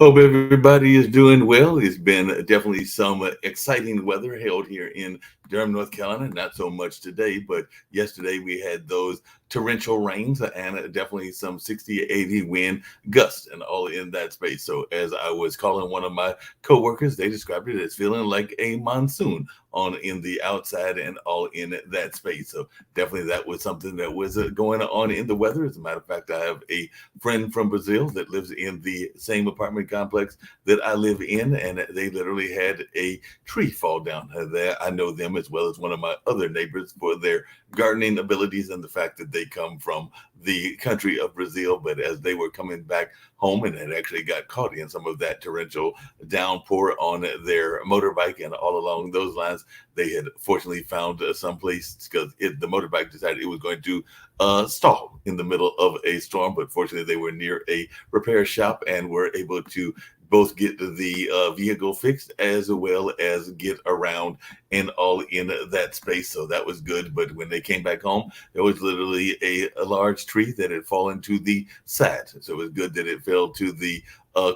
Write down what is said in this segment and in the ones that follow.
Hope everybody is doing well. It's been definitely some exciting weather held here in Durham, North Carolina. Not so much today, but yesterday we had those torrential rains and definitely some 60, 80 wind gusts and all in that space. So as I was calling one of my coworkers, they described it as feeling like a monsoon on in the outside and all in that space. So definitely that was something that was going on in the weather. As a matter of fact, I have a friend from Brazil that lives in the same apartment complex that I live in, and they literally had a tree fall down there. I know them as well as one of my other neighbors for their gardening abilities and the fact that they come from the country of Brazil. But as they were coming back home and had actually got caught in some of that torrential downpour on their motorbike and all along those lines, they had fortunately found some place because the motorbike decided it was going to stall in the middle of a storm. But fortunately, they were near a repair shop and were able to both get the vehicle fixed as well as get around and all in that space. So that was good. But when they came back home, there was literally a large tree that had fallen to the side. So it was good that it fell to the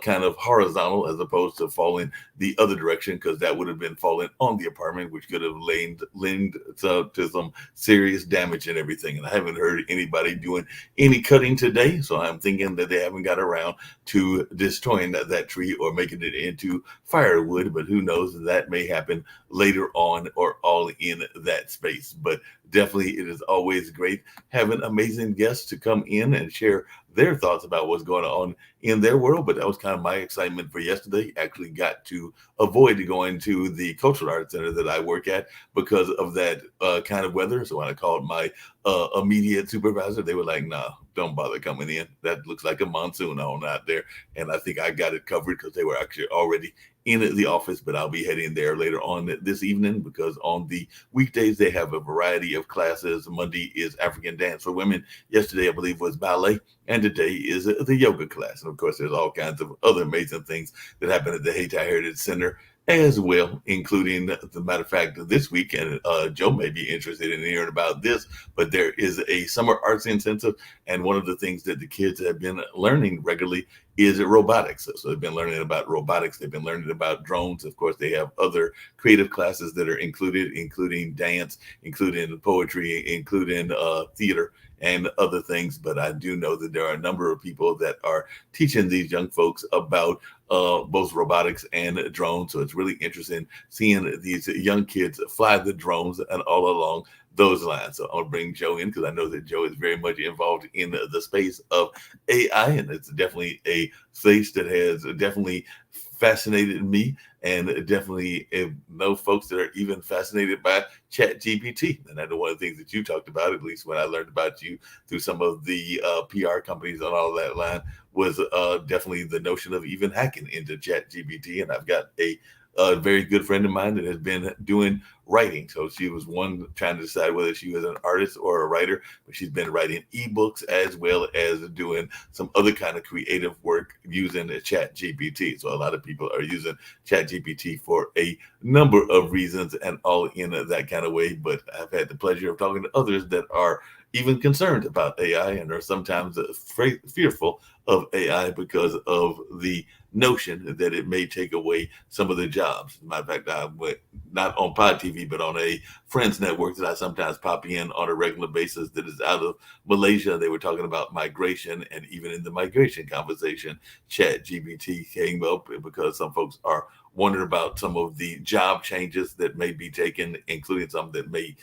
kind of horizontal as opposed to falling the other direction, because that would have been falling on the apartment, which could have linked to some serious damage and everything. And I haven't heard anybody doing any cutting today, so I'm thinking that they haven't got around to destroying that tree or making it into firewood. But who knows? That may happen later on or all in that space. But definitely, it is always great having amazing guests to come in and share their thoughts about what's going on in their world. But that was kind of my excitement for yesterday. Actually got to avoid going to the cultural arts center that I work at because of that kind of weather. So when I called my immediate supervisor, they were like, "Nah, don't bother coming in. That looks like a monsoon on out there." And I think I got it covered because they were actually already in the office. But I'll be heading there later on this evening, because on the weekdays they have a variety of classes. Monday is African dance for women. Yesterday, I believe, was ballet, and today is the yoga class. And of course, there's all kinds of other amazing things that happen at the Hayti Heritage Center as well, including the matter of fact this week, and Joe may be interested in hearing about this, but there is a summer arts intensive, and one of the things that the kids have been learning regularly is robotics. So they've been learning about robotics, they've been learning about drones. Of course, they have other creative classes that are included, including dance, including poetry, including theater and other things. But I do know that there are a number of people that are teaching these young folks about both robotics and drones. So it's really interesting seeing these young kids fly the drones and all along those lines. So I'll bring Joe in because I know that Joe is very much involved in the space of AI, and it's definitely a space that has definitely fascinated me, and definitely know folks that are even fascinated by Chat GPT. And I know one of the things that you talked about, at least when I learned about you through some of the PR companies and all that line, was definitely the notion of even hacking into Chat GPT. And I've got a very good friend of mine that has been doing writing. So she was one trying to decide whether she was an artist or a writer, but she's been writing ebooks as well as doing some other kind of creative work using the Chat GPT. So a lot of people are using Chat GPT for a number of reasons and all in that kind of way. But I've had the pleasure of talking to others that are even concerned about AI and are sometimes fearful of AI because of the notion that it may take away some of the jobs. As a matter of fact, I went not on Pod TV, but on a Friends network that I sometimes pop in on a regular basis that is out of Malaysia. They were talking about migration, and even in the migration conversation, Chat GPT came up because some folks are wondering about some of the job changes that may be taken, including some that may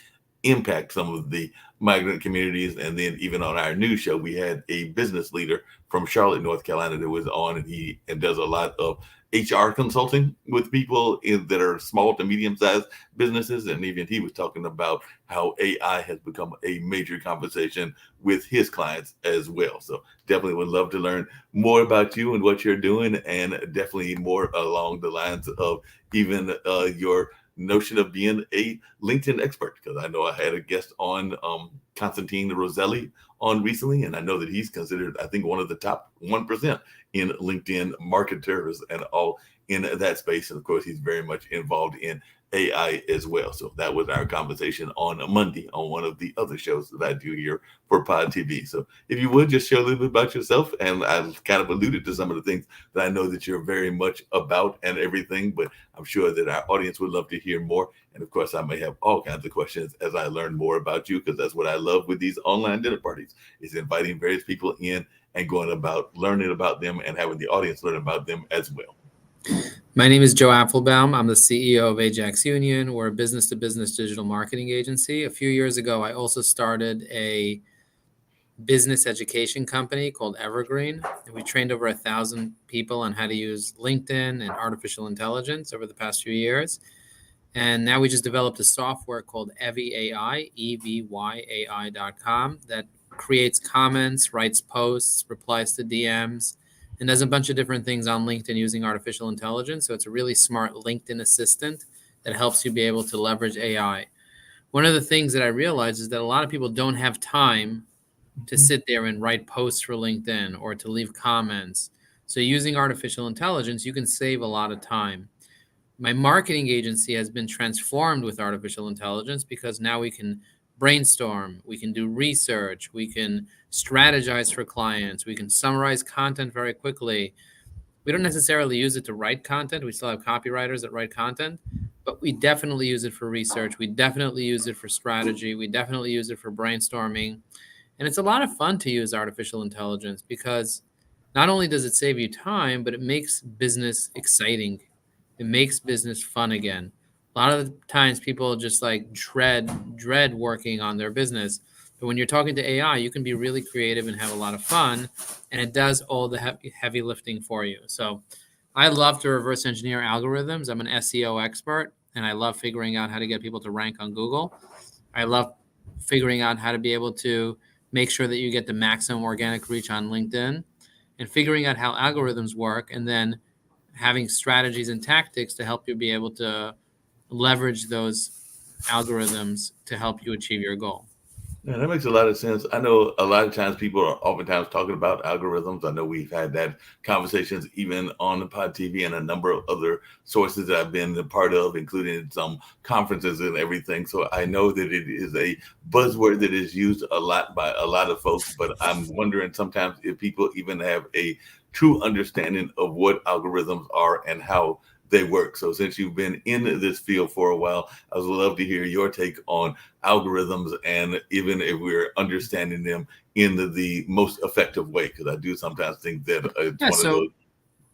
impact some of the migrant communities. And then even on our news show, we had a business leader from Charlotte, North Carolina that was on, and he does a lot of HR consulting with people that are small to medium-sized businesses. And even he was talking about how AI has become a major conversation with his clients as well. So definitely would love to learn more about you and what you're doing, and definitely more along the lines of even your notion of being a LinkedIn expert, because I know I had a guest on Constantine Roselli on recently, and I know that he's considered, I think, one of the top 1% in LinkedIn marketers and all in that space. And of course, he's very much involved in AI as well. So that was our conversation on a Monday on one of the other shows that I do here for Pod TV. So if you would just share a little bit about yourself, and I've kind of alluded to some of the things that I know that you're very much about and everything, but I'm sure that our audience would love to hear more. And of course, I may have all kinds of questions as I learn more about you, because that's what I love with these online dinner parties, is inviting various people in and going about learning about them and having the audience learn about them as well. My name is Joe Apfelbaum. I'm the CEO of Ajax Union. We're a business-to-business digital marketing agency. A few years ago, I also started a business education company called Evergreen. And we trained over 1,000 people on how to use LinkedIn and artificial intelligence over the past few years. And now we just developed a software called Evy AI, EVYAI.com, that creates comments, writes posts, replies to DMs, and does a bunch of different things on LinkedIn using artificial intelligence. So it's a really smart LinkedIn assistant that helps you be able to leverage AI. One of the things that I realized is that a lot of people don't have time to sit there and write posts for LinkedIn or to leave comments. So using artificial intelligence, you can save a lot of time. My marketing agency has been transformed with artificial intelligence because now we can brainstorm, we can do research, we can strategize for clients, we can summarize content very quickly. We don't necessarily use it to write content. We still have copywriters that write content, but we definitely use it for research. We definitely use it for strategy. We definitely use it for brainstorming. And it's a lot of fun to use artificial intelligence because not only does it save you time, but it makes business exciting. It makes business fun again. A lot of the times people just like dread working on their business. But when you're talking to AI, you can be really creative and have a lot of fun, and it does all the heavy lifting for you. So I love to reverse engineer algorithms. I'm an SEO expert, and I love figuring out how to get people to rank on Google. I love figuring out how to be able to make sure that you get the maximum organic reach on LinkedIn, and figuring out how algorithms work, and then having strategies and tactics to help you be able to leverage those algorithms to help you achieve your goal. Yeah, that makes a lot of sense. I know a lot of times people are oftentimes talking about algorithms. I know we've had that conversations even on the Pod TV and a number of other sources that I've been a part of, including some conferences and everything. So I know that it is a buzzword that is used a lot by a lot of folks, but I'm wondering sometimes if people even have a true understanding of what algorithms are and how they work. So since you've been in this field for a while, I would love to hear your take on algorithms, and even if we're understanding them in the most effective way, because I do sometimes think that it's Yeah, one of those.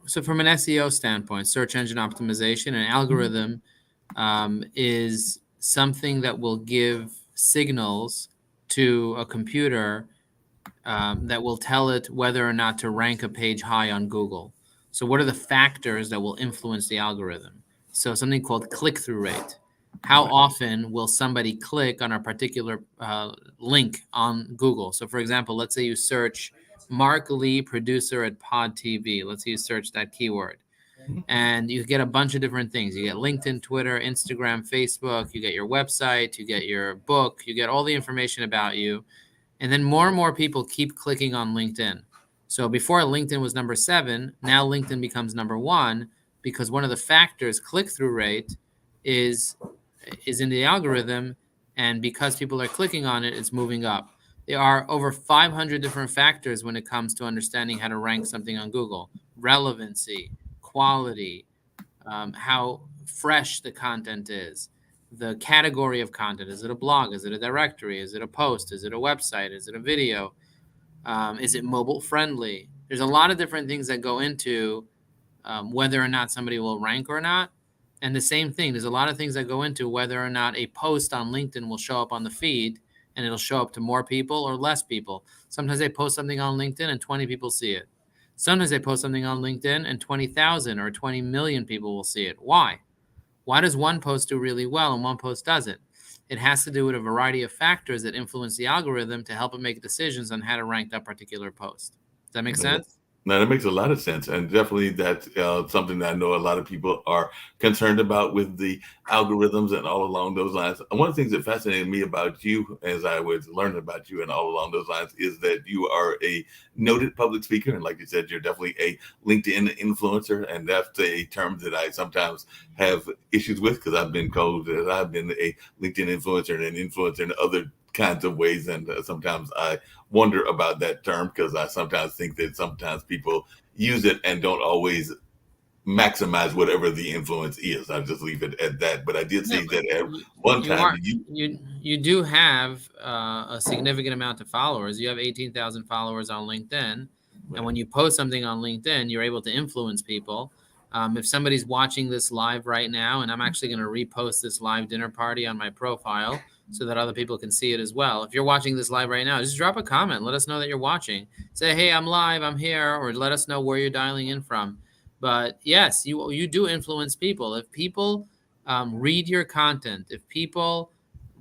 so from an SEO standpoint, search engine optimization, an algorithm is something that will give signals to a computer that will tell it whether or not to rank a page high on Google. So what are the factors that will influence the algorithm? So something called click-through rate. How often will somebody click on a particular link on Google? So for example, let's say you search Mark Lee, producer at Pod TV. Let's say you search that keyword. And you get a bunch of different things. You get LinkedIn, Twitter, Instagram, Facebook. You get your website. You get your book. You get all the information about you. And then more and more people keep clicking on LinkedIn. So before LinkedIn was number 7, now LinkedIn becomes number 1 because one of the factors, click-through rate, is in the algorithm, and because people are clicking on it, it's moving up. There are over 500 different factors when it comes to understanding how to rank something on Google. Relevancy, quality, how fresh the content is, the category of content. Is it a blog? Is it a directory? Is it a post? Is it a website? Is it a video? Is it mobile friendly? There's a lot of different things that go into whether or not somebody will rank or not. And the same thing, there's a lot of things that go into whether or not a post on LinkedIn will show up on the feed, and it'll show up to more people or less people. Sometimes they post something on LinkedIn and 20 people see it. Sometimes they post something on LinkedIn and 20,000 or 20 million people will see it. Why? Why does one post do really well and one post doesn't? It has to do with a variety of factors that influence the algorithm to help it make decisions on how to rank that particular post. Does that make sense? Now that makes a lot of sense, and definitely that's something that I know a lot of people are concerned about with the algorithms and all along those lines. And one of the things that fascinated me about you, as I was learning about you and all along those lines, is that you are a noted public speaker, and like you said, you're definitely a LinkedIn influencer, and that's a term that I sometimes have issues with because I've been told that I've been a LinkedIn influencer and an influencer in other kinds of ways, and sometimes I wonder about that term because I sometimes think that sometimes people use it and don't always maximize whatever the influence is. I'll just leave it at that. But I did Yeah, see but that at you, one you time are that you, you do have a significant amount of followers. You have 18,000 followers on LinkedIn, and when you post something on LinkedIn, you're able to influence people. If somebody's watching this live right now, and I'm actually going to repost this live dinner party on my profile so that other people can see it as well. If you're watching this live right now, just drop a comment. Let us know that you're watching. Say, hey, I'm live, I'm here, or let us know where you're dialing in from. But yes, you do influence people. If people read your content, if people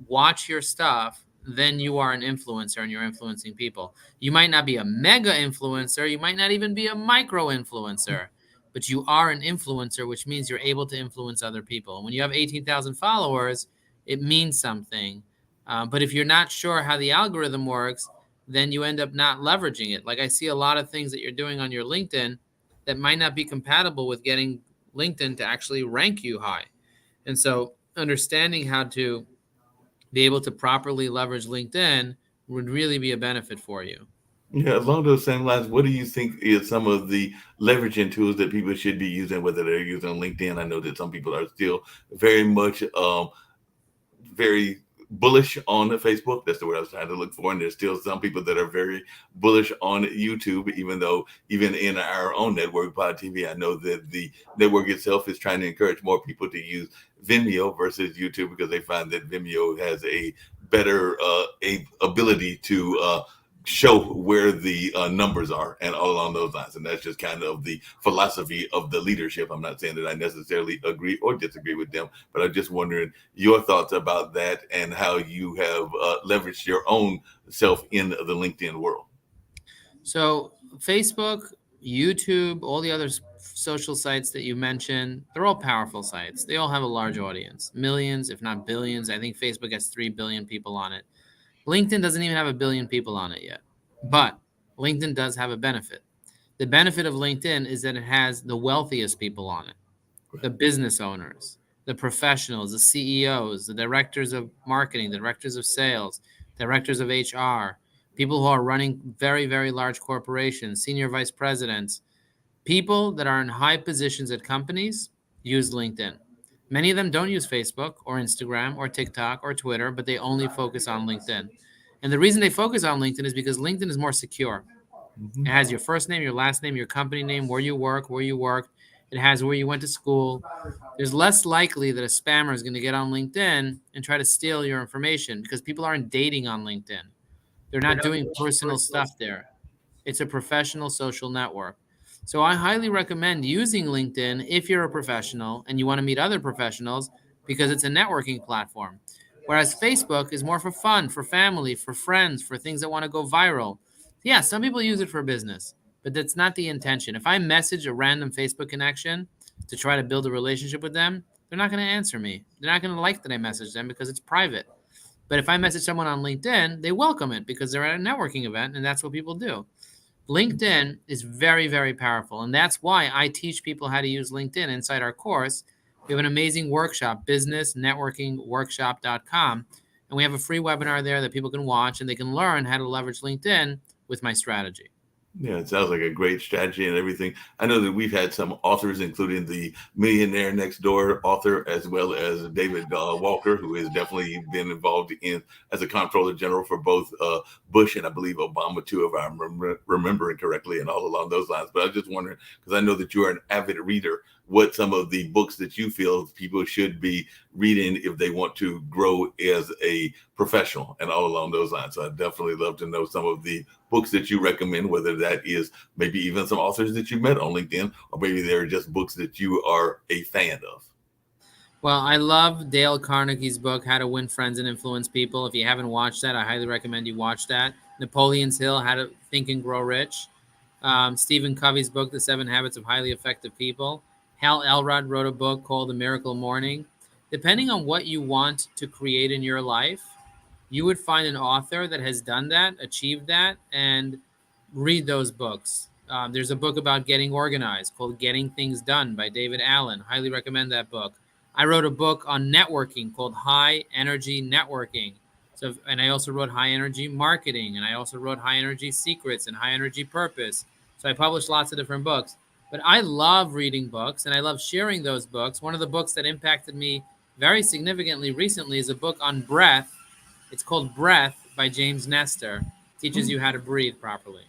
watch your stuff, then you are an influencer and you're influencing people. You might not be a mega influencer, you might not even be a micro influencer, but you are an influencer, which means you're able to influence other people. And when you have 18,000 followers, it means something. But if you're not sure how the algorithm works, then you end up not leveraging it. Like I see a lot of things that you're doing on your LinkedIn that might not be compatible with getting LinkedIn to actually rank you high. And so understanding how to be able to properly leverage LinkedIn would really be a benefit for you. yeah, along those same lines, what do you think is some of the leveraging tools that people should be using, whether they're using LinkedIn? I know that some people are still very much very bullish on Facebook. That's the word I was trying to look for. And there's still some people that are very bullish on YouTube, even though even in our own network, Pod TV, I know that the network itself is trying to encourage more people to use Vimeo versus YouTube because they find that Vimeo has a better ability to show where the numbers are and all along those lines. And that's just kind of the philosophy of the leadership. I'm not saying that I necessarily agree or disagree with them, but I'm just wondering your thoughts about that and how you have leveraged your own self in the LinkedIn world. So, Facebook, YouTube, all the other social sites that you mentioned, they're all powerful sites. They all have a large audience, millions, if not billions. I think Facebook has 3 billion people on it. LinkedIn doesn't even have a billion people on it yet. But LinkedIn does have a benefit. The benefit of LinkedIn is that it has the wealthiest people on it, the business owners, the professionals, the CEOs, the directors of marketing, the directors of sales, directors of HR, people who are running very, very large corporations, senior vice presidents, people that are in high positions at companies use LinkedIn. Many of them don't use Facebook or Instagram or TikTok or Twitter, but they only focus on LinkedIn. And the reason they focus on LinkedIn is because LinkedIn is more secure. It Mhm. has your first name, your last name, your company name, where you work, where you worked. It has where you went to school. There's less likely that a spammer is going to get on LinkedIn and try to steal your information because people aren't dating on LinkedIn. They're not doing personal stuff there. It's a professional social network. So I highly recommend using LinkedIn if you're a professional and you want to meet other professionals because it's a networking platform. Whereas Facebook is more for fun, for family, for friends, for things that want to go viral. Yeah, some people use it for business, but that's not the intention. If I message a random Facebook connection to try to build a relationship with them, they're not going to answer me. They're not going to like that I message them because it's private. But if I message someone on LinkedIn, they welcome it because they're at a networking event and that's what people do. LinkedIn is very, very powerful. And that's why I teach people how to use LinkedIn inside our course. We have an amazing workshop, businessnetworkingworkshop.com. And we have a free webinar there that people can watch and they can learn how to leverage LinkedIn with my strategy. Yeah, it sounds like a great strategy and everything. I know that we've had some authors, including the Millionaire Next Door author, as well as David Walker, who has definitely been involved in as a comptroller general for both Bush and I believe Obama too, if I'm remembering correctly, and all along those lines. But I was just wondering, because I know that you are an avid reader, what some of the books that you feel people should be reading if they want to grow as a professional and all along those lines. So I'd definitely love to know some of the books that you recommend, whether that is maybe even some authors that you met on LinkedIn, or maybe they're just books that you are a fan of. Well, I love Dale Carnegie's book, How to Win Friends and Influence People. If you haven't watched that, I highly recommend you watch that. Napoleon's Hill, How to Think and Grow Rich. Stephen Covey's book, The 7 Habits of Highly Effective People. Hal Elrod wrote a book called The Miracle Morning. Depending on what you want to create in your life, you would find an author that has done that, achieved that, and read those books. There's a book about getting organized called Getting Things Done by David Allen. Highly recommend that book. I wrote a book on networking called High Energy Networking. So, and I also wrote High Energy Marketing, and I also wrote High Energy Secrets and High Energy Purpose. So I published lots of different books. But I love reading books, and I love sharing those books. One of the books that impacted me very significantly recently is a book on breath. It's called Breath by James Nestor. It teaches you how to breathe properly.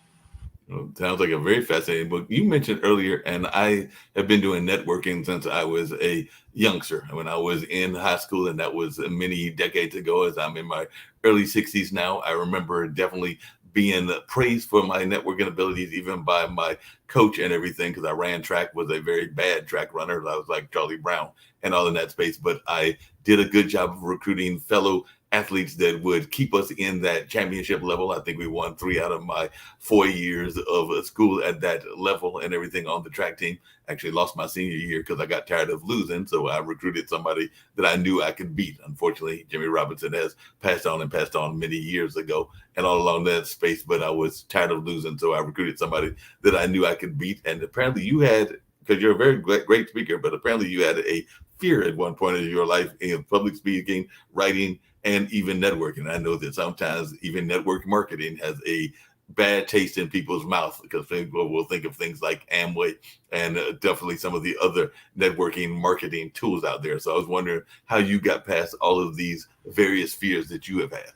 Well, sounds like a very fascinating book. You mentioned earlier, and I have been doing networking since I was a youngster. When I was in high school, and that was many decades ago, as I'm in my early 60s now, I remember definitely being praised for my networking abilities, even by my coach and everything, because I ran track, was a very bad track runner. I was like Charlie Brown and all in that space, but I did a good job of recruiting fellow athletes that would keep us in that championship level. I think we won 3 out of my 4 years of school at that level and everything on the track team. Actually lost my senior year because I got tired of losing. So I recruited somebody that I knew I could beat. Unfortunately, Jimmy Robinson has passed on many years ago and all along that space, but I was tired of losing. So I recruited somebody that I knew I could beat. And apparently you had, because you're a very great speaker, but apparently you had a fear at one point in your life in public speaking, writing, and even networking. I know that sometimes even network marketing has a bad taste in people's mouth because people will think of things like Amway and definitely some of the other networking marketing tools out there. So I was wondering how you got past all of these various fears that you have had.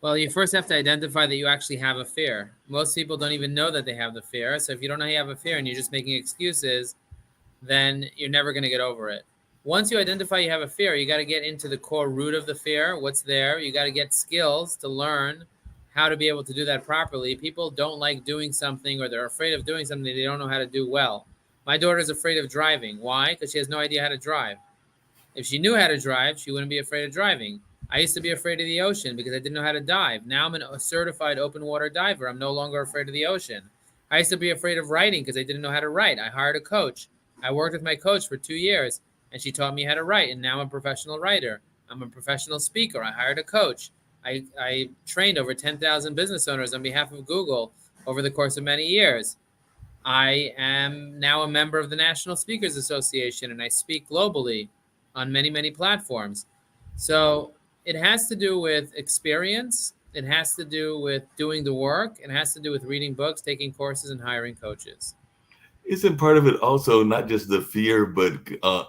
Well, you first have to identify that you actually have a fear. Most people don't even know that they have the fear. So if you don't know you have a fear and you're just making excuses, then you're never going to get over it. Once you identify you have a fear, you got to get into the core root of the fear, what's there. You got to get skills to learn how to be able to do that properly. People don't like doing something, or they're afraid of doing something they don't know how to do well. My daughter's afraid of driving. Why? Because she has no idea how to drive. If she knew how to drive, she wouldn't be afraid of driving. I used to be afraid of the ocean because I didn't know how to dive. Now I'm a certified open water diver. I'm no longer afraid of the ocean. I used to be afraid of writing because I didn't know how to write. I hired a coach. I worked with my coach for 2 years, and she taught me how to write, and now I'm a professional writer. I'm a professional speaker. I hired a coach. I trained over 10,000 business owners on behalf of Google over the course of many years. I am now a member of the National Speakers Association, and I speak globally on many, many platforms. So it has to do with experience. It has to do with doing the work. It has to do with reading books, taking courses, and hiring coaches. Isn't part of it also not just the fear, but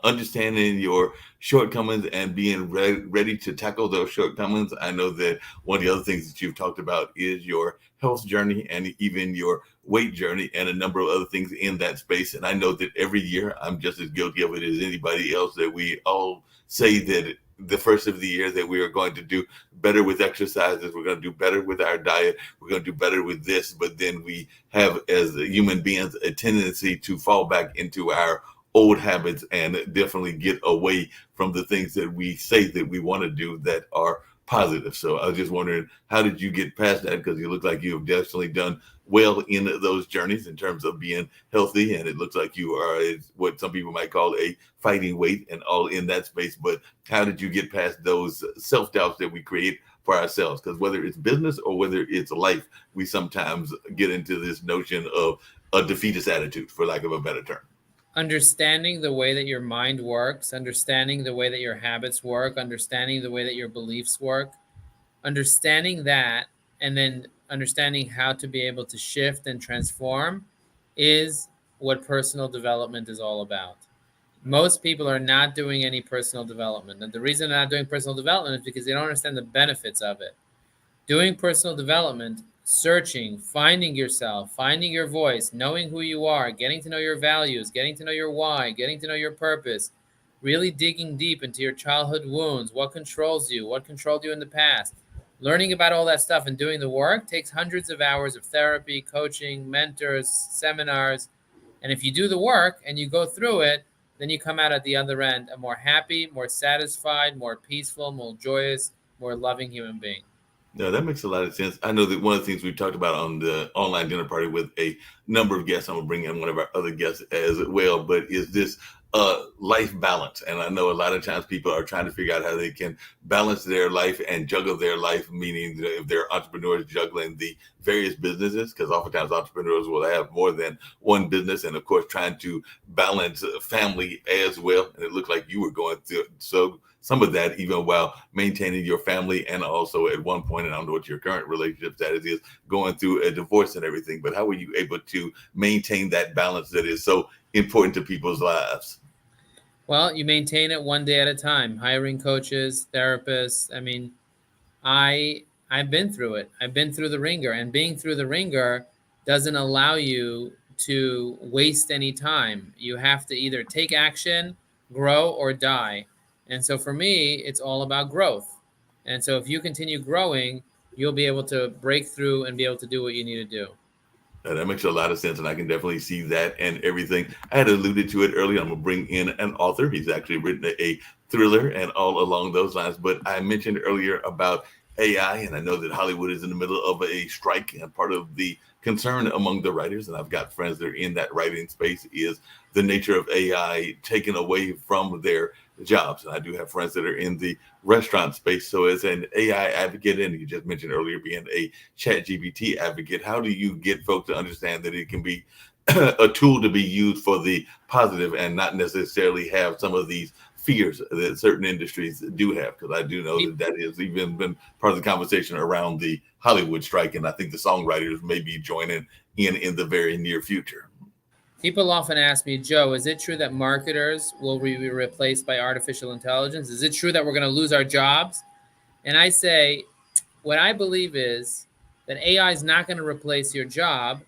understanding your shortcomings and being ready to tackle those shortcomings? I know that one of the other things that you've talked about is your health journey and even your weight journey and a number of other things in that space. And I know that every year I'm just as guilty of it as anybody else, that we all say that the first of the year that we are going to do better with exercises, we're going to do better with our diet, we're going to do better with this, but then we have, as human beings, a tendency to fall back into our old habits and definitely get away from the things that we say that we want to do that are positive. So I was just wondering, how did you get past that? Because you look like you have definitely done well in those journeys in terms of being healthy, and it looks like you are what some people might call a fighting weight and all in that space. But how did you get past those self-doubts that we create for ourselves? Because whether it's business or whether it's life, we sometimes get into this notion of a defeatist attitude, for lack of a better term. Understanding the way that your mind works, understanding the way that your habits work, understanding the way that your beliefs work, understanding that, and then understanding how to be able to shift and transform is what personal development is all about. Most people are not doing any personal development. And the reason they're not doing personal development is because they don't understand the benefits of it. Doing personal development, searching, finding yourself, finding your voice, knowing who you are, getting to know your values, getting to know your why, getting to know your purpose, really digging deep into your childhood wounds, what controls you, what controlled you in the past. Learning about all that stuff and doing the work takes hundreds of hours of therapy, coaching, mentors, seminars. And if you do the work and you go through it, then you come out at the other end a more happy, more satisfied, more peaceful, more joyous, more loving human being. No, that makes a lot of sense. I know that one of the things we talked about on the online dinner party with a number of guests, I'm gonna bring in one of our other guests as well, but is this life balance. And I know a lot of times people are trying to figure out how they can balance their life and juggle their life, meaning that if they're entrepreneurs juggling the various businesses, because oftentimes entrepreneurs will have more than one business, and of course trying to balance family as well. And it looked like you were going through so some of that even while maintaining your family, and also at one point, and I don't know what your current relationship status is, going through a divorce and everything, but how were you able to maintain that balance that is so important to people's lives? Well, you maintain it one day at a time, hiring coaches, therapists. I mean, I've been through it. I've been through the ringer, and being through the ringer doesn't allow you to waste any time. You have to either take action, grow, or die. And so for me, it's all about growth. And so if you continue growing, you'll be able to break through and be able to do what you need to do. That makes a lot of sense, and I can definitely see that and everything. I had alluded to it earlier. I'm gonna bring in an author. He's actually written a thriller and all along those lines. But I mentioned earlier about AI, and I know that Hollywood is in the middle of a strike, and part of the concern among the writers, and I've got friends that are in that writing space, is the nature of AI taken away from their jobs. And I do have friends that are in the restaurant space. So as an AI advocate, and you just mentioned earlier being a chat GPT advocate, how do you get folks to understand that it can be a tool to be used for the positive and not necessarily have some of these fears that certain industries do have? Because I do know that that has even been part of the conversation around the Hollywood strike, and I think the songwriters may be joining in the very near future. People often ask me, Joe, is it true that marketers will be replaced by artificial intelligence? Is it true that we're going to lose our jobs? And I say, what I believe is that AI is not going to replace your job.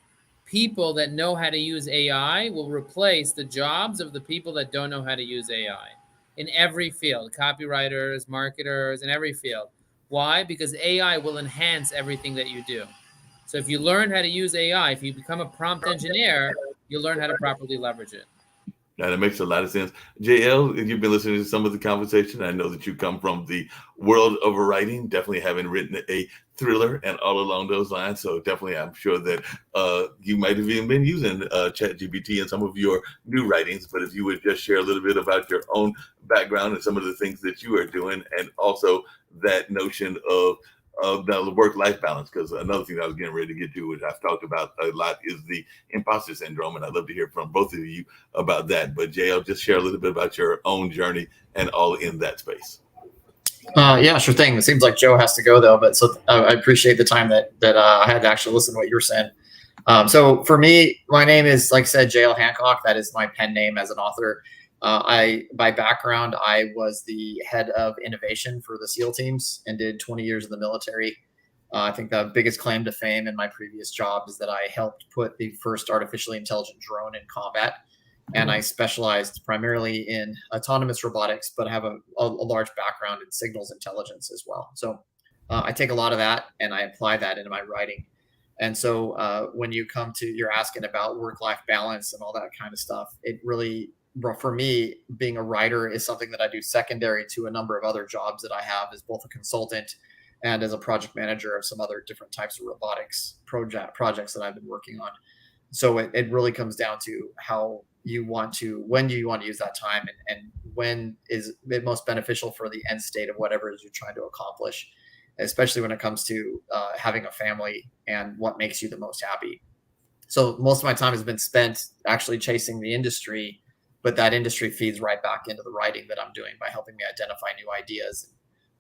People that know how to use AI will replace the jobs of the people that don't know how to use AI in every field, copywriters, marketers, in every field. Why? Because AI will enhance everything that you do. So if you learn how to use AI, if you become a prompt engineer, you'll learn how to properly leverage it. Now, that makes a lot of sense. JL, you've been listening to some of the conversation. I know that you come from the world of writing, definitely having written a thriller and all along those lines. So definitely, I'm sure that you might have even been using ChatGPT in some of your new writings. But if you would just share a little bit about your own background and some of the things that you are doing, and also that notion of the work-life balance, because another thing I was getting ready to get to, which I've talked about a lot, is the imposter syndrome, and I'd love to hear from both of you about that. But JL, just share a little bit about your own journey and all in that space. Yeah, sure thing. It seems like Joe has to go though, but so I appreciate the time that I had to actually listen to what you were saying. So for me, my name is, like I said, JL Hancock. That is my pen name as an author. By background, I was the head of innovation for the SEAL teams and did 20 years in the military. I think the biggest claim to fame in my previous job is that I helped put the first artificially intelligent drone in combat. And I specialized primarily in autonomous robotics, but I have a large background in signals intelligence as well. So I take a lot of that and I apply that into my writing. And so when you come to, you're asking about work-life balance and all that kind of stuff, it really, for me, being a writer is something that I do secondary to a number of other jobs that I have as both a consultant and as a project manager of some other different types of robotics projects that I've been working on. So it really comes down to how you want to, when do you want to use that time, and when is it most beneficial for the end state of whatever it is you're trying to accomplish, especially when it comes to having a family and what makes you the most happy. So most of my time has been spent actually chasing the industry, but that industry feeds right back into the writing that I'm doing by helping me identify new ideas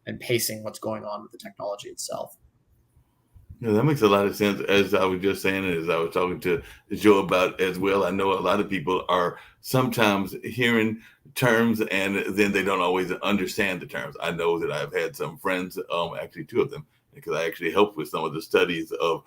and pacing what's going on with the technology itself. Yeah, that makes a lot of sense. As I was just saying, and as I was talking to Joe about as well, I know a lot of people are sometimes hearing terms and then they don't always understand the terms. I know that I've had some friends, actually two of them, because I actually helped with some of the studies of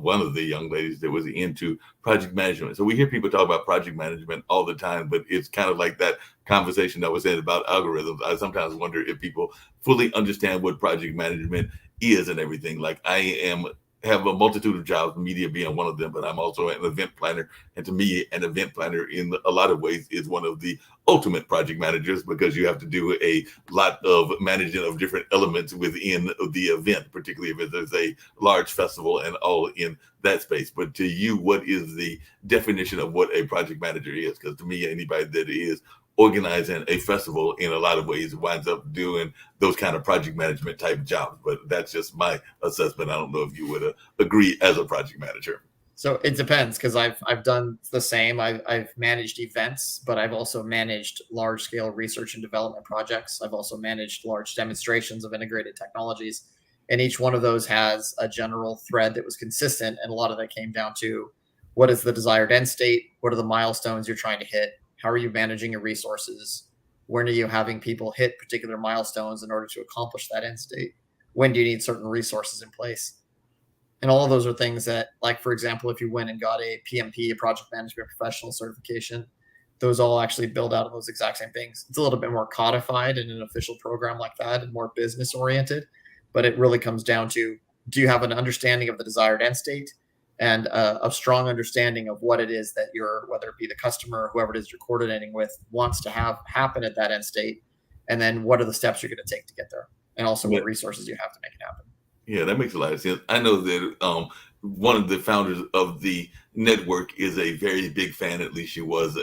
one of the young ladies that was into project management. So we hear people talk about project management all the time, but it's kind of like that conversation that was said about algorithms. I sometimes wonder if people fully understand what project management is and everything. Like I am have a multitude of jobs, media being one of them, but I'm also an event planner. And to me, an event planner in a lot of ways is one of the ultimate project managers, because you have to do a lot of managing of different elements within the event, particularly if there's a large festival and all in that space. But to you, what is the definition of what a project manager is? Because to me, anybody that is organizing a festival in a lot of ways winds up doing those kind of project management type jobs. But that's just my assessment. I don't know if you would agree as a project manager. So it depends, because I've done the same. I've managed events, but I've also managed large scale research and development projects. I've also managed large demonstrations of integrated technologies, and each one of those has a general thread that was consistent. And a lot of that came down to, what is the desired end state? What are the milestones you're trying to hit? How are you managing your resources? When are you having people hit particular milestones in order to accomplish that end state? When do you need certain resources in place? And all of those are things that, like, for example, if you went and got a PMP, a project management professional certification, those all actually build out of those exact same things. It's a little bit more codified in an official program like that and more business oriented, but it really comes down to, do you have an understanding of the desired end state and a strong understanding of what it is that whether it be the customer or whoever it is you're coordinating with, wants to have happen at that end state, and then what are the steps you're going to take to get there, and also what resources you have to make it happen. Yeah, that makes a lot of sense. I know that one of the founders of the network is a very big fan. At least she was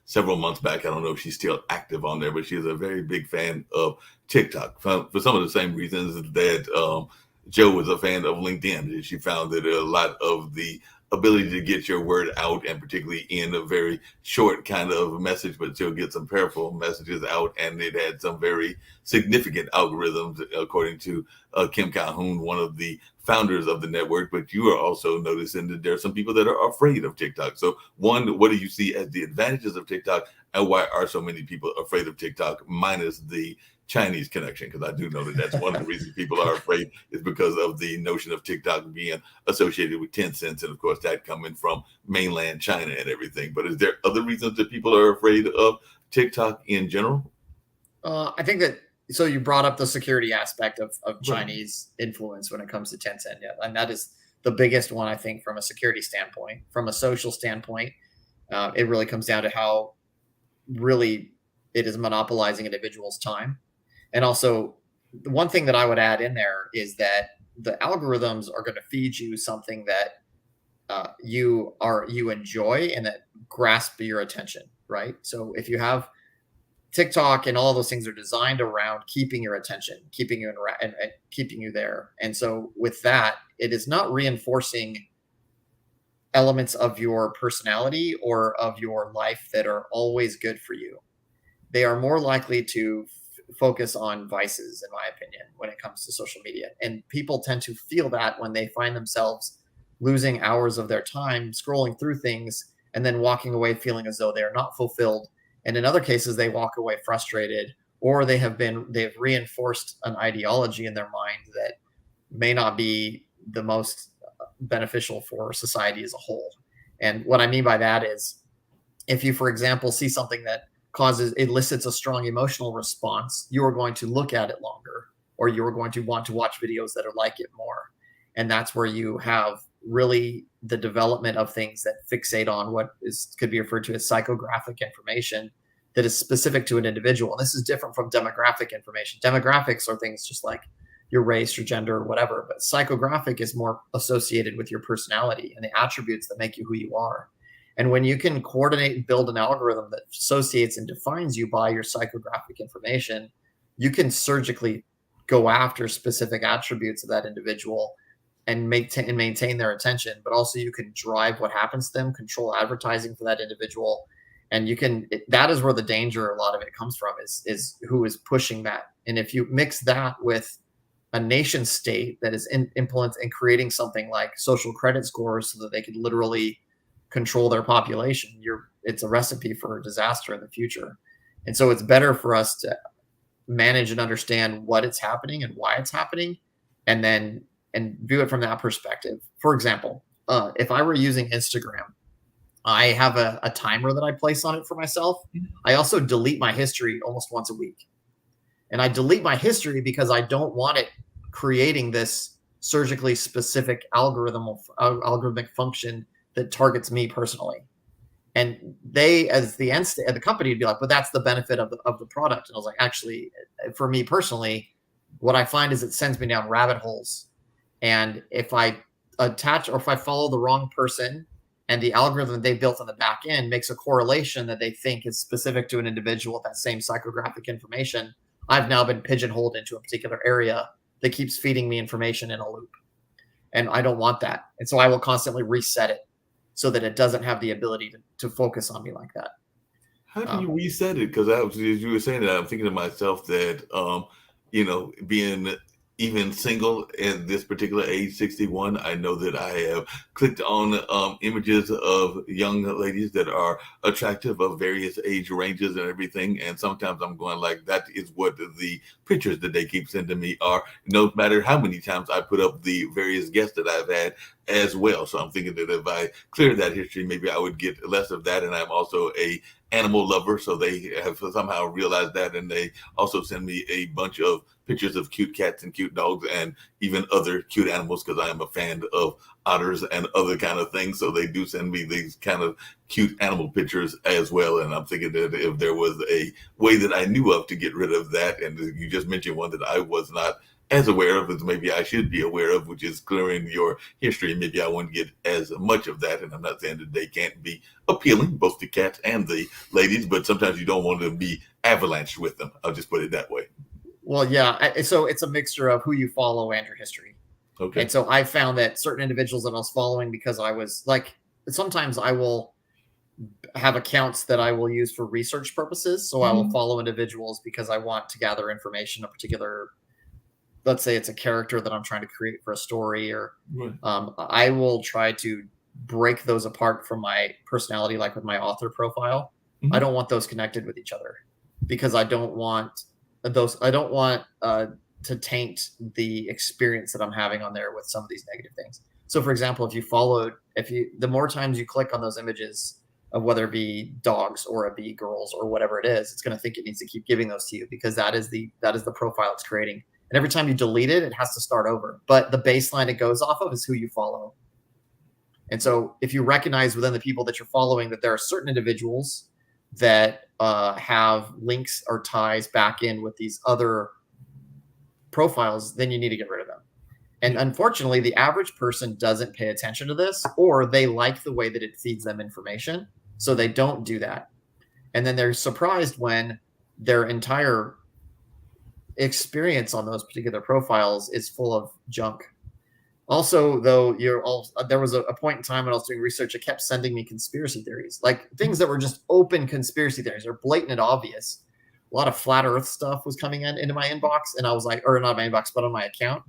several months back. I don't know if she's still active on there, but she's a very big fan of TikTok for some of the same reasons that Joe was a fan of LinkedIn. She found that a lot of the ability to get your word out, and particularly in a very short kind of message, but still get some powerful messages out. And it had some very significant algorithms, according to Kim Calhoun, one of the founders of the network. But you are also noticing that there are some people that are afraid of TikTok. So one, what do you see as the advantages of TikTok, and why are so many people afraid of TikTok, minus the Chinese connection? Because I do know that that's one of the reasons people are afraid, is because of the notion of TikTok being associated with Tencent, and of course that coming from mainland China and everything. But is there other reasons that people are afraid of TikTok in general? I think that, so you brought up the security aspect of Chinese influence when it comes to Tencent, yeah, and that is the biggest one, I think, from a security standpoint. From a social standpoint, it really comes down to how really it is monopolizing individuals' time. And also, the one thing that I would add in there is that the algorithms are going to feed you something that you enjoy and that grasp your attention, right? So if you have TikTok and all those things are designed around keeping your attention, keeping you and keeping you there. And so with that, it is not reinforcing elements of your personality or of your life that are always good for you. They are more likely to focus on vices, in my opinion, when it comes to social media. And people tend to feel that when they find themselves losing hours of their time scrolling through things and then walking away feeling as though they are not fulfilled. And in other cases, they walk away frustrated, or they've reinforced an ideology in their mind that may not be the most beneficial for society as a whole. And what I mean by that is, if you, for example, see something that elicits a strong emotional response, you are going to look at it longer, or you are going to want to watch videos that are like it more. And that's where you have really the development of things that fixate on what could be referred to as psychographic information that is specific to an individual. And this is different from demographic information. Demographics are things just like your race, your gender, or whatever, but psychographic is more associated with your personality and the attributes that make you who you are. And when you can coordinate and build an algorithm that associates and defines you by your psychographic information, you can surgically go after specific attributes of that individual and maintain their attention. But also you can drive what happens to them, control advertising for that individual. And that is where the danger, a lot of it comes from, is who is pushing that. And if you mix that with a nation state that is implementing and creating something like social credit scores so that they could literally control their population, it's a recipe for a disaster in the future. And so it's better for us to manage and understand what it's happening and why it's happening, and view it from that perspective. For example, if I were using Instagram, I have a timer that I place on it for myself. I also delete my history almost once a week. And I delete my history because I don't want it creating this surgically specific algorithmic function that targets me personally. And they, as the end state, the company, would be like, but that's the benefit of the product. And I was like, actually, for me personally, what I find is it sends me down rabbit holes. And if I attach or if I follow the wrong person and the algorithm they built on the back end makes a correlation that they think is specific to an individual with that same psychographic information, I've now been pigeonholed into a particular area that keeps feeding me information in a loop. And I don't want that. And so I will constantly reset it so that it doesn't have the ability to focus on me like that. How do you reset it? Because as you were saying that, I'm thinking to myself that, being even single at this particular age, 61, I know that I have clicked on images of young ladies that are attractive of various age ranges and everything. And sometimes I'm going like, that is what the pictures that they keep sending me are, no matter how many times I put up the various guests that I've had as well. So I'm thinking that if I clear that history, maybe I would get less of that. And I'm also a animal lover, so they have somehow realized that, and they also send me a bunch of pictures of cute cats and cute dogs and even other cute animals, because I am a fan of otters and other kind of things. So they do send me these kind of cute animal pictures as well. And I'm thinking that if there was a way that I knew of to get rid of that, and you just mentioned one that I was not as aware of as maybe I should be aware of, which is clearing your history. Maybe I wouldn't get as much of that. And I'm not saying that they can't be appealing, both the cats and the ladies, but sometimes you don't want to be avalanched with them. I'll just put it that way. Well, yeah. So it's a mixture of who you follow and your history. Okay. And so I found that certain individuals that I was following, because I was like, sometimes I will have accounts that I will use for research purposes. So I will follow individuals because I want to gather information, a particular, let's say it's a character that I'm trying to create for a story, or I will try to break those apart from my personality, like with my author profile. I don't want those connected with each other, because I don't want to taint the experience that I'm having on there with some of these negative things. So for example, the more times you click on those images of whether it be dogs or it be girls or whatever it is, it's going to think it needs to keep giving those to you, because that is the profile it's creating. And every time you delete it, it has to start over. But the baseline it goes off of is who you follow. And so if you recognize within the people that you're following that there are certain individuals that have links or ties back in with these other profiles, then you need to get rid of them. And unfortunately, the average person doesn't pay attention to this, or they like the way that it feeds them information, so they don't do that. And then they're surprised when their entire experience on those particular profiles is full of junk. Also, though, there was a point in time when I was doing research, it kept sending me conspiracy theories, like things that were just open conspiracy theories, or blatant and obvious. A lot of flat Earth stuff was coming into my inbox, and I was like, or not my inbox, but on my account.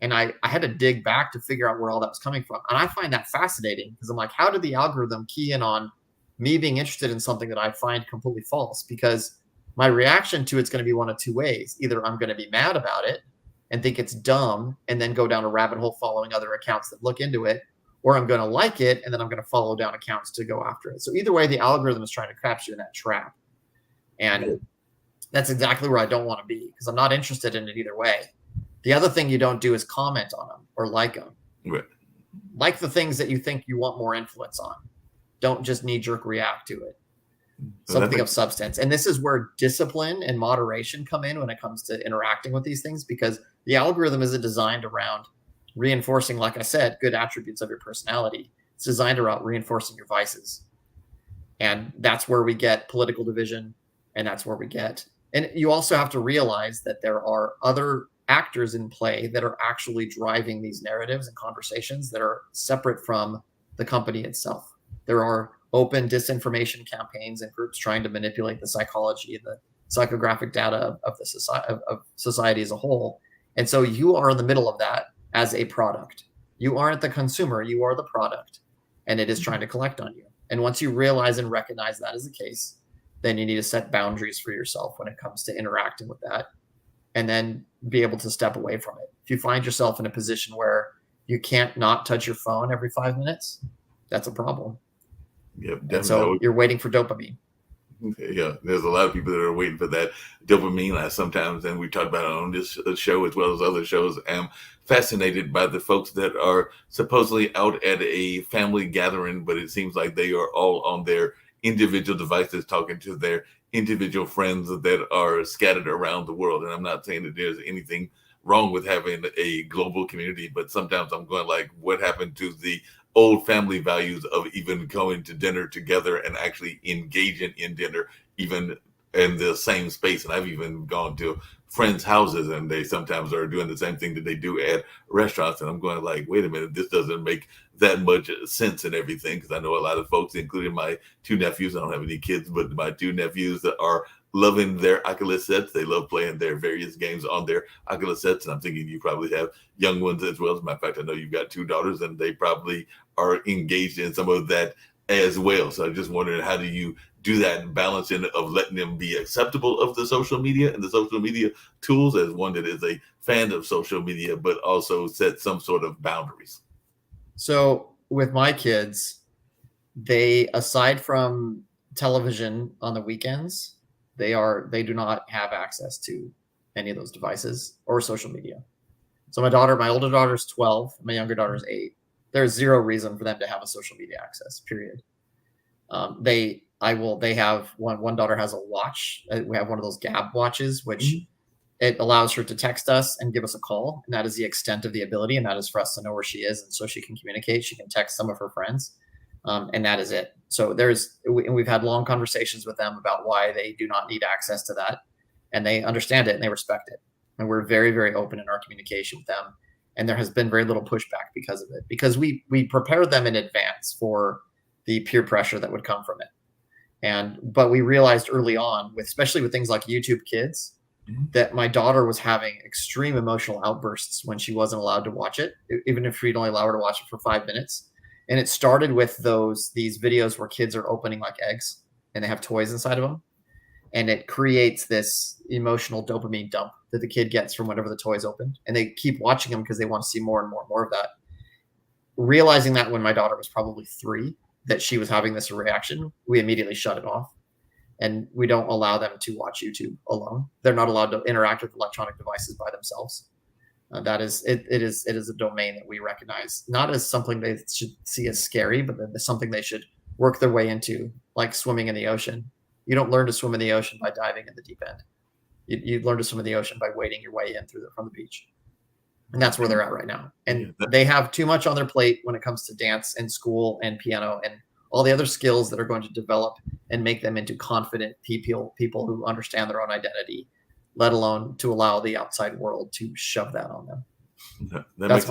And I had to dig back to figure out where all that was coming from. And I find that fascinating, because I'm like, how did the algorithm key in on me being interested in something that I find completely false? Because my reaction to it's going to be one of two ways. Either I'm going to be mad about it and think it's dumb and then go down a rabbit hole following other accounts that look into it, or I'm going to like it and then I'm going to follow down accounts to go after it. So either way, the algorithm is trying to catch you in that trap. And that's exactly where I don't want to be, because I'm not interested in it either way. The other thing you don't do is comment on them or like them. Right. Like the things that you think you want more influence on. Don't just knee-jerk react to it. Something of substance. And this is where discipline and moderation come in when it comes to interacting with these things, because the algorithm isn't designed around reinforcing, like I said, good attributes of your personality. It's designed around reinforcing your vices. And that's where we get political division, and that's where we get. And you also have to realize that there are other actors in play that are actually driving these narratives and conversations that are separate from the company itself. There are open disinformation campaigns and groups trying to manipulate the psychology and the psychographic data of society as a whole. And so you are in the middle of that as a product. You aren't the consumer, you are the product, and it is trying to collect on you. And once you realize and recognize that is the case, then you need to set boundaries for yourself when it comes to interacting with that, and then be able to step away from it. If you find yourself in a position where you can't not touch your phone every 5 minutes, that's a problem. Yep, and so you're waiting for dopamine. Yeah, there's a lot of people that are waiting for that dopamine. I sometimes, and we talked about it on this show as well as other shows, am fascinated by the folks that are supposedly out at a family gathering, but it seems like they are all on their individual devices talking to their individual friends that are scattered around the world. And I'm not saying that there's anything wrong with having a global community, but sometimes I'm going like, what happened to the old family values of even going to dinner together and actually engaging in dinner, even in the same space? And I've even gone to friends' houses and they sometimes are doing the same thing that they do at restaurants. And I'm going like, wait a minute, this doesn't make that much sense and everything. Because I know a lot of folks, including my two nephews, I don't have any kids, but my two nephews that are loving their Oculus sets. They love playing their various games on their Oculus sets. And I'm thinking you probably have young ones as well. As a matter of fact, I know you've got two daughters and they probably are engaged in some of that as well. So I'm just wondering, how do you do that balancing of letting them be acceptable of the social media and the social media tools as one that is a fan of social media, but also set some sort of boundaries? So with my kids, they, aside from television on the weekends, they do not have access to any of those devices or social media. So my older daughter is 12, my younger daughter is 8. There's zero reason for them to have a social media access, period. They have one daughter has a watch. We have one of those Gab watches, which it allows her to text us and give us a call. And that is the extent of the ability. And that is for us to know where she is. And so she can communicate. She can text some of her friends. And that is it. So we've had long conversations with them about why they do not need access to that. And they understand it and they respect it. And we're very, very open in our communication with them. And there has been very little pushback because of it, because we prepare them in advance for the peer pressure that would come from it. But we realized early on, especially with things like YouTube Kids, that my daughter was having extreme emotional outbursts when she wasn't allowed to watch it, even if we'd only allow her to watch it for 5 minutes. And it started with these videos where kids are opening like eggs and they have toys inside of them. And it creates this emotional dopamine dump that the kid gets from whenever the toys open. And they keep watching them because they want to see more and more and more of that. Realizing that when my daughter was probably 3, that she was having this reaction, we immediately shut it off. And we don't allow them to watch YouTube alone. They're not allowed to interact with electronic devices by themselves. It is a domain that we recognize, not as something they should see as scary, but as something they should work their way into, like swimming in the ocean. You don't learn to swim in the ocean by diving in the deep end. You learn to swim in the ocean by wading your way in from the beach. And that's where they're at right now. And they have too much on their plate when it comes to dance and school and piano and all the other skills that are going to develop and make them into confident people who understand their own identity, let alone to allow the outside world to shove that on them. That's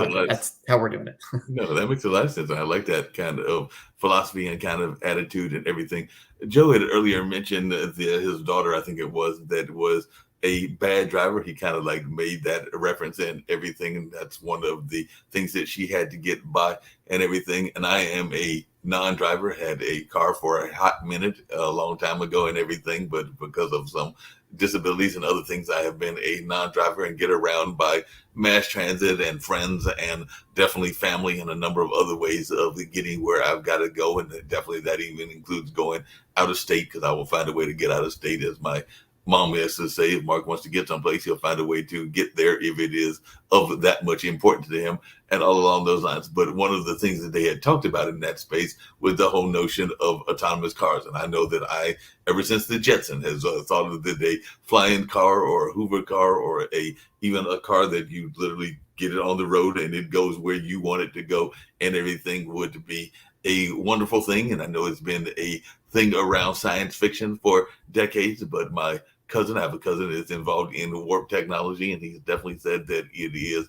how we're doing it. No, that makes a lot of sense. I like that kind of philosophy and kind of attitude and everything. Joe had earlier mentioned his daughter, I think it was, that was a bad driver. He kind of like made that reference and everything. And that's one of the things that she had to get by and everything. And I am a non-driver, had a car for a hot minute a long time ago and everything, but because of some disabilities and other things, I have been a non-driver and get around by mass transit and friends and definitely family and a number of other ways of getting where I've got to go. And definitely that even includes going out of state, because I will find a way to get out of state. As my mom has to say, if Mark wants to get someplace, he'll find a way to get there if it is of that much importance to him, and all along those lines. But one of the things that they had talked about in that space was the whole notion of autonomous cars. And I know that ever since the Jetson, has thought of the flying car or a Hoover car or even a car that you literally get it on the road and it goes where you want it to go and everything would be a wonderful thing. And I know it's been a thing around science fiction for decades, but I have a cousin that's involved in warp technology, and he's definitely said that it is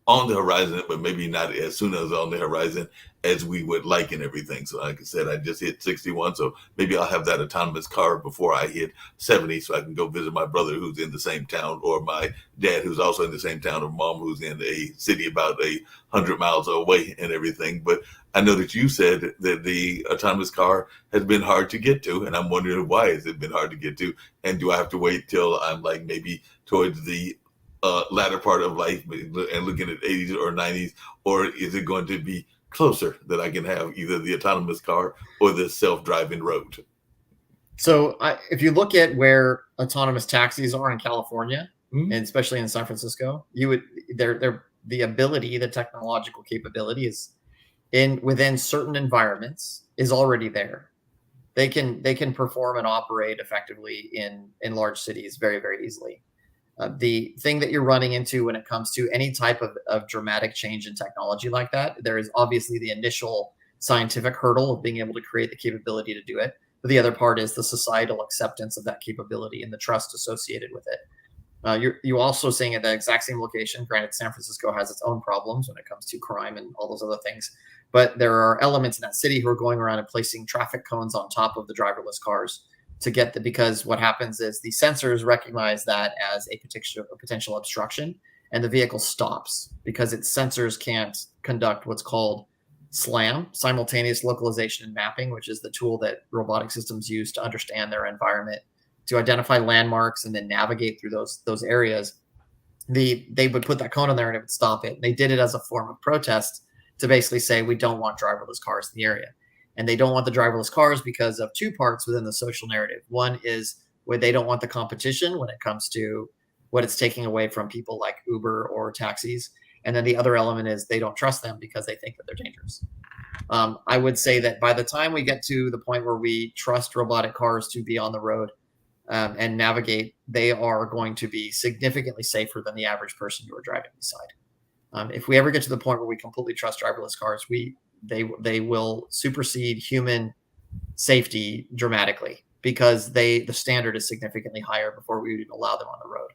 on the horizon, but maybe not as soon as on the horizon as we would like and everything. So like I said, I just hit 61, so maybe I'll have that autonomous car before I hit 70, so I can go visit my brother who's in the same town, or my dad who's also in the same town, or mom who's in a city about 100 miles away and everything. But I know that you said that the autonomous car has been hard to get to, and I'm wondering, why has it been hard to get to? And do I have to wait till I'm like maybe towards the latter part of life and looking at 80s or 90s, or is it going to be closer that I can have either the autonomous car or the self-driving road? So if you look at where autonomous taxis are in California, and especially in San Francisco, the ability, the technological capability is within certain environments is already there. They can perform and operate effectively in large cities very, very easily. The thing that you're running into when it comes to any type of dramatic change in technology like that, there is obviously the initial scientific hurdle of being able to create the capability to do it. But the other part is the societal acceptance of that capability and the trust associated with it. You're also seeing at the exact same location. Granted, San Francisco has its own problems when it comes to crime and all those other things, but there are elements in that city who are going around and placing traffic cones on top of the driverless cars to get because what happens is the sensors recognize that as a potential obstruction, and the vehicle stops because its sensors can't conduct what's called SLAM, simultaneous localization and mapping, which is the tool that robotic systems use to understand their environment, to identify landmarks and then navigate through those areas. They would put that cone on there and it would stop it. They did it as a form of protest to basically say, we don't want driverless cars in the area. And they don't want the driverless cars because of two parts within the social narrative. One is where they don't want the competition when it comes to what it's taking away from people like Uber or taxis. And then the other element is they don't trust them because they think that they're dangerous. I would say that by the time we get to the point where we trust robotic cars to be on the road and navigate, they are going to be significantly safer than the average person you are driving beside. If we ever get to the point where we completely trust driverless cars, they will supersede human safety dramatically because the standard is significantly higher before we would even allow them on the road.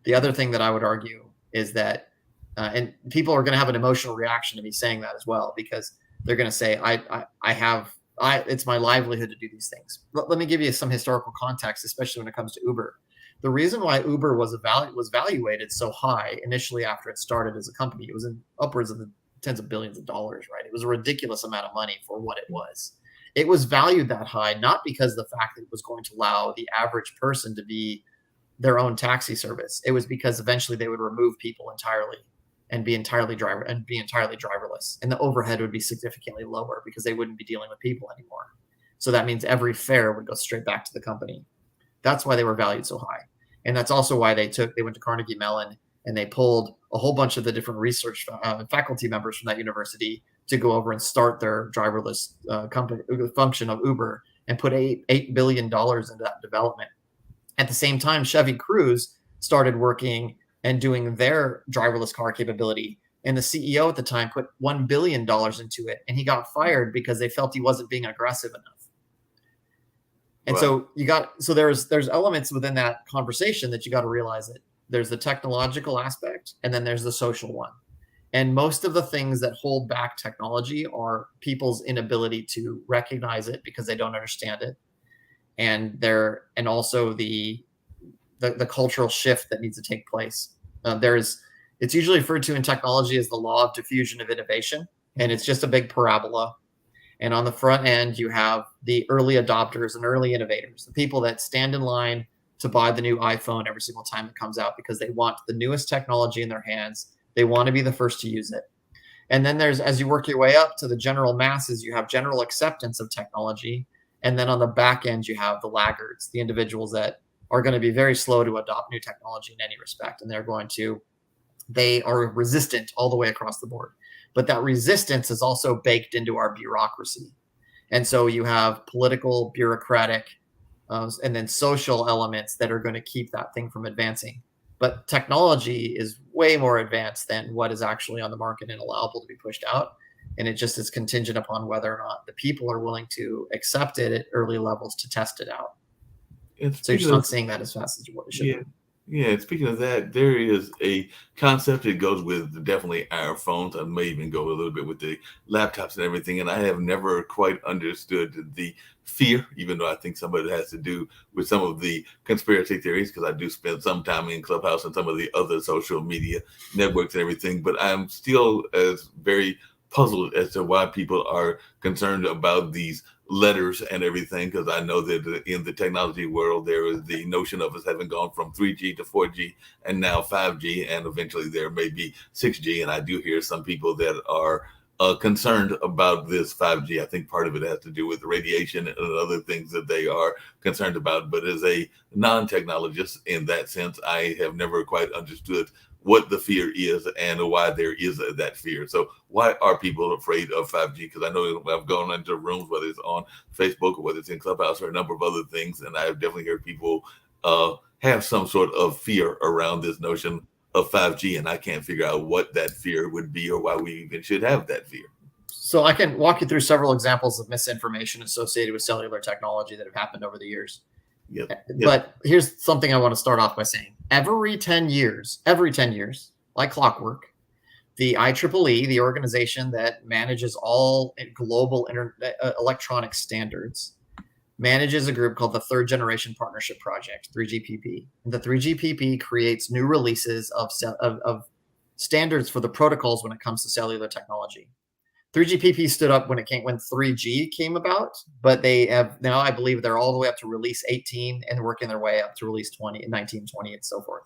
The other thing that I would argue is that, and people are going to have an emotional reaction to me saying that as well, because they're going to say, it's my livelihood to do these things. Let me give you some historical context, especially when it comes to Uber. The reason why Uber was valuated so high initially after it started as a company, it was in upwards of the tens of billions of dollars, right? It was a ridiculous amount of money for what it was. It was valued that high, not because of the fact that it was going to allow the average person to be their own taxi service. It was because eventually they would remove people entirely and be entirely driverless. And the overhead would be significantly lower because they wouldn't be dealing with people anymore. So that means every fare would go straight back to the company. That's why they were valued so high. And that's also why they went to Carnegie Mellon and they pulled a whole bunch of the different research faculty members from that university to go over and start their driverless company function of Uber and put $8 billion into that development. At the same time, Chevy Cruise started working and doing their driverless car capability. And the CEO at the time put $1 billion into it, and he got fired because they felt he wasn't being aggressive enough. And wow. So there's elements within that conversation that you got to realize that there's the technological aspect, and then there's the social one. And most of the things that hold back technology are people's inability to recognize it because they don't understand it. And also the cultural shift that needs to take place. It's usually referred to in technology as the law of diffusion of innovation, and it's just a big parabola. And on the front end, you have the early adopters and early innovators, the people that stand in line to buy the new iPhone every single time it comes out because they want the newest technology in their hands. They want to be the first to use it. And then as you work your way up to the general masses, you have general acceptance of technology. And then on the back end, you have the laggards, the individuals that are going to be very slow to adopt new technology in any respect. And they are resistant all the way across the board. But that resistance is also baked into our bureaucracy. And so you have political, bureaucratic, and then social elements that are going to keep that thing from advancing. But technology is way more advanced than what is actually on the market and allowable to be pushed out. And it just is contingent upon whether or not the people are willing to accept it at early levels to test it out. So you're just not seeing that as fast as what it should be. Yeah, speaking of that, there is a concept that goes with definitely our phones. I may even go a little bit with the laptops and everything. And I have never quite understood the fear, even though I think some of it has to do with some of the conspiracy theories, because I do spend some time in Clubhouse and some of the other social media networks and everything. But I'm still as very puzzled as to why people are concerned about these letters and everything, because I know that in the technology world there is the notion of us having gone from 3G to 4G and now 5G, and eventually there may be 6G. And I do hear some people that are concerned about this 5G. I think part of it has to do with radiation and other things that they are concerned about. But as a non-technologist in that sense, I have never quite understood what the fear is and why there is that fear. So why are people afraid of 5G? Because I know I've gone into rooms, whether it's on Facebook or whether it's in Clubhouse or a number of other things, and I've definitely heard people have some sort of fear around this notion of 5G, and I can't figure out what that fear would be or why we even should have that fear. So I can walk you through several examples of misinformation associated with cellular technology that have happened over the years. Yep. But here's something I want to start off by saying. Every 10 years, like clockwork, the IEEE, the organization that manages all global electronic standards, manages a group called the Third Generation Partnership Project, 3GPP. And the 3GPP creates new releases of standards for the protocols when it comes to cellular technology. 3GPP stood up when 3G came about, but they have now, I believe they're all the way up to release 18 and working their way up to release 20 and 19, 20 and so forth.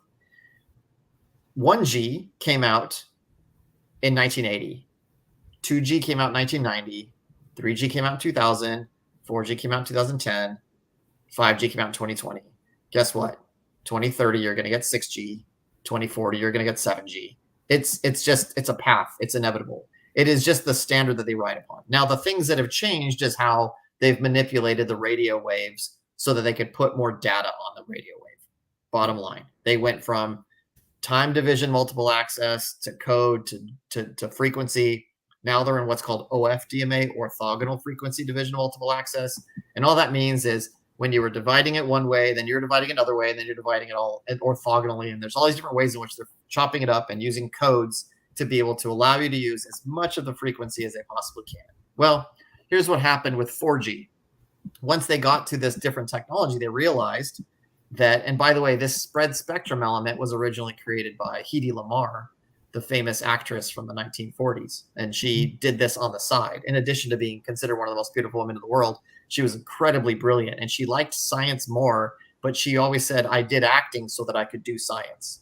1G came out in 1980. 2G came out in 1990. 3G came out in 2000. 4G came out in 2010. 5G came out in 2020. Guess what? 2030, you're going to get 6G. 2040, you're going to get 7G. It's a path. It's inevitable. It is just the standard that they ride upon. Now, the things that have changed is how they've manipulated the radio waves so that they could put more data on the radio wave. Bottom line, they went from time division multiple access to code to frequency. Now they're in what's called OFDMA, orthogonal frequency division multiple access. And all that means is when you were dividing it one way, then you're dividing another way, and then you're dividing it all orthogonally. And there's all these different ways in which they're chopping it up and using codes to be able to allow you to use as much of the frequency as they possibly can. Well, here's what happened with 4G. Once they got to this different technology, they realized that, and by the way, this spread spectrum element was originally created by Hedy Lamarr, the famous actress from the 1940s. And she did this on the side. In addition to being considered one of the most beautiful women in the world, she was incredibly brilliant and she liked science more, but she always said, I did acting so that I could do science.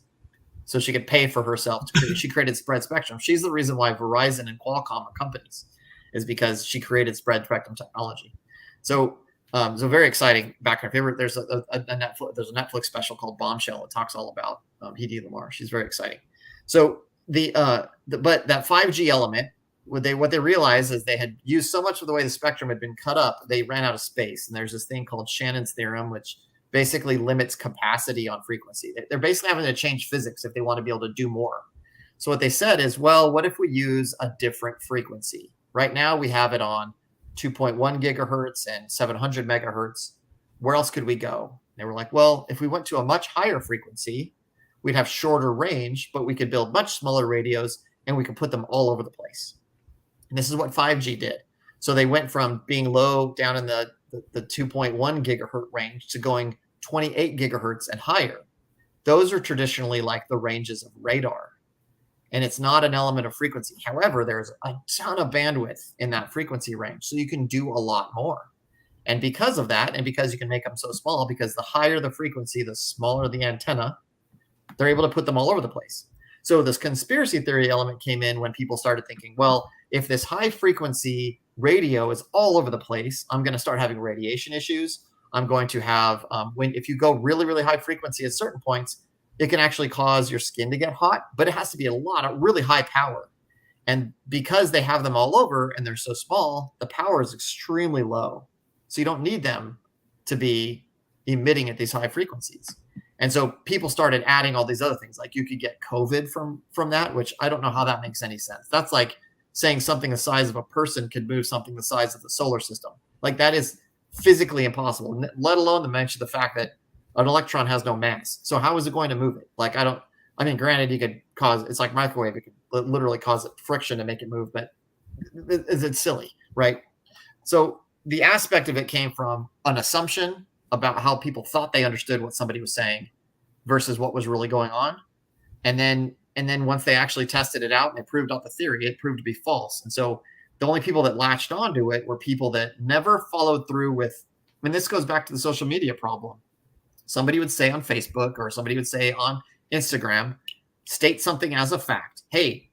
So she could pay for herself to create. She created spread spectrum. She's the reason why Verizon and Qualcomm are companies, is because she created spread spectrum technology. So very exciting background. There's a Netflix special called Bombshell. It talks all about Hedy Lamarr. She's very exciting. So but that 5G element, what they realized is they had used so much of the way the spectrum had been cut up, they ran out of space. And there's this thing called Shannon's theorem, which basically limits capacity on frequency. They're basically having to change physics if they want to be able to do more. So what they said is, well, what if we use a different frequency? Right now we have it on 2.1 gigahertz and 700 megahertz. Where else could we go? They were like, well, if we went to a much higher frequency, we'd have shorter range, but we could build much smaller radios and we could put them all over the place. And this is what 5G did. So they went from being low down in the 2.1 gigahertz range to going 28 gigahertz and higher. Those are traditionally like the ranges of radar. And it's not an element of frequency. However, there's a ton of bandwidth in that frequency range. So you can do a lot more. And because of that, and because you can make them so small, because the higher the frequency, the smaller the antenna, they're able to put them all over the place. So this conspiracy theory element came in when people started thinking, well, if this high frequency radio is all over the place, I'm going to start having radiation issues. I'm going to have, if you go really, really high frequency at certain points, it can actually cause your skin to get hot, but it has to be a lot of really high power. And because they have them all over and they're so small, the power is extremely low. So you don't need them to be emitting at these high frequencies. And so people started adding all these other things, like you could get COVID from that, which I don't know how that makes any sense. That's like saying something the size of a person could move something the size of the solar system. Like that is physically impossible, let alone to mention the fact that an electron has no mass. So how is it going to move it? Like, granted, you could it's like microwave. It could literally cause it friction to make it move, but it's silly, right? So the aspect of it came from an assumption about how people thought they understood what somebody was saying versus what was really going on. And then once they actually tested it out and it proved out the theory, it proved to be false. And so the only people that latched onto it were people that never followed through with, this goes back to the social media problem. Somebody would say on Facebook or somebody would say on Instagram, state something as a fact. Hey,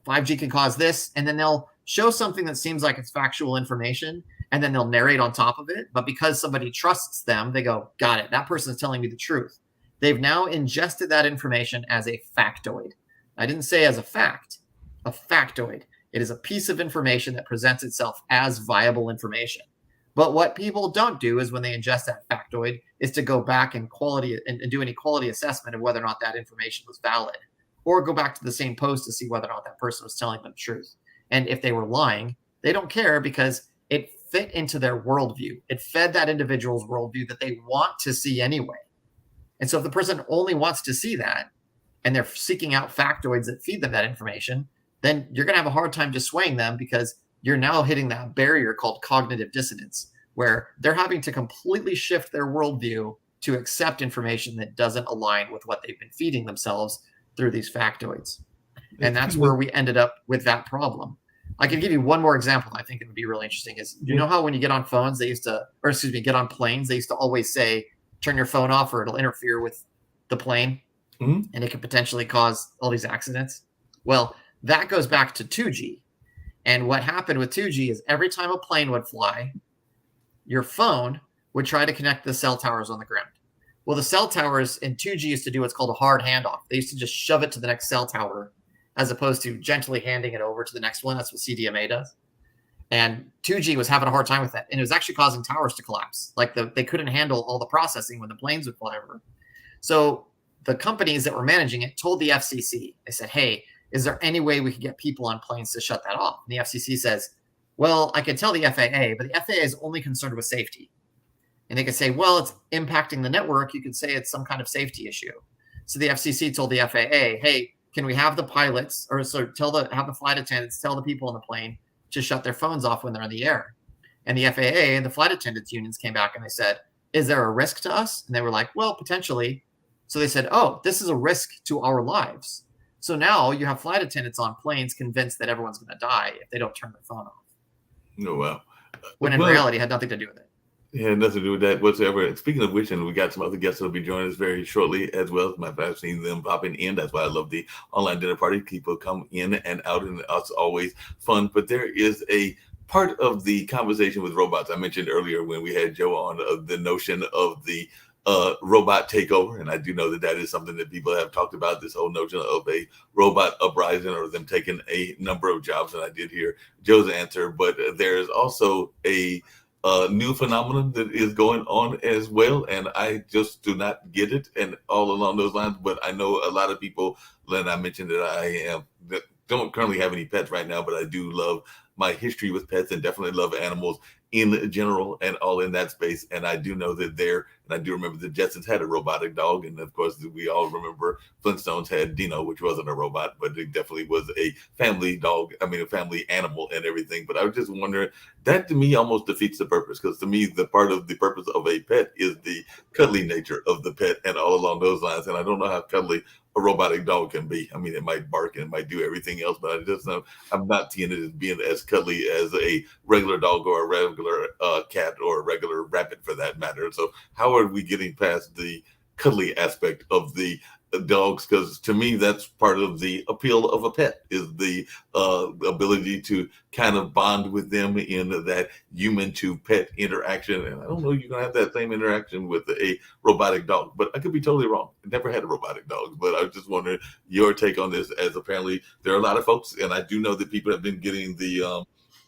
5G can cause this. And then they'll show something that seems like it's factual information, and then they'll narrate on top of it. But because somebody trusts them, they go, got it. That person is telling me the truth. They've now ingested that information as a factoid. I didn't say as a fact, a factoid. It is a piece of information that presents itself as viable information. But what people don't do is when they ingest that factoid is to go back and do any quality assessment of whether or not that information was valid, or go back to the same post to see whether or not that person was telling them the truth. And if they were lying, they don't care because it fit into their worldview. It fed that individual's worldview that they want to see anyway. And so if the person only wants to see that, and they're seeking out factoids that feed them that information, then you're going to have a hard time just swaying them, because you're now hitting that barrier called cognitive dissonance, where they're having to completely shift their worldview to accept information that doesn't align with what they've been feeding themselves through these factoids. And that's where we ended up with that problem. I can give you one more example. I think it would be really interesting is, you know how when you get on phones, get on planes, they used to always say, turn your phone off or it'll interfere with the plane, and it could potentially cause all these accidents. Well, that goes back to 2G. And what happened with 2G is every time a plane would fly, your phone would try to connect the cell towers on the ground. Well, the cell towers in 2G used to do what's called a hard handoff. They used to just shove it to the next cell tower as opposed to gently handing it over to the next one. That's what CDMA does. And 2G was having a hard time with that. And it was actually causing towers to collapse. Like they couldn't handle all the processing when the planes would fly over. So the companies that were managing it told the FCC, they said, hey, is there any way we could get people on planes to shut that off? And the FCC says, well, I could tell the FAA, but the FAA is only concerned with safety. And they could say, well, it's impacting the network. You could say it's some kind of safety issue. So the FCC told the FAA, hey, can we have the pilots have the flight attendants tell the people on the plane to shut their phones off when they're in the air? And the FAA and the flight attendants unions came back and they said, is there a risk to us? And they were like, well, potentially. So they said, oh, this is a risk to our lives. So now you have flight attendants on planes convinced that everyone's going to die if they don't turn their phone off. Oh, wow. When in reality, it had nothing to do with it. It had nothing to do with that whatsoever. Speaking of which, and we got some other guests that will be joining us very shortly as well. As my I've seen them popping in. That's why I love the online dinner party. People come in and out, and it's always fun. But there is a part of the conversation with robots I mentioned earlier when we had Joe on, the notion of the robot takeover. And I do know that is something that people have talked about, this whole notion of a robot uprising or them taking a number of jobs. And I did hear Joe's answer, but there's also a new phenomenon that is going on as well. And I just do not get it. And all along those lines, but I know a lot of people, Len, I mentioned that don't currently have any pets right now, but I do love my history with pets and definitely love animals in general and all in that space. And I do know that I do remember the Jetsons had a robotic dog. And of course, we all remember Flintstones had Dino, which wasn't a robot, but it definitely was a family dog. I mean, a family animal and everything. But I was just wondering, that to me almost defeats the purpose, because to me, the part of the purpose of a pet is the cuddly nature of the pet and all along those lines. And I don't know how cuddly a robotic dog can be. I mean, it might bark and it might do everything else, but I just know I'm not seeing it as being as cuddly as a regular dog or a regular cat or a regular rabbit for that matter. So how are we getting past the cuddly aspect of the dogs? Because to me, that's part of the appeal of a pet, is the ability to kind of bond with them in that human to pet interaction. And I don't know if you're going to have that same interaction with a robotic dog, but I could be totally wrong. I never had a robotic dog, but I was just wondering your take on this, as apparently there are a lot of folks, and I do know that people have been getting the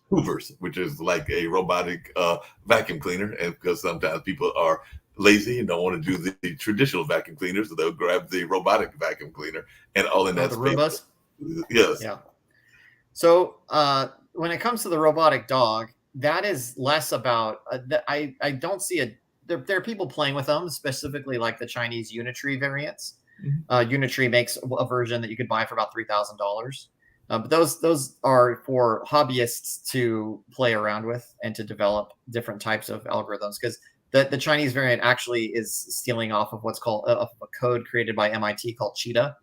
Hoovers, which is like a robotic vacuum cleaner. And because sometimes people are lazy and don't want to do the traditional vacuum cleaner, so they'll grab the robotic vacuum cleaner and all in that the space. Roombas? Yes. Yeah. So when it comes to the robotic dog, that is less about, I don't see there are people playing with them, specifically like the Chinese Unitree variants. Mm-hmm. Unitree makes a version that you could buy for about $3,000. But those are for hobbyists to play around with and to develop different types of algorithms, because the Chinese variant actually is stealing off of what's called a code created by MIT called Cheetah.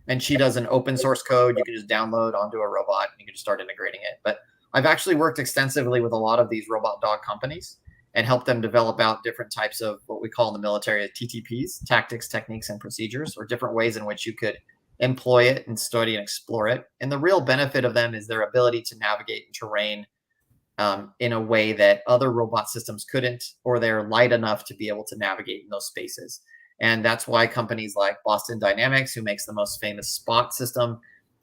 And Cheetah is an open source code you can just download onto a robot and you can just start integrating it. But I've actually worked extensively with a lot of these robot dog companies and helped them develop out different types of what we call in the military TTPs, tactics, techniques, and procedures, or different ways in which you could employ it and study and explore it. And the real benefit of them is their ability to navigate terrain in a way that other robot systems couldn't, or they're light enough to be able to navigate in those spaces. And that's why companies like Boston Dynamics, who makes the most famous Spot system,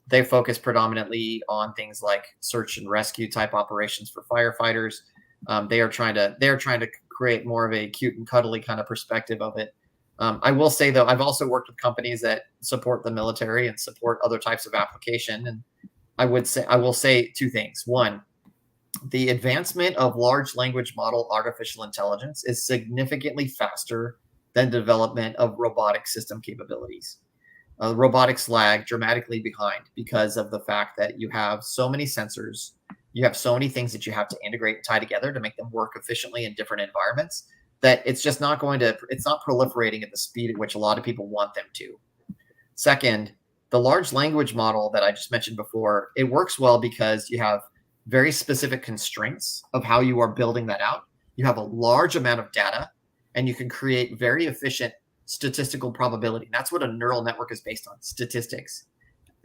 they focus predominantly on things like search and rescue type operations for firefighters. They're trying to create more of a cute and cuddly kind of perspective of it. I will say, though, I've also worked with companies that support the military and support other types of application. And I will say two things. One, the advancement of large language model artificial intelligence is significantly faster than development of robotic system capabilities. Robotics lag dramatically behind because of the fact that you have so many sensors, you have so many things that you have to integrate and tie together to make them work efficiently in different environments, that it's just not it's not proliferating at the speed at which a lot of people want them to. Second, the large language model that I just mentioned before, it works well because you have very specific constraints of how you are building that out. You have a large amount of data, and you can create very efficient statistical probability. And that's what a neural network is based on, statistics.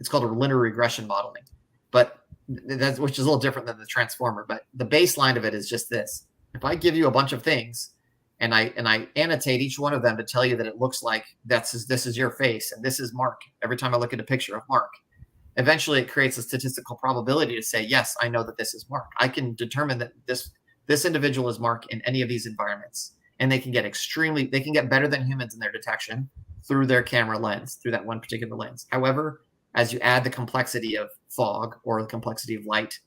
It's called a linear regression modeling, but that's, which is a little different than the transformer. But the baseline of it is just this: if I give you a bunch of things, and I annotate each one of them to tell you that it looks like this is your face and this is Mark. Every time I look at a picture of Mark, eventually it creates a statistical probability to say, yes, I know that this is Mark. I can determine that this individual is Mark in any of these environments. And they can get better than humans in their detection through their camera lens, through that one particular lens. However, as you add the complexity of fog or the complexity of light,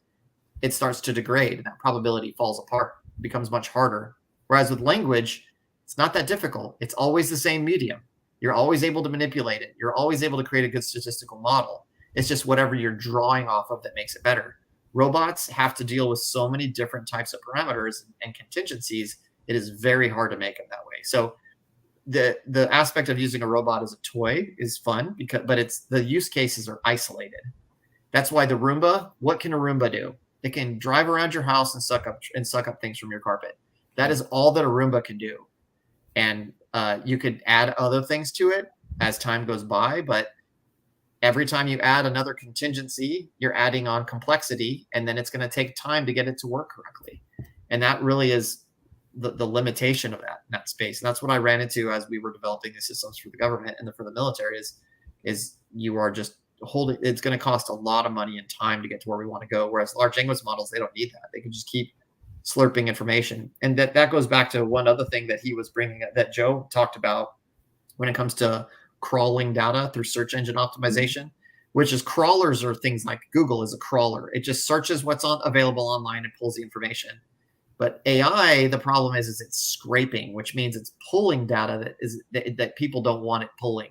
it starts to degrade, and that probability falls apart, becomes much harder. Whereas with language, it's not that difficult. It's always the same medium. You're always able to manipulate it. You're always able to create a good statistical model. It's just whatever you're drawing off of that makes it better. Robots have to deal with so many different types of parameters and contingencies. It is very hard to make them that way. So the aspect of using a robot as a toy is fun, but the use cases are isolated. That's why the Roomba, what can a Roomba do? It can drive around your house and suck up things from your carpet. That is all that a Roomba can do. And you could add other things to it as time goes by, but every time you add another contingency, you're adding on complexity, and then it's going to take time to get it to work correctly. And that really is the limitation of that space. And that's what I ran into as we were developing these systems for the government and for the military is you are just holding, it's going to cost a lot of money and time to get to where we want to go. Whereas large language models, they don't need that. They can just keep slurping information. And that goes back to one other thing that he was bringing up, that Joe talked about when it comes to crawling data through search engine optimization, which is crawlers or things like Google is a crawler. It just searches what's available online and pulls the information. But AI, the problem is it's scraping, which means it's pulling data that people don't want it pulling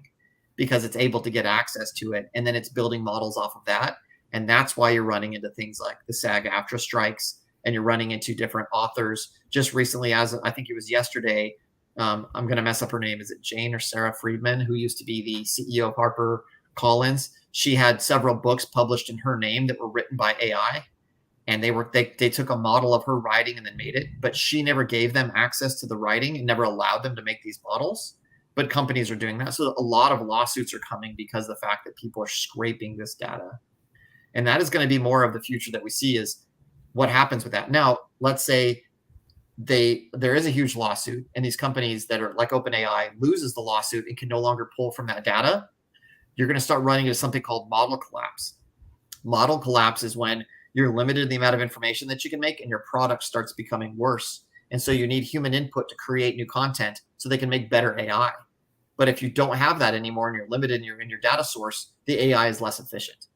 because it's able to get access to it. And then it's building models off of that. And that's why you're running into things like the SAG-AFTRA strikes, and you're running into different authors. Just recently, as I think it was yesterday, I'm going to mess up her name. Is it Jane or Sarah Friedman, who used to be the CEO of HarperCollins? She had several books published in her name that were written by AI. And they took a model of her writing and then made it, but she never gave them access to the writing and never allowed them to make these models. But companies are doing that. So a lot of lawsuits are coming because of the fact that people are scraping this data. And that is going to be more of the future that we see, is what happens with that. Now, let's say there is a huge lawsuit, and these companies that are like OpenAI loses the lawsuit and can no longer pull from that data. You're going to start running into something called model collapse. Model collapse is when you're limited in the amount of information that you can make, and your product starts becoming worse. And so you need human input to create new content so they can make better AI. But if you don't have that anymore and you're limited in your data source, the AI is less efficient.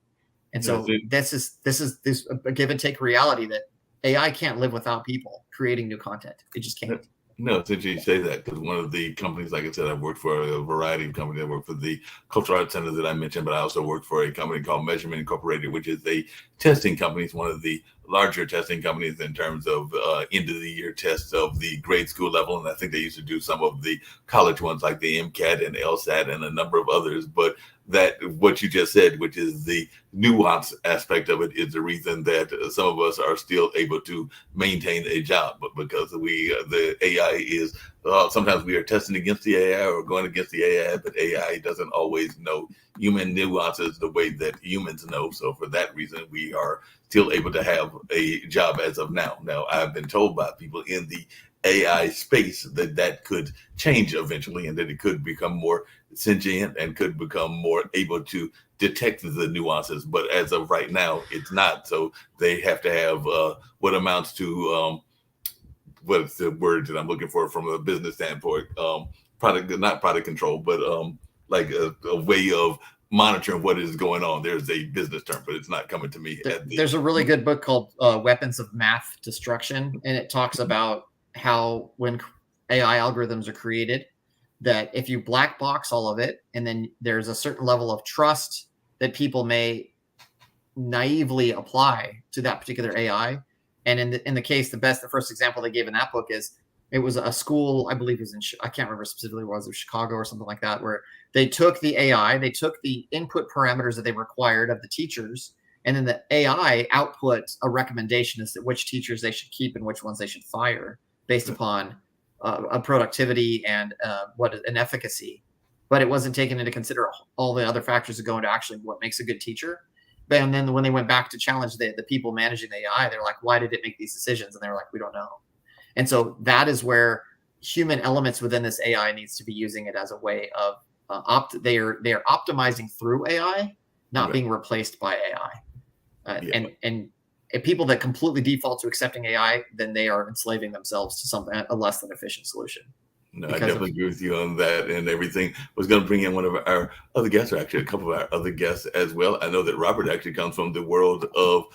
And so this is a give and take reality that AI can't live without people creating new content. It just can't. No, it's interesting you say that, because one of the companies, like I said, I've worked for a variety of companies. I worked for the Cultural Arts Center that I mentioned, but I also worked for a company called Measurement Incorporated, which is a testing company. It's one of the larger testing companies in terms of end of the year tests of the grade school level. And I think they used to do some of the college ones like the MCAT and LSAT and a number of others. But that what you just said, which is the nuance aspect of it, is the reason that some of us are still able to maintain a job. But because the AI is sometimes we are testing against the AI or going against the AI, but AI doesn't always know human nuances the way that humans know. So for that reason, we are still able to have a job as of now. Now, I've been told by people in the AI space that could change eventually, and that it could become more sentient and could become more able to detect the nuances. But as of right now, it's not. So they have to have what amounts to what's the word that I'm looking for from a business standpoint? Not product control, but like a way of monitoring what is going on. There's a business term, but it's not coming to me. There's a really good book called Weapons of Math Destruction, and it talks about how when AI algorithms are created, that if you black box all of it, and then there's a certain level of trust that people may naively apply to that particular AI. And in the case, the first example they gave in that book is it was a school, I believe it was I can't remember specifically where it was, Chicago or something like that, where they took the AI, they took the input parameters that they required of the teachers, and then the AI output a recommendation as to which teachers they should keep and which ones they should fire based upon a productivity and an efficacy. But it wasn't taken into consider all the other factors that go into actually what makes a good teacher. And then when they went back to challenge the people managing the AI, they're like, why did it make these decisions? And they're like, we don't know. And so that is where human elements within this AI needs to be using it as a way of they are optimizing through AI, not being replaced by AI. And if people that completely default to accepting AI, then they are enslaving themselves to a less than efficient solution. No, I definitely agree with you on that and everything. I was going to bring in one of our other guests, or actually a couple of our other guests as well. I know that Robert actually comes from the world of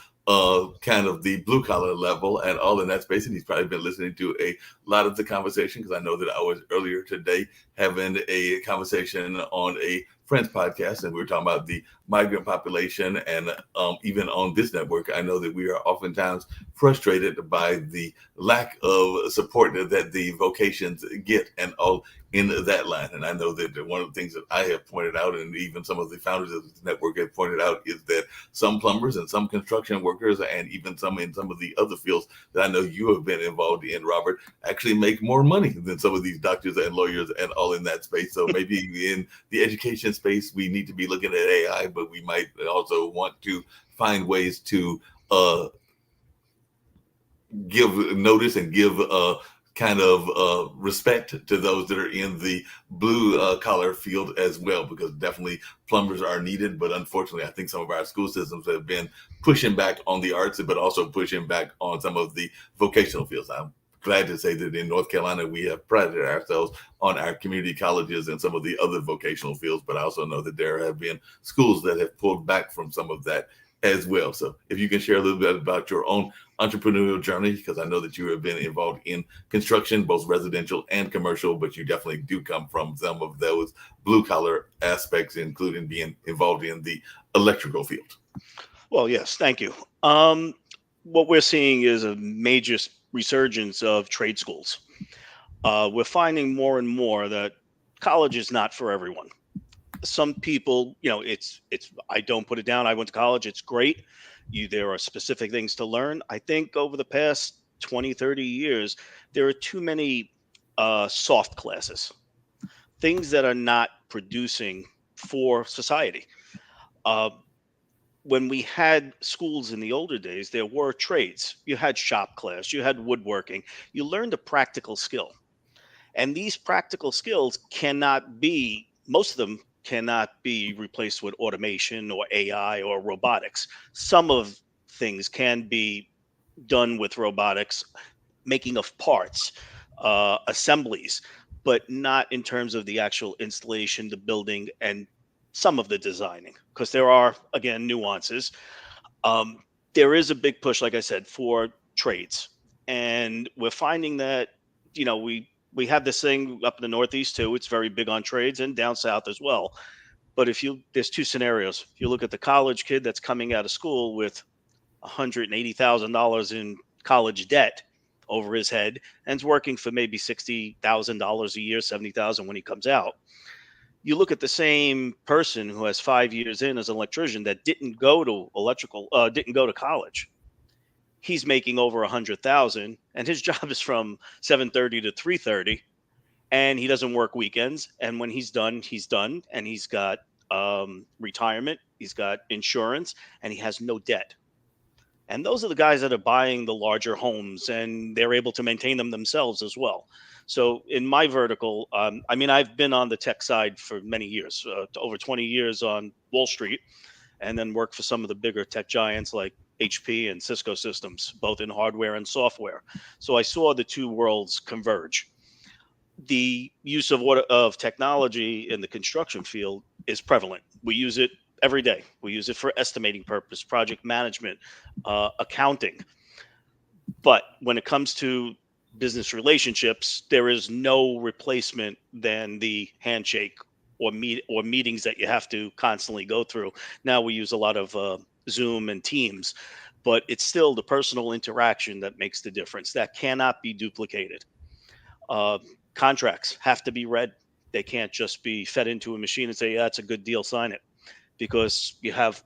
kind of the blue collar level and all in that space. And he's probably been listening to a lot of the conversation, because I know that I was earlier today having a conversation on a friend's podcast, and we were talking about the migrant population. And even on this network, I know that we are oftentimes frustrated by the lack of support that the vocations get and all in that line. And I know that one of the things that I have pointed out, and even some of the founders of this network have pointed out, is that some plumbers and some construction workers, and even some in some of the other fields that I know you have been involved in, Robert, actually make more money than some of these doctors and lawyers and all in that space. So maybe in the education space, we need to be looking at AI, but we might also want to find ways to give notice and give kind of respect to those that are in the blue collar field as well, because definitely plumbers are needed. But unfortunately, I think some of our school systems have been pushing back on the arts, but also pushing back on some of the vocational fields. I'm glad to say that in North Carolina, we have prided ourselves on our community colleges and some of the other vocational fields, but I also know that there have been schools that have pulled back from some of that as well. So if you can share a little bit about your own entrepreneurial journey, because I know that you have been involved in construction, both residential and commercial, but you definitely do come from some of those blue collar aspects, including being involved in the electrical field. Well, yes, thank you. What we're seeing is a major resurgence of trade schools. We're finding more and more that college is not for everyone. Some people, it's I don't put it down. I went to college. It's great. There are specific things to learn. I think over the past 20, 30 years, there are too many soft classes, things that are not producing for society. When we had schools in the older days, there were trades. You had shop class, you had woodworking. You learned a practical skill. And these practical skills most of them cannot be replaced with automation or AI or robotics. Some of things can be done with robotics, making of parts, assemblies, but not in terms of the actual installation, the building, and some of the designing, because there are, again, nuances. There is a big push, like I said, for trades. And we're finding that, we have this thing up in the Northeast too. It's very big on trades, and down south as well. But there's two scenarios. If you look at the college kid that's coming out of school with $180,000 in college debt over his head and is working for maybe $60,000 a year, $70,000 when he comes out. You look at the same person who has 5 years in as an electrician that didn't go to didn't go to college. He's making over 100,000, and his job is from 7:30 to 3:30, and he doesn't work weekends. And when he's done, and he's got retirement, he's got insurance, and he has no debt. And those are the guys that are buying the larger homes, and they're able to maintain them themselves as well. So in my vertical, I mean, I've been on the tech side for many years, over 20 years on Wall Street, and then worked for some of the bigger tech giants like HP and Cisco Systems, both in hardware and software. So I saw the two worlds converge. The use of technology in the construction field is prevalent. We use it every day. We use it for estimating purpose, project management, accounting. But when it comes to business relationships, there is no replacement than the handshake or meetings that you have to constantly go through. Now we use a lot of Zoom and Teams, but it's still the personal interaction that makes the difference. That cannot be duplicated. Contracts have to be read. They can't just be fed into a machine and say, yeah, that's a good deal, sign it. Because you have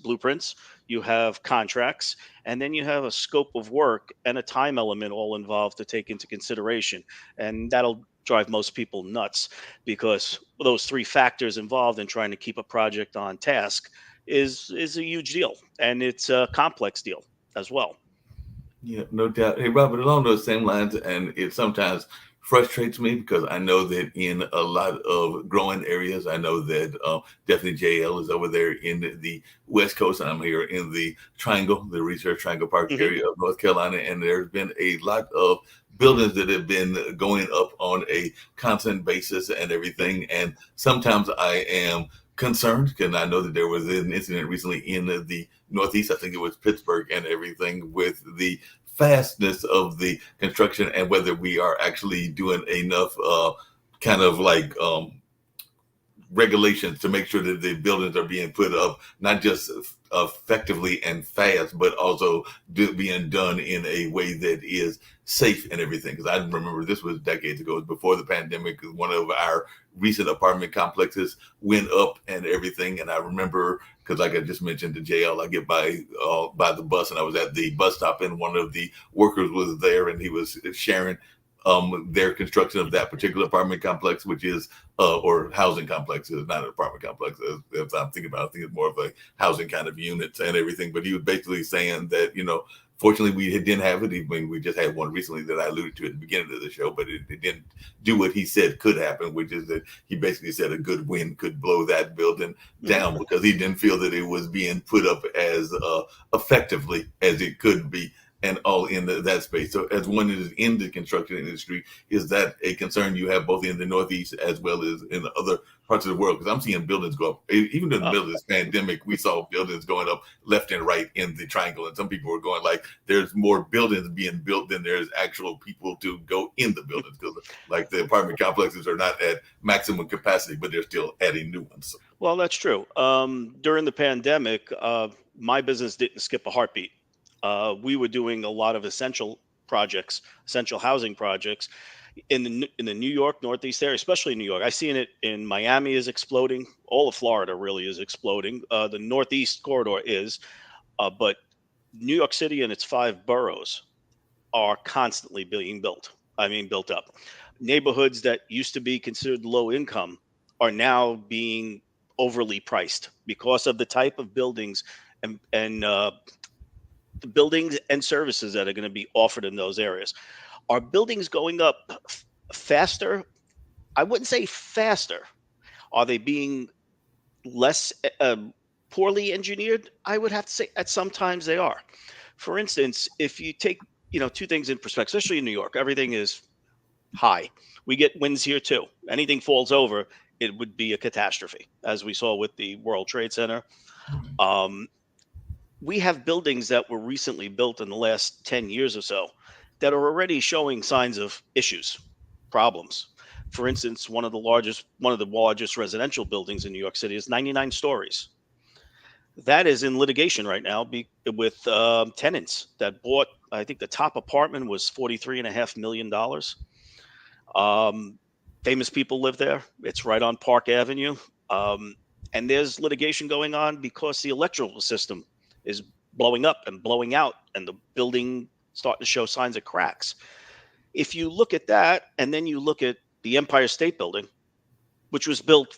blueprints, you have contracts, and then you have a scope of work and a time element all involved to take into consideration. And that'll drive most people nuts, because those three factors involved in trying to keep a project on task is a huge deal. And it's a complex deal as well. Yeah, no doubt. Hey, Robert, along those same lines, and it sometimes frustrates me because I know that in a lot of growing areas, I know that definitely JL is over there in the West Coast, and I'm here in the Triangle, the Research Triangle Park area of North Carolina, and there's been a lot of buildings that have been going up on a constant basis and everything. And sometimes I am concerned because I know that there was an incident recently in the Northeast, I think it was Pittsburgh and everything, with the fastness of the construction and whether we are actually doing enough kind of like regulations to make sure that the buildings are being put up not just effectively and fast, but also being done in a way that is safe and everything. Because I remember this was decades ago, it was before the pandemic. One of our recent apartment complexes went up and everything, and I remember, because like I just mentioned to JL, I get by the bus, and I was at the bus stop, and one of the workers was there, and he was sharing their construction of that particular apartment complex, which is or housing complex. Is not an apartment complex as I'm thinking about. I think it's more of a housing kind of units and everything. But he was basically saying that, fortunately we didn't have it. Even we just had one recently that I alluded to at the beginning of the show, but it didn't do what he said could happen, which is that he basically said a good wind could blow that building down because he didn't feel that it was being put up as effectively as it could be. And all in that space. So as one is in the construction industry, is that a concern you have both in the Northeast as well as in the other parts of the world? Because I'm seeing buildings go up. Even in the middle of this pandemic, we saw buildings going up left and right in the Triangle. And some people were going like, there's more buildings being built than there's actual people to go in the buildings. Because like the apartment complexes are not at maximum capacity, but they're still adding new ones. Well, that's true. During the pandemic, my business didn't skip a heartbeat. We were doing a lot of essential housing projects in the New York Northeast area, especially New York. I've seen it in Miami is exploding. All of Florida really is exploding. The Northeast corridor is, but New York City and its 5 boroughs are constantly being built. I mean, built up. Neighborhoods that used to be considered low income are now being overly priced because of the type of buildings and the buildings and services that are going to be offered in those areas. Are buildings going up faster? I wouldn't say faster. Are they being less poorly engineered? I would have to say at sometimes they are. For instance, if you take two things in perspective, especially in New York, everything is high. We get winds here too. Anything falls over, it would be a catastrophe, as we saw with the World Trade Center. We have buildings that were recently built in the last 10 years or so that are already showing signs of issues, problems. For instance, one of the largest residential buildings in New York City is 99 stories. That is in litigation right now with tenants that bought, I think the top apartment was $43.5 million. famous people live there. It's right on Park Avenue. And there's litigation going on because the electrical system is blowing up and blowing out, and the building starting to show signs of cracks. If you look at that, and then you look at the Empire State Building, which was built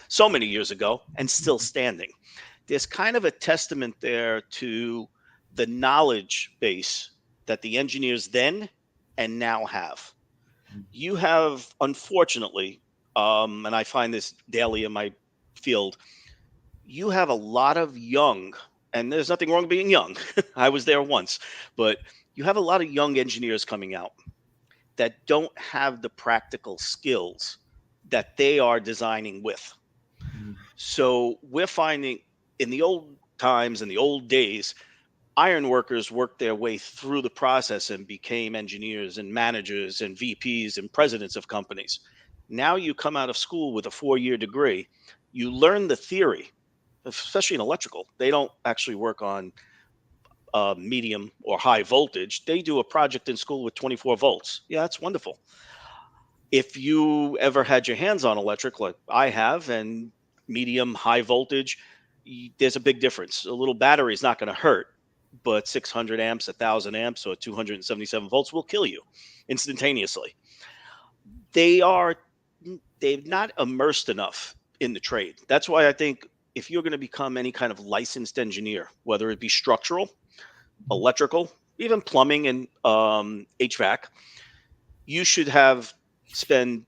so many years ago and still standing, there's kind of a testament there to the knowledge base that the engineers then and now have. You have, unfortunately, and I find this daily in my field, you have a lot of young, and there's nothing wrong with being young. I was there once, but you have a lot of young engineers coming out that don't have the practical skills that they are designing with. So we're finding in the old times, in the old days, iron workers worked their way through the process and became engineers and managers and VPs and presidents of companies. Now you come out of school with a 4-year degree, you learn the theory, especially in electrical. They don't actually work on medium or high voltage. They do a project in school with 24 volts. Yeah, that's wonderful. If you ever had your hands on electric, like I have, and medium, high voltage, there's a big difference. A little battery is not going to hurt, but 600 amps, 1,000 amps, or 277 volts will kill you instantaneously. They've not immersed enough in the trade. That's why I think if you're going to become any kind of licensed engineer, whether it be structural, electrical, even plumbing and HVAC, you should spend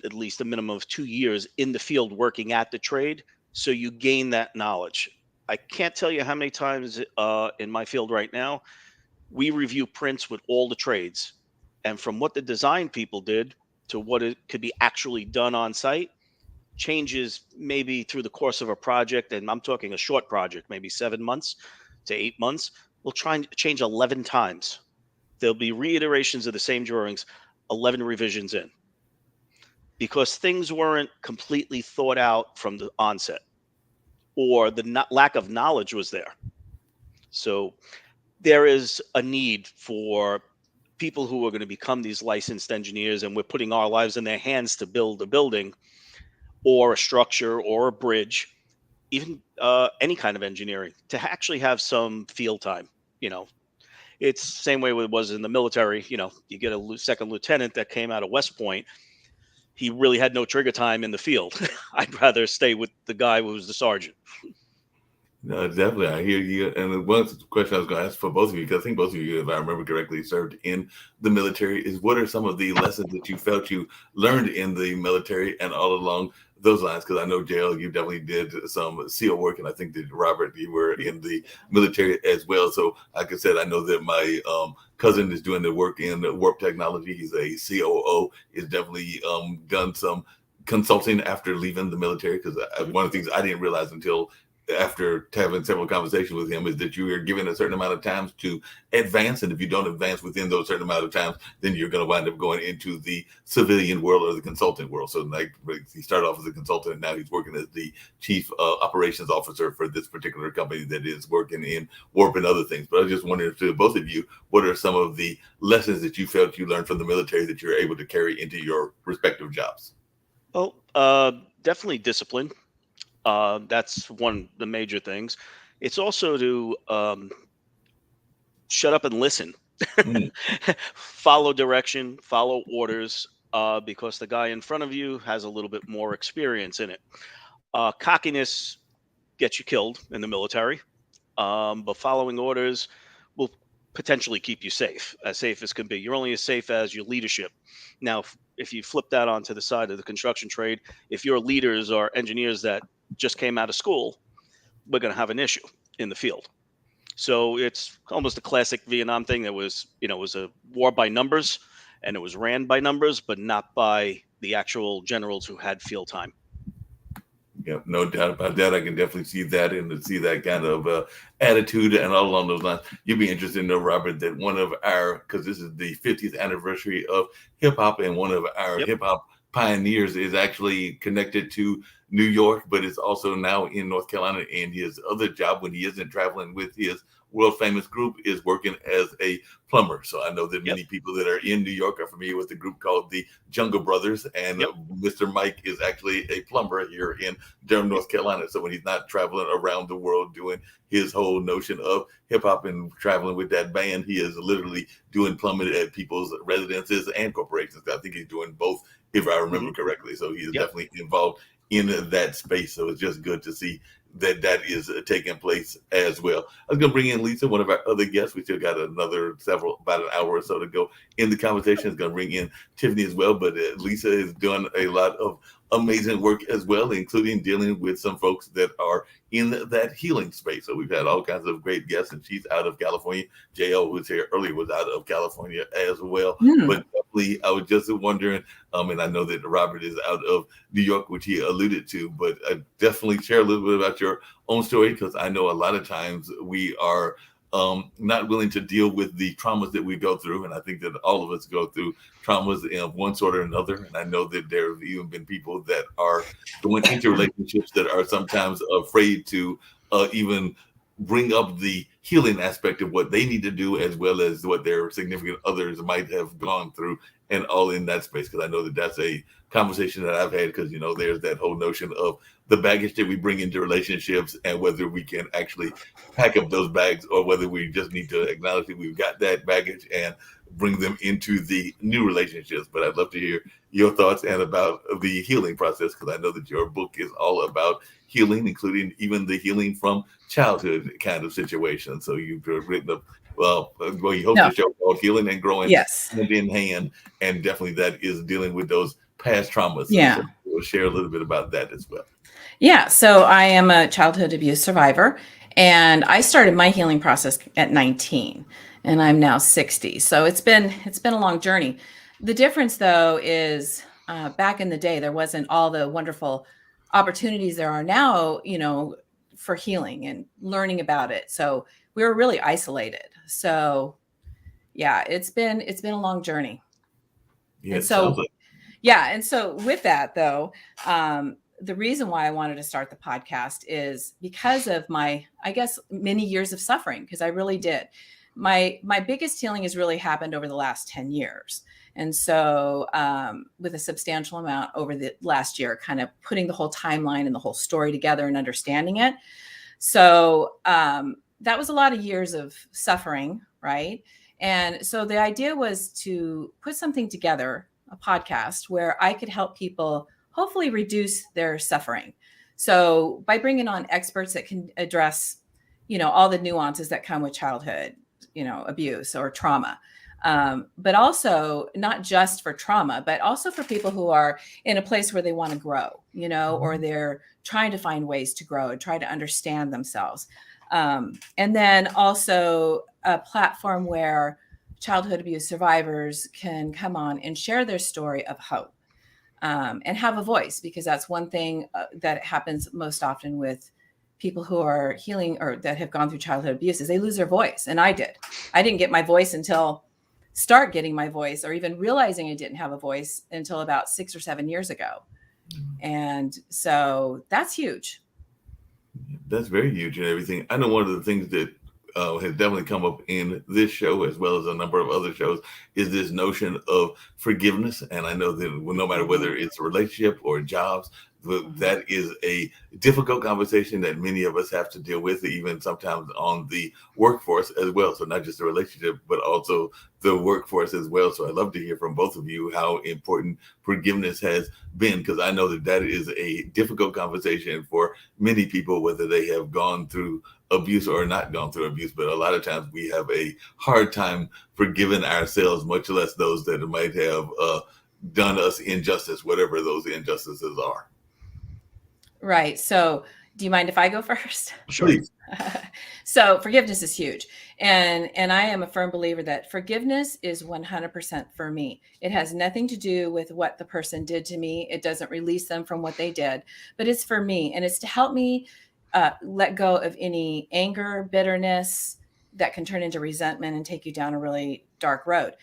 at least a minimum of 2 years in the field working at the trade, so you gain that knowledge. I can't tell you how many times in my field right now, we review prints with all the trades. And from what the design people did to what it could be actually done on site, changes maybe through the course of a project. And I'm talking a short project, maybe 7 months to 8 months. We'll try and change 11 times. There'll be reiterations of the same drawings, 11 revisions in, because things weren't completely thought out from the onset, or the lack of knowledge was there. So there is a need for people who are going to become these licensed engineers, and we're putting our lives in their hands to build a building or a structure or a bridge, even any kind of engineering, to actually have some field time. It's the same way it was in the military. You get a second lieutenant that came out of West Point. He really had no trigger time in the field. I'd rather stay with the guy who was the sergeant. No, definitely. I hear you. And one question I was going to ask for both of you, because I think both of you, if I remember correctly, served in the military, is what are some of the lessons that you felt you learned in the military and all along those lines? Because I know, JL, you definitely did some SEAL work, and I think that Robert, you were in the military as well. So like I said, I know that my cousin is doing the work in warp technology. He's a COO. He's definitely done some consulting after leaving the military, because one of the things I didn't realize until after having several conversations with him is that you are given a certain amount of times to advance. And if you don't advance within those certain amount of times, then you're going to wind up going into the civilian world or the consultant world. So like he started off as a consultant, and now he's working as the chief operations officer for this particular company that is working in warp and other things. But I just wondered, to both of you, what are some of the lessons that you felt you learned from the military that you're able to carry into your respective jobs? Oh, definitely discipline. That's one of the major things. It's also to shut up and listen, follow direction, follow orders, because the guy in front of you has a little bit more experience in it. Cockiness gets you killed in the military, but following orders will potentially keep you safe as can be. You're only as safe as your leadership. Now, if you flip that onto the side of the construction trade, if your leaders are engineers that just came out of school, we're going to have an issue in the field. So it's almost a classic Vietnam thing. That was, it was a war by numbers, and it was ran by numbers, but not by the actual generals who had field time. Yeah, no doubt about that. I can definitely see that and see that kind of attitude and all along those lines. You'd be interested to know, Robert, that one of our, because this is the 50th anniversary of hip hop, and one of our hip hop pioneers is actually connected to New York, but is also now in North Carolina. And his other job, when he isn't traveling with his world famous group, is working as a plumber. So I know that Yep. many people that are in New York are familiar with the group called the Jungle Brothers, and Yep. Mr. Mike is actually a plumber here in Durham, North Carolina. So when he's not traveling around the world doing his whole notion of hip hop and traveling with that band, he is literally doing plumbing at people's residences and corporations. I think he's doing both, if I remember correctly. So he is Yep. definitely involved in that space. So it's just good to see that that is taking place as well. I was going to bring in Lisa, one of our other guests. We still got about an hour or so to go in the conversation. Is going to bring in Tiffany as well. But Lisa has done a lot of amazing work as well, including dealing with some folks that are in that healing space. So we've had all kinds of great guests, and she's out of California. JL, who was here earlier, was out of California as well. But definitely, I was just wondering, and I know that Robert is out of New York, which he alluded to, but definitely share a little bit about your own story, because I know a lot of times we are not willing to deal with the traumas that we go through. And I think that all of us go through traumas in one sort or another. And I know that there have even been people that are going into relationships that are sometimes afraid to even bring up the healing aspect of what they need to do, as well as what their significant others might have gone through, and all in that space. Because I know that that's a conversation that I've had, because, there's that whole notion of the baggage that we bring into relationships, and whether we can actually pack up those bags, or whether we just need to acknowledge that we've got that baggage and bring them into the new relationships. But I'd love to hear your thoughts and about the healing process, because I know that your book is all about healing, including even the healing from childhood kind of situations. So you've written you host a show called Healing and Growing Hand in Hand, and definitely that is dealing with those past traumas. So we'll share a little bit about that as well. Yeah. So I am a childhood abuse survivor, and I started my healing process at 19, and I'm now 60. So it's been a long journey. The difference, though, is back in the day, there wasn't all the wonderful opportunities there are now, for healing and learning about it. So we were really isolated. So yeah, it's been a long journey. Yeah, and so with that, though, the reason why I wanted to start the podcast is because of my, I guess, many years of suffering, because I really did. My biggest healing has really happened over the last 10 years. And so with a substantial amount over the last year, kind of putting the whole timeline and the whole story together and understanding it. So that was a lot of years of suffering, right? And so the idea was to put something together, a podcast, where I could help people hopefully reduce their suffering. So by bringing on experts that can address, all the nuances that come with childhood, abuse or trauma. But also not just for trauma, but also for people who are in a place where they want to grow, or they're trying to find ways to grow and try to understand themselves. And then also a platform where childhood abuse survivors can come on and share their story of hope, and have a voice, because that's one thing that happens most often with people who are healing or that have gone through childhood abuse, is they lose their voice. And I didn't get my voice start getting my voice, or even realizing I didn't have a voice, until about 6 or 7 years ago. And so that's huge. That's very huge and everything. I know one of the things that has definitely come up in this show, as well as a number of other shows, is this notion of forgiveness. And I know that no matter whether it's a relationship or jobs, that is a difficult conversation that many of us have to deal with, even sometimes on the workforce as well. So not just the relationship, but also the workforce as well. So I'd love to hear from both of you how important forgiveness has been, because I know that is a difficult conversation for many people, whether they have gone through abuse or not gone through abuse. But a lot of times we have a hard time forgiving ourselves, much less those that might have done us injustice, whatever those injustices are. Right. So do you mind if I go first? Sure. Please. So forgiveness is huge. And I am a firm believer that forgiveness is 100% for me. It has nothing to do with what the person did to me. It doesn't release them from what they did, but it's for me. And it's to help me let go of any anger, bitterness that can turn into resentment and take you down a really dark road.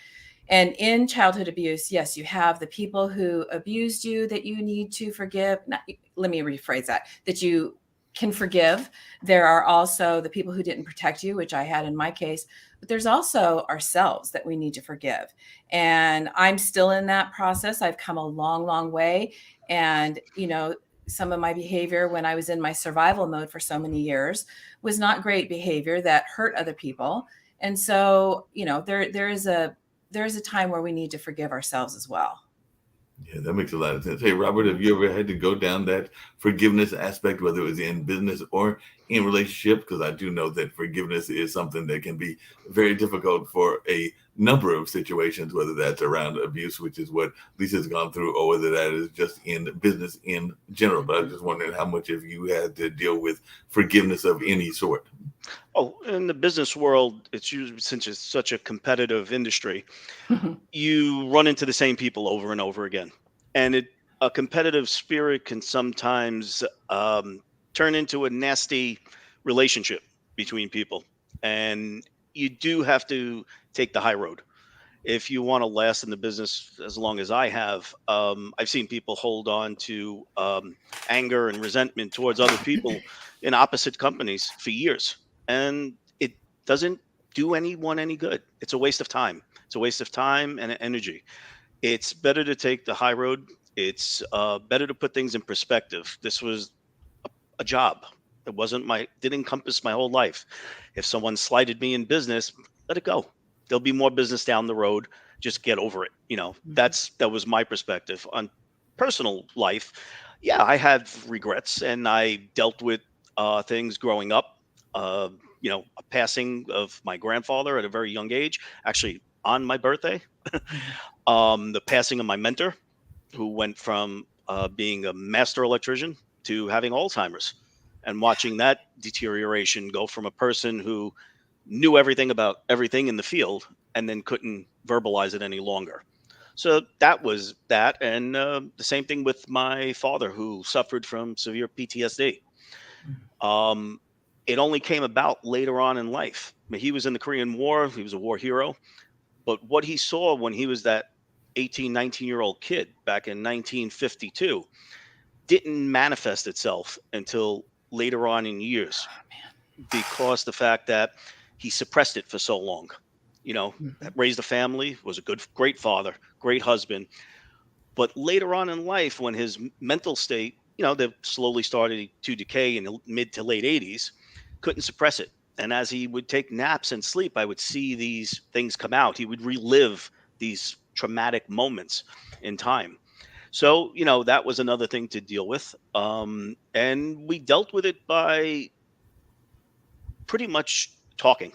And in childhood abuse, yes, you have the people who abused you that you need to forgive. Let me rephrase that you can forgive. There are also the people who didn't protect you, which I had in my case, but there's also ourselves that we need to forgive. And I'm still in that process. I've come a long, long way. And, some of my behavior when I was in my survival mode for so many years was not great behavior that hurt other people. And so, there is a time where we need to forgive ourselves as well. Yeah, that makes a lot of sense. Hey, Robert, have you ever had to go down that forgiveness aspect, whether it was in business or in relationship? Because I do know that forgiveness is something that can be very difficult for a number of situations, whether that's around abuse, which is what Lisa's gone through, or whether that is just in business in general. But I was just wondering how much of you had to deal with forgiveness of any sort. Oh, in the business world, it's usually, since it's such a competitive industry, you run into the same people over and over again, and a competitive spirit can sometimes turn into a nasty relationship between people, and you do have to take the high road if you want to last in the business as long as I have. I've seen people hold on to anger and resentment towards other people in opposite companies for years, and it doesn't do anyone any good. It's a waste of time. It's a waste of time and energy. It's better to take the high road. It's better to put things in perspective. This was a job. It didn't encompass my whole life. If someone slighted me in business, let it go. There'll be more business down the road. Just get over it. That was my perspective on personal life. Yeah, I had regrets, and I dealt with things growing up. A passing of my grandfather at a very young age, actually on my birthday. The passing of my mentor, who went from being a master electrician to having Alzheimer's, and watching that deterioration go from a person who knew everything about everything in the field and then couldn't verbalize it any longer. So that was that. And the same thing with my father, who suffered from severe PTSD. It only came about later on in life. I mean, he was in the Korean War. He was a war hero. But what he saw when he was that 18, 19-year-old kid back in 1952 didn't manifest itself until later on in years, because the fact that he suppressed it for so long. Raised a family, was a great father, great husband. But later on in life, when his mental state, they slowly started to decay in the mid to late 80s, couldn't suppress it. And as he would take naps and sleep, I would see these things come out. He would relive these traumatic moments in time. So, that was another thing to deal with. And we dealt with it by pretty much talking.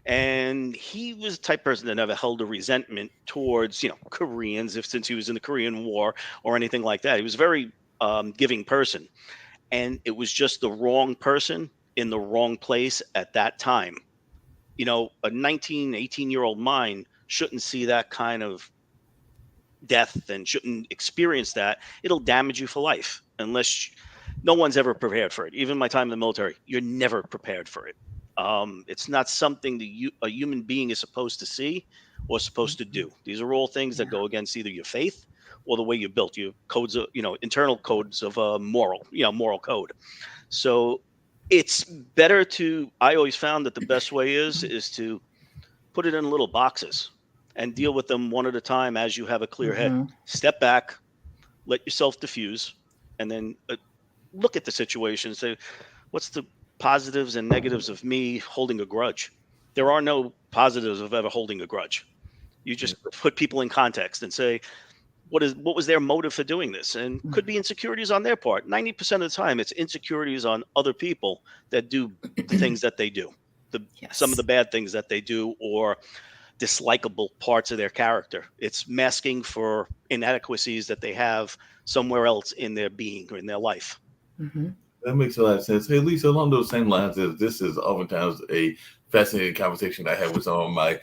And he was the type of person that never held a resentment towards, Koreans, since he was in the Korean War or anything like that. He was a very giving person. And it was just the wrong person in the wrong place at that time. A 19, 18-year-old mind shouldn't see that kind of death and shouldn't experience that. It'll damage you for life unless no one's ever prepared for it. Even my time in the military, you're never prepared for it. It's not something that a human being is supposed to see or supposed to do. These are all things that go against either your faith or the way you're built. Your codes, internal codes of moral code. So it's better I always found that the best way is to put it in little boxes and deal with them one at a time as you have a clear head. Step back, let yourself diffuse, and then look at the situation and say, what's the positives and negatives of me holding a grudge? There are no positives of ever holding a grudge. You just put people in context and say, what was their motive for doing this? And could be insecurities on their part. 90% of the time, it's insecurities on other people that do the things that they do, some of the bad things that they do, or dislikable parts of their character. It's masking for inadequacies that they have somewhere else in their being or in their life. That makes a lot of sense. Hey, Lisa, along those same lines, this is oftentimes a fascinating conversation I have with some of my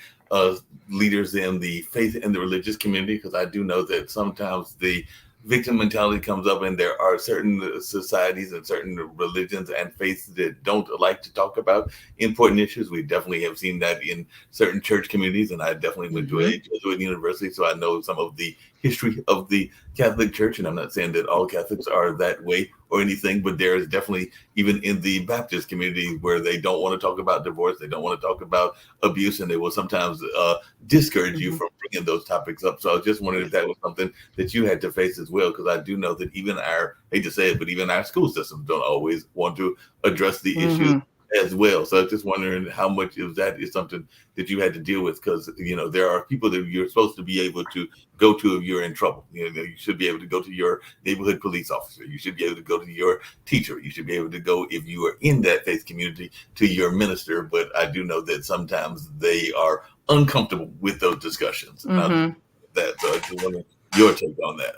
leaders in the faith and the religious community, because I do know that sometimes the victim mentality comes up, and there are certain societies and certain religions and faiths that don't like to talk about important issues. We definitely have seen that in certain church communities, and I definitely went to a Jesuit university, so I know some of the history of the Catholic Church, and I'm not saying that all Catholics are that way or anything, but there is definitely, even in the Baptist community, where they don't want to talk about divorce, they don't want to talk about abuse, and they will sometimes discourage you from bringing those topics up. So I was just wondering if that was something that you had to face as well, because I do know that even our, I hate to say it, but even our school systems don't always want to address the issues as well. So I was just wondering how much of that is something that you had to deal with, because there are people that you're supposed to be able to go to if you're in trouble. You should be able to go to your neighborhood police officer. You should be able to go to your teacher. You should be able to go, if you are in that faith community, to your minister. But I do know that sometimes they are uncomfortable with those discussions. So I just wondering your take on that.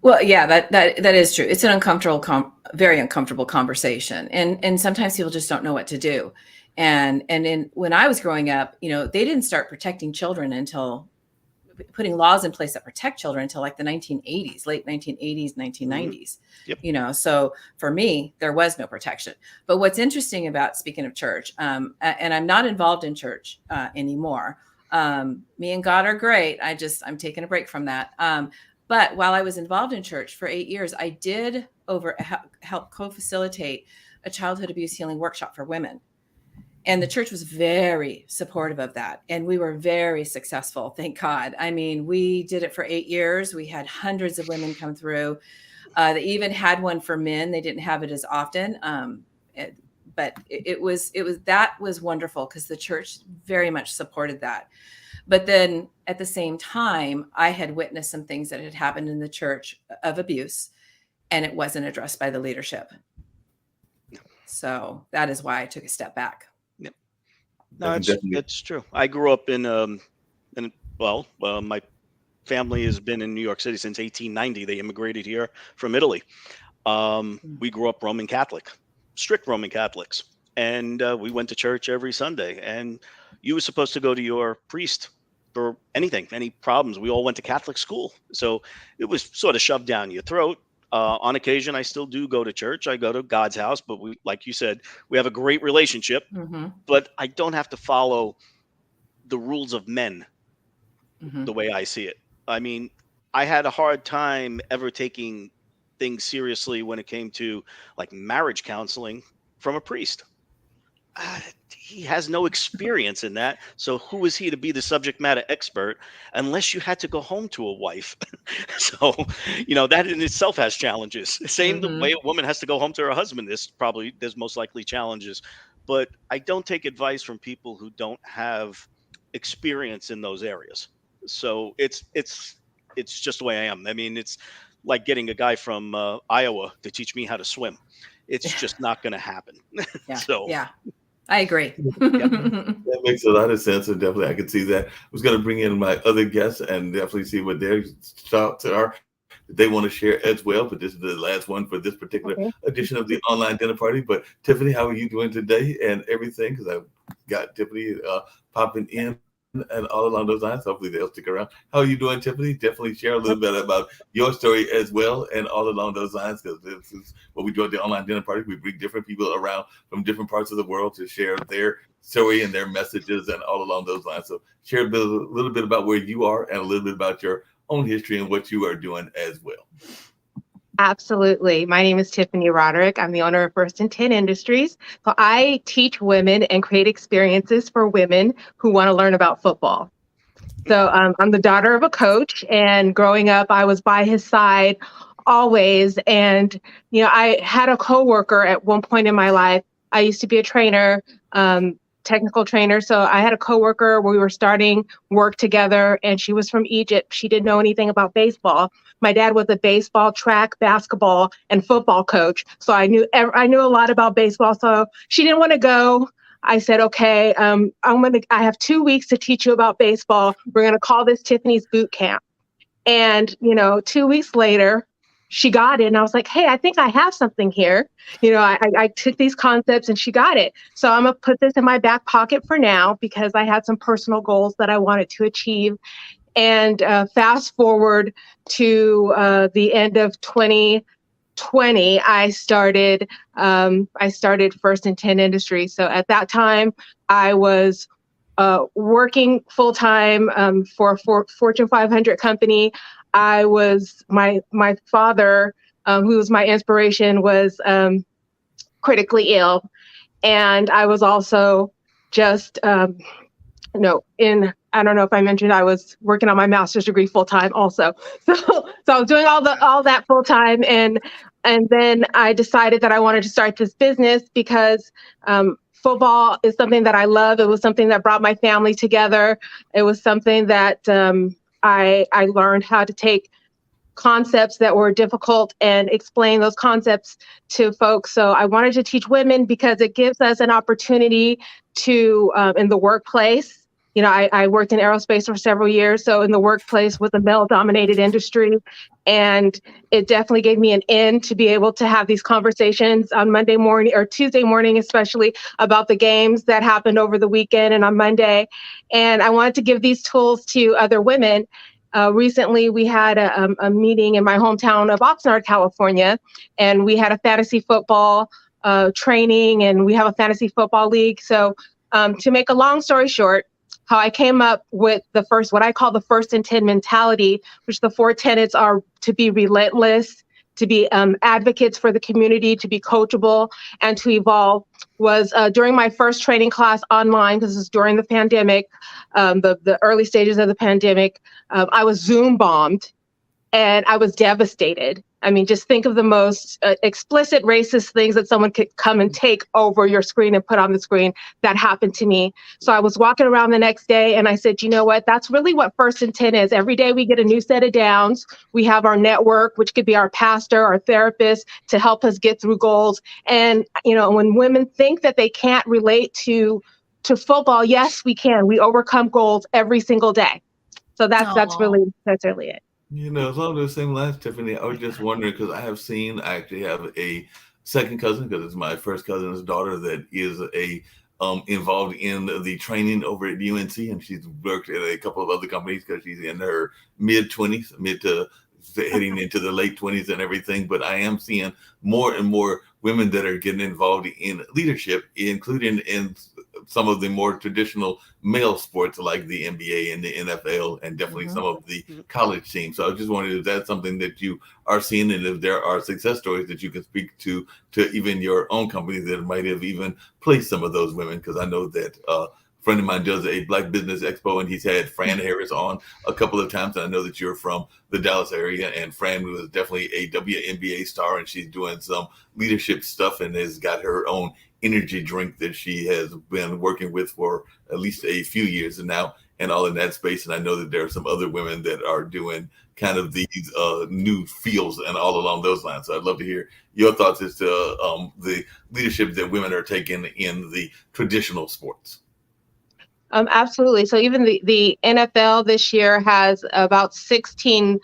Well, yeah, that is true. It's an uncomfortable, very uncomfortable conversation, and sometimes people just don't know what to do. And when I was growing up, they didn't start protecting children until putting laws in place that protect children until like the 1980s, late 1980s, 1990s. Yep. So for me, there was no protection. But what's interesting about, speaking of church, and I'm not involved in church anymore. Me and God are great. I'm taking a break from that. But while I was involved in church for 8 years, I did help co-facilitate a childhood abuse healing workshop for women. And the church was very supportive of that. And we were very successful, thank God. I mean, we did it for 8 years. We had hundreds of women come through. They even had one for men. They didn't have it as often. But that was wonderful, because the church very much supported that. But then at the same time, I had witnessed some things that had happened in the church of abuse, and it wasn't addressed by the leadership. So that is why I took a step back. Yep. No, it's true. I grew up my family has been in New York City since 1890. They immigrated here from Italy. We grew up Roman Catholic, strict Roman Catholics. And we went to church every Sunday, and you were supposed to go to your priest for anything, any problems. We all went to Catholic school. So it was sort of shoved down your throat. On occasion, I still do go to church. I go to God's house, but we, like you said, we have a great relationship, but I don't have to follow the rules of men the way I see it. I mean, I had a hard time ever taking things seriously when it came to like marriage counseling from a priest. He has no experience in that. So who is he to be the subject matter expert unless you had to go home to a wife? So, that in itself has challenges. Same the way a woman has to go home to her husband. There's most likely challenges. But I don't take advice from people who don't have experience in those areas. So it's just the way I am. I mean, it's like getting a guy from Iowa to teach me how to swim. It's just not going to happen. Yeah. I agree. That makes a lot of sense, and definitely I could see that. I was going to bring in my other guests and definitely see what their thoughts are that they want to share as well. But this is the last one for this particular edition of the online dinner party. But Tiffany, how are you doing today and everything? Because I've got Tiffany popping in and all along those lines. Hopefully they'll stick around. How are you doing, Tiffany? Definitely share a little bit about your story as well, and all along those lines, because this is what we do at the online dinner party. We bring different people around from different parts of the world to share their story and their messages and all along those lines. So share a little bit about where you are and a little bit about your own history and what you are doing as well. Absolutely. My name is Tiffany Roderick. I'm the owner of First and 10 Industries. So I teach women and create experiences for women who want to learn about football. So I'm the daughter of a coach, and growing up, I was by his side always. And, I had a coworker at one point in my life. I used to be a trainer, technical trainer. So I had a coworker where we were starting work together, and she was from Egypt. She didn't know anything about baseball. My dad was a baseball, track, basketball, and football coach. So I knew a lot about baseball. So she didn't want to go. I said, okay, I have 2 weeks to teach you about baseball. We're going to call this Tiffany's boot camp. And, 2 weeks later, she got it. And I was like, hey, I think I have something here. I took these concepts and she got it. So I'm going to put this in my back pocket for now, because I had some personal goals that I wanted to achieve. And fast forward to the end of 2020, I started First and 10 Industries. So at that time, I was working full time for a Fortune 500 company. I was my father, who was my inspiration, was critically ill, and I was also just I don't know if I mentioned I was working on my master's degree full time also. So I was doing all that full time, and then I decided that I wanted to start this business because football is something that I love. It was something that brought my family together. It was something that I learned how to take concepts that were difficult and explain those concepts to folks. So I wanted to teach women because it gives us an opportunity to, in the workplace. I worked in aerospace for several years. So in the workplace with a male-dominated industry, and it definitely gave me an in to be able to have these conversations on Monday morning or Tuesday morning, especially about the games that happened over the weekend and on Monday. And I wanted to give these tools to other women. Recently, we had a meeting in my hometown of Oxnard, California, and we had a fantasy football training, and we have a fantasy football league. So to make a long story short, how I came up with what I call the first and 10 mentality, which the 4 tenets are to be relentless, to be advocates for the community, to be coachable, and to evolve, was during my first training class online, because this is during the pandemic, the early stages of the pandemic. I was Zoom bombed, and I was devastated. I mean, just think of the most explicit racist things that someone could come and take over your screen and put on the screen. That happened to me. So I was walking around the next day and I said, you know what, that's really what First and 10 is. Every day we get a new set of downs. We have our network, which could be our pastor, our therapist, to help us get through goals. And, when women think that they can't relate to football, yes, we can. We overcome goals every single day. So that's really it. Along those same lines, Tiffany, I was just wondering, because I actually have a second cousin, because it's my first cousin's daughter that is involved in the training over at UNC, and she's worked at a couple of other companies because she's in her mid to heading into the late 20s and everything. But I am seeing more and more women that are getting involved in leadership, including in some of the more traditional male sports like the NBA and the NFL, and definitely some of the college teams. So I just wondered if that's something that you are seeing, and if there are success stories that you can speak to even your own company that might have even placed some of those women. Because I know that a friend of mine does a Black Business Expo, and he's had Fran Harris on a couple of times. And I know that you're from the Dallas area, and Fran was definitely a WNBA star, and she's doing some leadership stuff and has got her own energy drink that she has been working with for at least a few years now, and all in that space. And I know that there are some other women that are doing kind of these new fields and all along those lines. So I'd love to hear your thoughts as to the leadership that women are taking in the traditional sports. Absolutely. So even the NFL this year has about 16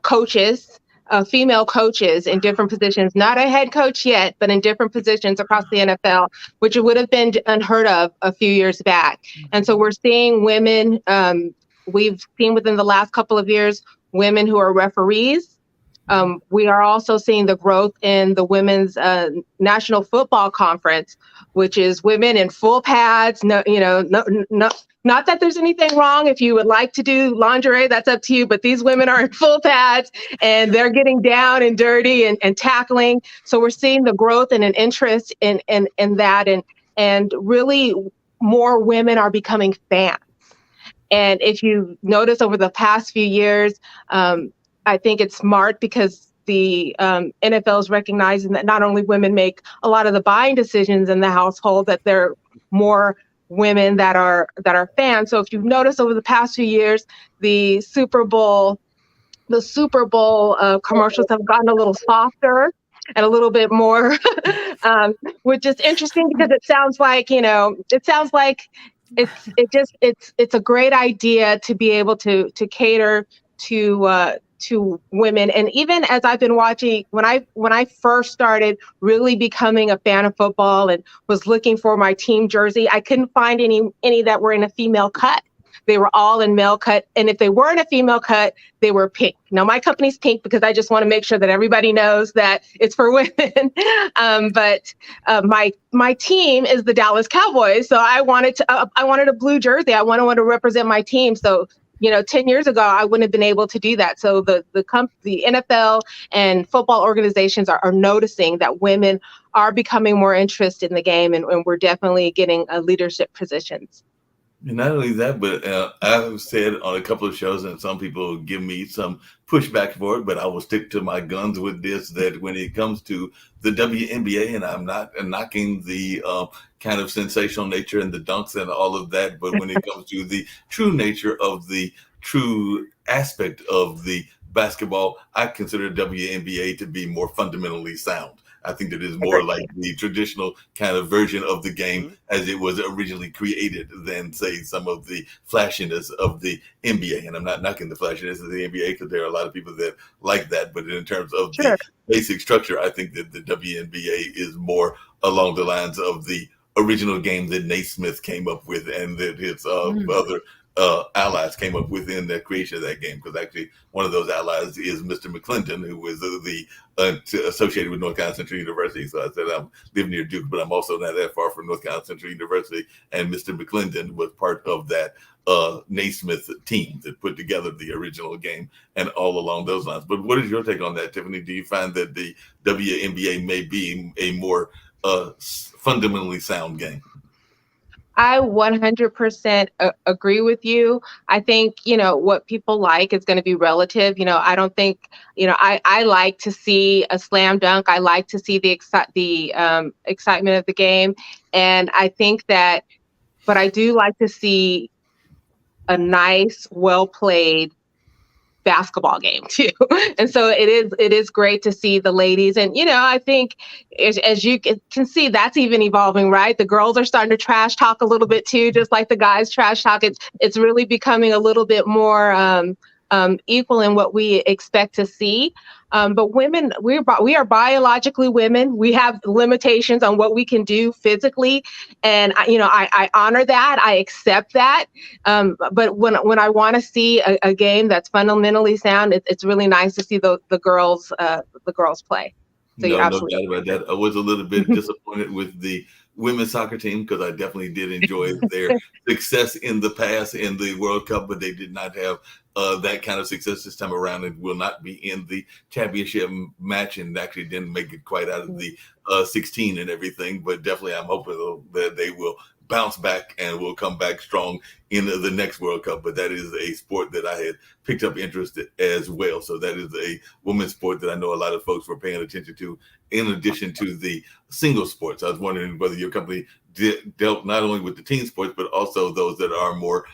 coaches, female coaches in different positions, not a head coach yet, but in different positions across the NFL, which would have been unheard of a few years back. And so we're seeing women, we've seen within the last couple of years, women who are referees. We are also seeing the growth in the Women's National Football Conference, which is women in full pads. Not that there's anything wrong. If you would like to do lingerie, that's up to you. But these women are in full pads, and they're getting down and dirty and tackling. So we're seeing the growth and an interest in that, and really more women are becoming fans. And if you notice over the past few years, I think it's smart because the NFL is recognizing that not only women make a lot of the buying decisions in the household, that there are more women that are fans. So if you've noticed over the past few years, the Super Bowl commercials have gotten a little softer and a little bit more, which is interesting because it sounds like it's a great idea to be able to cater to women. And even as I've been watching, when I first started really becoming a fan of football and was looking for my team jersey, I couldn't find any that were in a female cut. they were all in male cut. And if they weren't a female cut, they were pink. Now, my company's pink because I just want to make sure that everybody knows that it's for women. But my team is the Dallas Cowboys. So I wanted a blue jersey. I wanted to represent my team. So 10 years ago, I wouldn't have been able to do that. So the NFL and football organizations are noticing that women are becoming more interested in the game, and we're definitely getting leadership positions. And not only that, but I've said on a couple of shows, and some people give me some pushback for it, but I will stick to my guns with this, that when it comes to the WNBA, and I'm not knocking the kind of sensational nature and the dunks and all of that, but when it comes to the true nature of the true aspect of the basketball, I consider WNBA to be more fundamentally sound. I think that is more like the traditional kind of version of the game as it was originally created than, say, some of the flashiness of the NBA. And I'm not knocking the flashiness of the NBA because there are a lot of people that like that. But in terms of the basic structure, I think that the WNBA is more along the lines of the original game that Naismith came up with, and that his other allies came up within the creation of that game. Because actually one of those allies is Mr. McClendon, who was associated with North Carolina Central University. So I said I'm live near Duke, but I'm also not that far from North Carolina Central University. And Mr. McClendon was part of that Naismith team that put together the original game and all along those lines. But what is your take on that, Tiffany? Do you find that the WNBA may be a more fundamentally sound game? I 100% agree with you. I think, what people like is going to be relative. I don't think, I like to see a slam dunk. I like to see the excitement of the game. And I think that, but I do like to see a nice, well-played basketball game too. And so it is great to see the ladies. And, I think as you can see, that's even evolving, right? The girls are starting to trash talk a little bit too, just like the guys trash talk. It's really becoming a little bit more equal in what we expect to see. But women, we are biologically women. We have limitations on what we can do physically. And, I honor that. I accept that. But when I want to see a game that's fundamentally sound, it's really nice to see the girls play. So no doubt about that. I was a little bit disappointed with the women's soccer team because I definitely did enjoy their success in the past in the World Cup, but they did not have that kind of success this time around, and will not be in the championship match, and actually didn't make it quite out of the 16 and everything. But definitely I'm hoping that they will bounce back and will come back strong in the next World Cup. But that is a sport that I had picked up interest in as well. So that is a women's sport that I know a lot of folks were paying attention to, in addition to the single sports. I was wondering whether your company dealt not only with the team sports, but also those that are more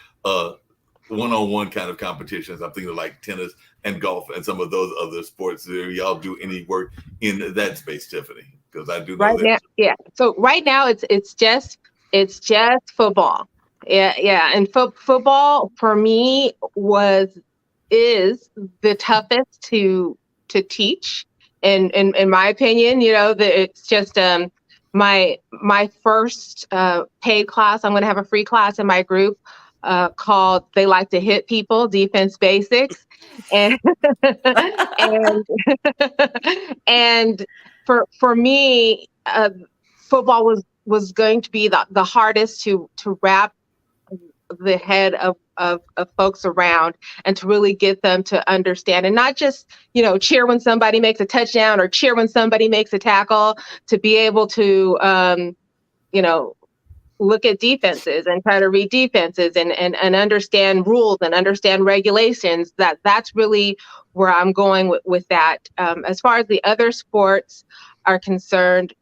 one-on-one kind of competitions. I'm thinking of like tennis and golf and some of those other sports. Do y'all do any work in that space, Tiffany? Because I do know right now, yeah. So right now it's just football. Yeah. And football for me is the toughest to teach. And in my opinion, it's just my first paid class. I'm going to have a free class in my group called "They Like to Hit People: Defense Basics," and and for me, football was going to be the hardest to wrap the head of folks around, and to really get them to understand, and not just cheer when somebody makes a touchdown or cheer when somebody makes a tackle, to be able to look at defenses and try to read defenses and understand rules and understand regulations. That's really where I'm going with that. As far as the other sports are concerned,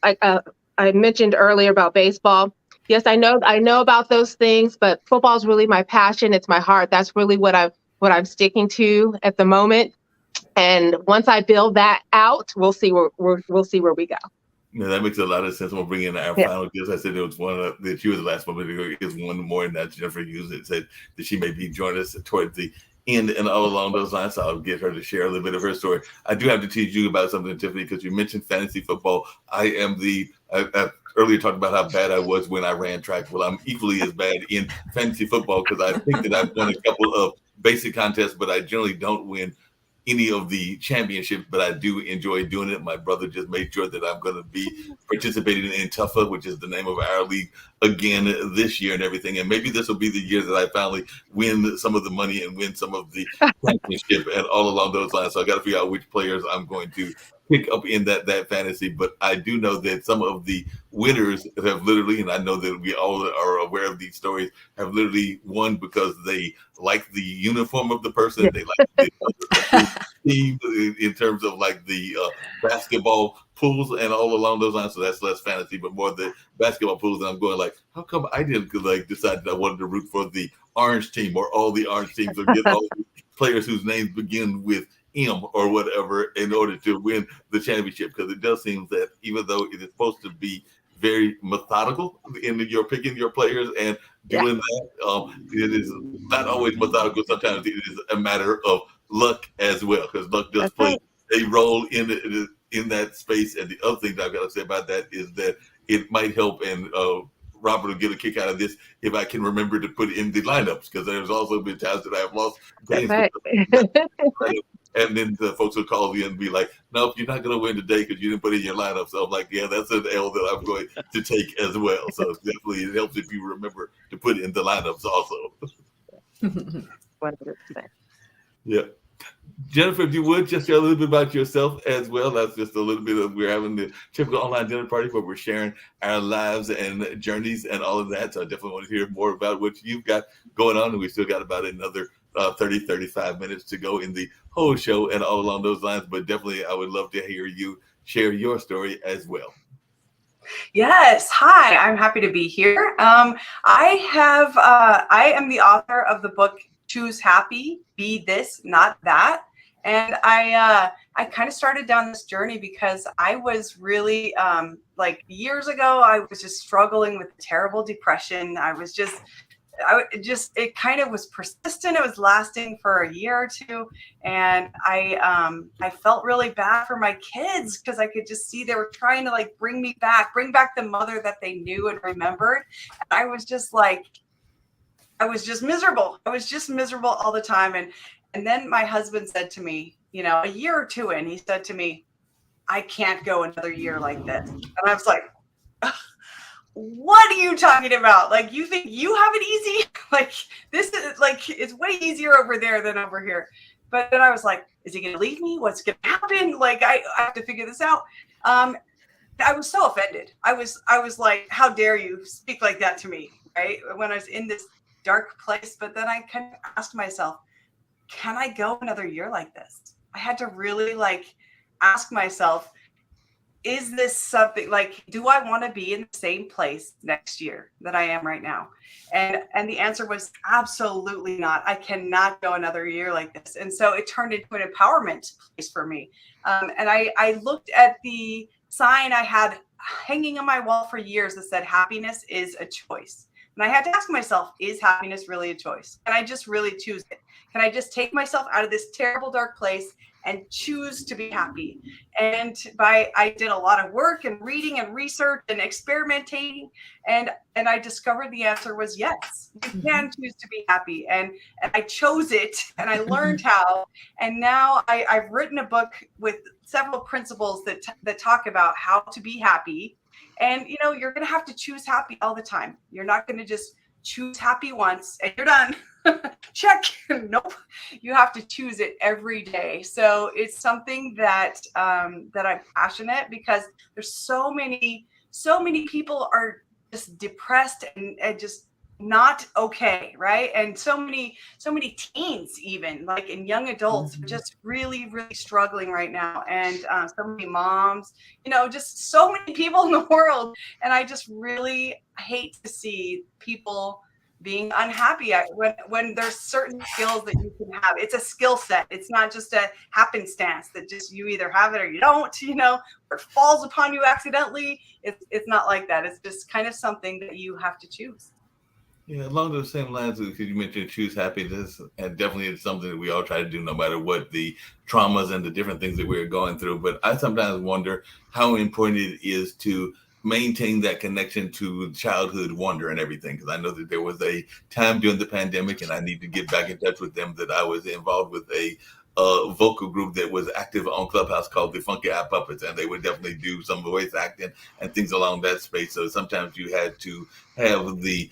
I mentioned earlier about baseball. Yes, I know about those things, but football is really my passion. It's my heart. That's really what I'm sticking to at the moment. And once I build that out, we'll see where we go. Yeah, that makes a lot of sense. We'll bring in our final guest. I said there was one that she was the last one, but there is one more, and that's Jennifer Hughes, that said that she may be joining us towards the end and all along those lines. So I'll get her to share a little bit of her story. I do have to teach you about something, Tiffany, because you mentioned fantasy football. I earlier talked about how bad I was when I ran track. Well, I'm equally as bad in fantasy football because I think that I've won a couple of basic contests, but I generally don't win any of the championships, but I do enjoy doing it. My brother just made sure that I'm going to be participating in Tuffa, which is the name of our league, again this year and everything. And maybe this will be the year that I finally win some of the money and win some of the championship and all along those lines. So I got to figure out which players I'm going to pick up in that fantasy. But I do know that some of the winners have literally, and I know that we all are aware of these stories, have literally won because they like the uniform of the person. They like the team in terms of like the basketball pools and all along those lines. So that's less fantasy, but more the basketball pools. And I'm going like, how come I didn't like decide that I wanted to root for the orange team or all the orange teams or get all the players whose names begin with M or whatever in order to win the championship? Because it does seem that even though it is supposed to be very methodical in your picking your players and doing that, it is not always methodical. Sometimes it is a matter of luck as well, because luck does play a role in that space. And the other thing that I've got to say about that is that it might help, and Robert will get a kick out of this if I can remember to put in the lineups, because there's also been times that I have lost games. And then the folks will call me and be like, nope, you're not going to win today because you didn't put in your lineup. So I'm like, yeah, that's an L that I'm going to take as well. So definitely it helps if you remember to put in the lineups also. 100%. Yeah. Jennifer, if you would, just share a little bit about yourself as well. That's just a little bit of, we're having the typical online dinner party where we're sharing our lives and journeys and all of that. So I definitely want to hear more about what you've got going on. And we still got about another 35 minutes to go in the whole show and all along those lines. But definitely I would love to hear you share your story as well. Yes. Hi, I'm happy to be here. I am the author of the book Choose Happy, Be This, Not That. And I kind of started down this journey because I was really like years ago, I was just struggling with terrible depression. It kind of was persistent. It was lasting for a year or two. And I felt really bad for my kids because I could just see they were trying to like bring back the mother that they knew and remembered. And I was just miserable. I was just miserable all the time. And then my husband said to me, a year or two in, he said to me, I can't go another year like this. And I was like, what are you talking about? Like, you think you have it easy? Like, this is like, it's way easier over there than over here. But then I was like, is he going to leave me? What's going to happen? Like, I have to figure this out. I was so offended. I was like, how dare you speak like that to me? Right. When I was in this dark place. But then I kind of asked myself, can I go another year like this? I had to really like ask myself, is this something like, do I want to be in the same place next year that I am right now? And the answer was absolutely not. I cannot go another year like this. And so it turned into an empowerment place for me. And I looked at the sign I had hanging on my wall for years that said, happiness is a choice. And I had to ask myself, is happiness really a choice? Can I just really choose it? Can I just take myself out of this terrible, dark place and choose to be happy? And I did a lot of work and reading and research and experimenting. And I discovered the answer was yes, you can choose to be happy. And I chose it and I learned how. And now I've written a book with several principles that talk about how to be happy. And, you're going to have to choose happy all the time. You're not going to just choose happy once and you're done. Check. Nope. You have to choose it every day. So it's something that I'm passionate because there's so many people are just depressed and just not okay, right? And so many teens, even like in young adults, are just really, really struggling right now. And so many moms, just so many people in the world. And I just really hate to see people being unhappy when there's certain skills that you can have. It's a skill set. It's not just a happenstance that just you either have it or you don't, or it falls upon you accidentally. It's not like that. It's just kind of something that you have to choose. Yeah, along those same lines, because you mentioned choose happiness, and definitely it's something that we all try to do no matter what the traumas and the different things that we're going through. But I sometimes wonder how important it is to maintain that connection to childhood wonder and everything. Because I know that there was a time during the pandemic, and I need to get back in touch with them, that I was involved with a vocal group that was active on Clubhouse called the Funky Eye Puppets, and they would definitely do some voice acting and things along that space. So sometimes you had to have the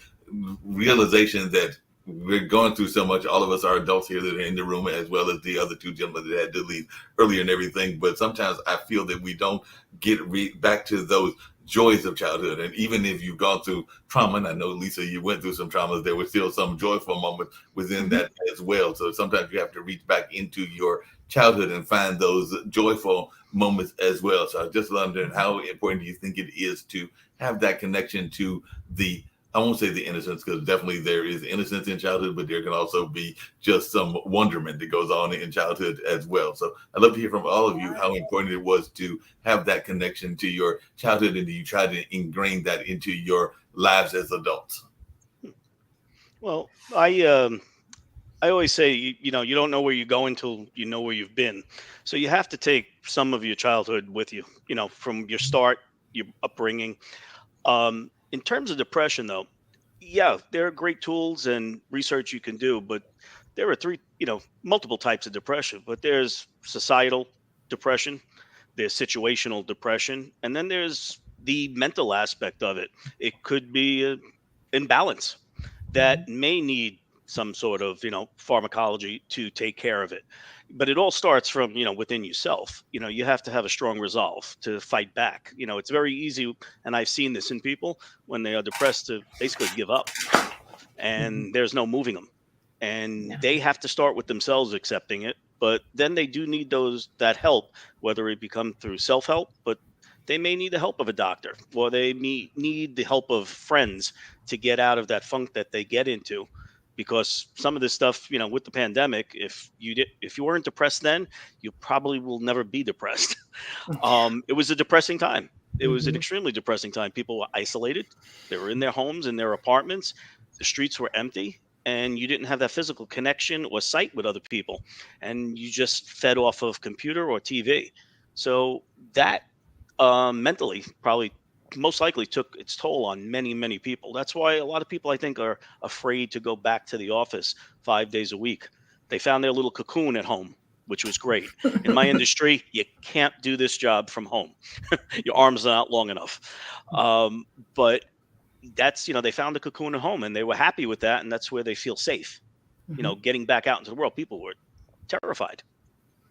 realization that we're going through so much. All of us are adults here that are in the room, as well as the other two gentlemen that had to leave earlier and everything. But sometimes I feel that we don't get back to those joys of childhood. And even if you've gone through trauma, and I know, Lisa, you went through some traumas, there was still some joyful moments within that as well. So sometimes you have to reach back into your childhood and find those joyful moments as well. So I was just wondering, how important do you think it is to have that connection to the, I won't say the innocence, because definitely there is innocence in childhood, but there can also be just some wonderment that goes on in childhood as well. So I'd love to hear from all of you how important it was to have that connection to your childhood, and do you try to ingrain that into your lives as adults? Well, I always say, you know, you don't know where you're going till you know where you've been. So you have to take some of your childhood with you, you know, from your start, your upbringing. In terms of depression, though, yeah, there are great tools and research you can do, but there are multiple types of depression. But there's societal depression, there's situational depression, and then there's the mental aspect of it. It could be an imbalance that may need some sort of pharmacology to take care of it. But it all starts from within yourself. You have to have a strong resolve to fight back. It's very easy, and I've seen this in people when they are depressed, to basically give up, and there's no moving them, and they have to start with themselves accepting it. But then they do need that help, whether it become through self-help, but they may need the help of a doctor, or they need the help of friends to get out of that funk that they get into. Because some of this stuff, with the pandemic, if you weren't depressed then, you probably will never be depressed. It was a depressing time. It was an extremely depressing time. People were isolated. They were in their homes, in their apartments. The streets were empty, and you didn't have that physical connection or sight with other people. And you just fed off of computer or TV. So that mentally probably most likely took its toll on many, many people. That's why a lot of people, I think, are afraid to go back to the office 5 days a week. They found their little cocoon at home, which was great. In my industry, you can't do this job from home. Your arms are not long enough. But that's, they found a cocoon at home, and they were happy with that. And that's where they feel safe. Getting back out into the world, people were terrified.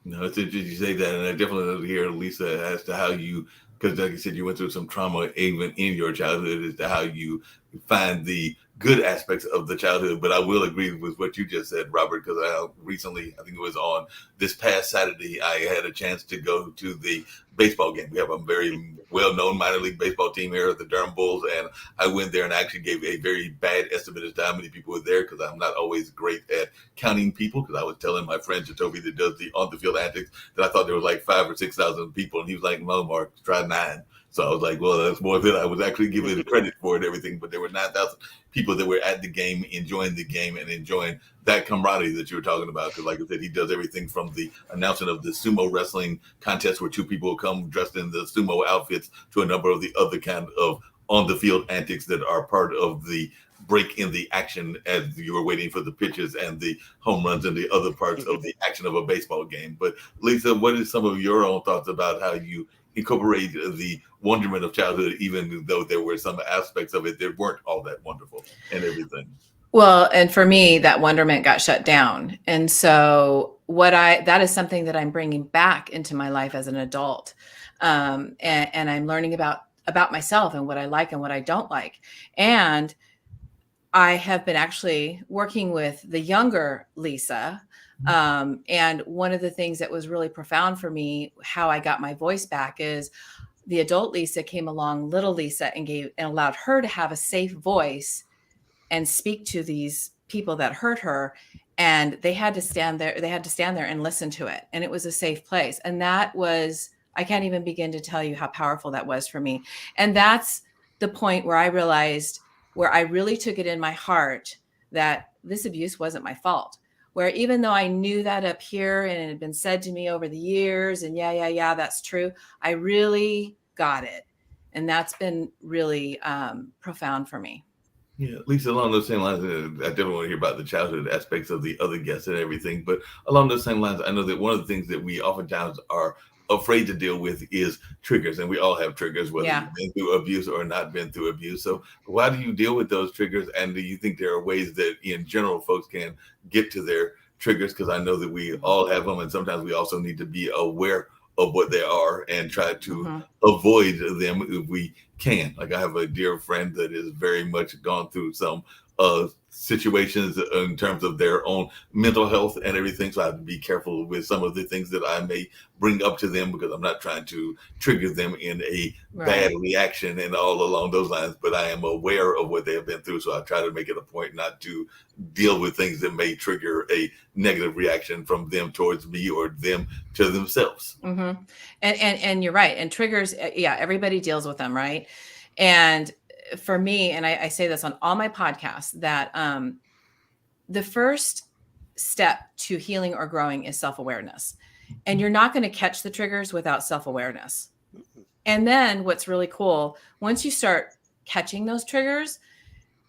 No, it's interesting you say that. And I definitely love to hear, Lisa, as to how you, because like you said, you went through some trauma even in your childhood, as to how you find the good aspects of the childhood. But I will agree with what you just said, Robert, because I recently, I think it was on this past Saturday, I had a chance to go to the baseball game. We have a very well-known minor league baseball team here, the Durham Bulls, and I went there and actually gave a very bad estimate as to how many people were there, because I'm not always great at counting people, because I was telling my friend Jacoby that does the on-the-field antics that I thought there was like 5,000 or 6,000 people, and he was like, "No, Mark, try 9." So I was like, well, that's more than I was actually giving credit for and everything. But there were 9,000 people that were at the game, enjoying the game and enjoying that camaraderie that you were talking about. Because like I said, he does everything from the announcement of the sumo wrestling contest, where two people come dressed in the sumo outfits, to a number of the other kind of on-the-field antics that are part of the break in the action as you were waiting for the pitches and the home runs and the other parts of the action of a baseball game. But Lisa, what is some of your own thoughts about how you incorporate the wonderment of childhood, even though there were some aspects of it that weren't all that wonderful and everything? Well, and for me, that wonderment got shut down. And so that is something that I'm bringing back into my life as an adult. And I'm learning about myself and what I like and what I don't like. And I have been actually working with the younger Lisa. And one of the things that was really profound for me, how I got my voice back, is the adult Lisa came along, little Lisa, and allowed her to have a safe voice and speak to these people that hurt her. And they had to stand there. They had to stand there and listen to it. And it was a safe place. And that was, I can't even begin to tell you how powerful that was for me. And that's the point where I realized, where I really took it in my heart that this abuse wasn't my fault. Where even though I knew that up here and it had been said to me over the years, and yeah, that's true, I really got it. And that's been really profound for me. Yeah, Lisa, along those same lines, I definitely want to hear about the childhood aspects of the other guests and everything. But along those same lines, I know that one of the things that we oftentimes are afraid to deal with is triggers. And we all have triggers, whether Yeah. you've been through abuse or not been through abuse. So why do you deal with those triggers? And do you think there are ways that in general folks can get to their triggers? Because I know that we all have them. And sometimes we also need to be aware of what they are and try to Mhm. avoid them if we can. Like I have a dear friend that is very much gone through some situations in terms of their own mental health and everything. So I have to be careful with some of the things that I may bring up to them because I'm not trying to trigger them in a bad Right. reaction and all along those lines. But I am aware of what they have been through. So I try to make it a point not to deal with things that may trigger a negative reaction from them towards me or them to themselves. hmm and you're right. And triggers, yeah, everybody deals with them, right? And for me, and I say this on all my podcasts, that the first step to healing or growing is self-awareness. And you're not going to catch the triggers without self-awareness. And then what's really cool, once you start catching those triggers,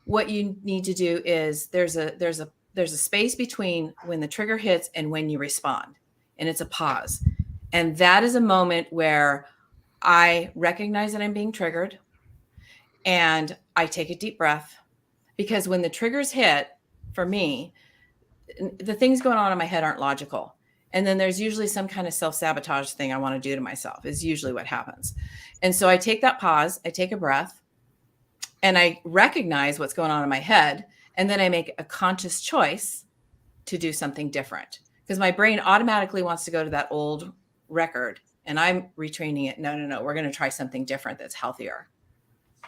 what you need to do is there's a space between when the trigger hits and when you respond. And it's a pause. And that is a moment where I recognize that I'm being triggered and I take a deep breath, because when the triggers hit, for me, the things going on in my head aren't logical. And then there's usually some kind of self-sabotage thing I want to do to myself is usually what happens. And so I take that pause, I take a breath, and I recognize what's going on in my head. And then I make a conscious choice to do something different, because my brain automatically wants to go to that old record and I'm retraining it. No, we're going to try something different that's healthier.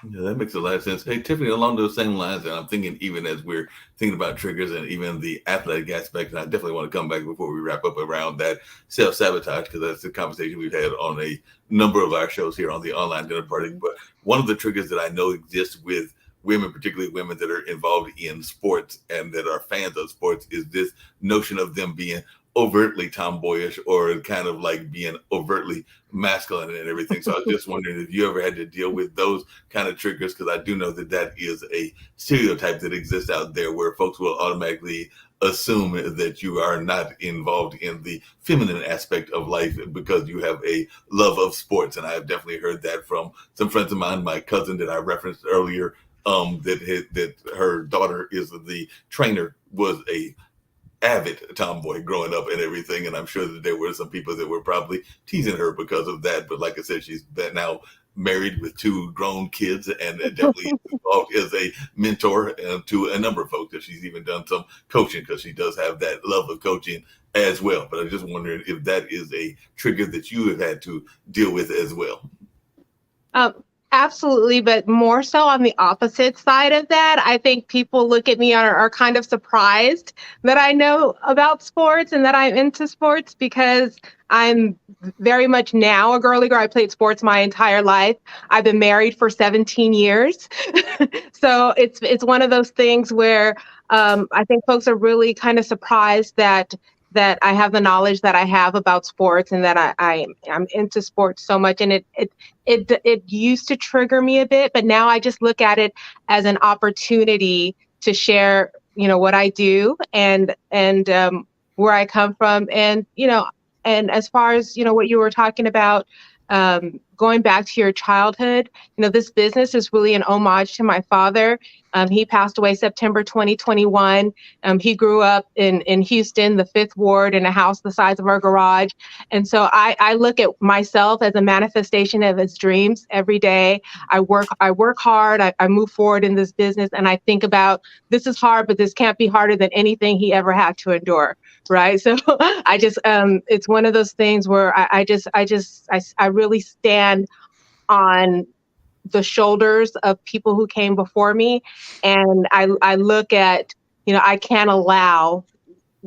Yeah, that makes a lot of sense. Hey, Tiffany, along those same lines, and I'm thinking even as we're thinking about triggers and even the athletic aspect, and I definitely want to come back before we wrap up around that self-sabotage, because that's the conversation we've had on a number of our shows here on the Online Dinner Party. But one of the triggers that I know exists with women, particularly women that are involved in sports and that are fans of sports, is this notion of them being overtly tomboyish or kind of like being overtly masculine and everything. So I was just wondering if you ever had to deal with those kind of triggers, because I do know that that is a stereotype that exists out there where folks will automatically assume that you are not involved in the feminine aspect of life because you have a love of sports. And I have definitely heard that from some friends of mine. My cousin that I referenced earlier, that her daughter is the trainer, was a avid tomboy growing up and everything. And I'm sure that there were some people that were probably teasing her because of that. But like I said, she's been now married with 2 grown kids and definitely involved as a mentor to a number of folks. That she's even done some coaching because she does have that love of coaching as well. But I'm just wondering if that is a trigger that you have had to deal with as well. Absolutely, but more so on the opposite side of that. I think people look at me and are kind of surprised that I know about sports and that I'm into sports, because I'm very much now a girly girl. I played sports my entire life. I've been married for 17 years. So it's one of those things where I think folks are really kind of surprised that I have the knowledge that I have about sports and that I'm into sports so much. And it used to trigger me a bit, but now I just look at it as an opportunity to share, what I do and where I come from. And, and as far as, what you were talking about, going back to your childhood, this business is really an homage to my father. He passed away September 2021. He grew up in Houston, the 5th Ward, in a house the size of our garage. And so I look at myself as a manifestation of his dreams every day. I work hard. I move forward in this business, and I think about, this is hard, but this can't be harder than anything he ever had to endure. Right. So I just it's one of those things where I really stand on the shoulders of people who came before me. And I look at, I can't allow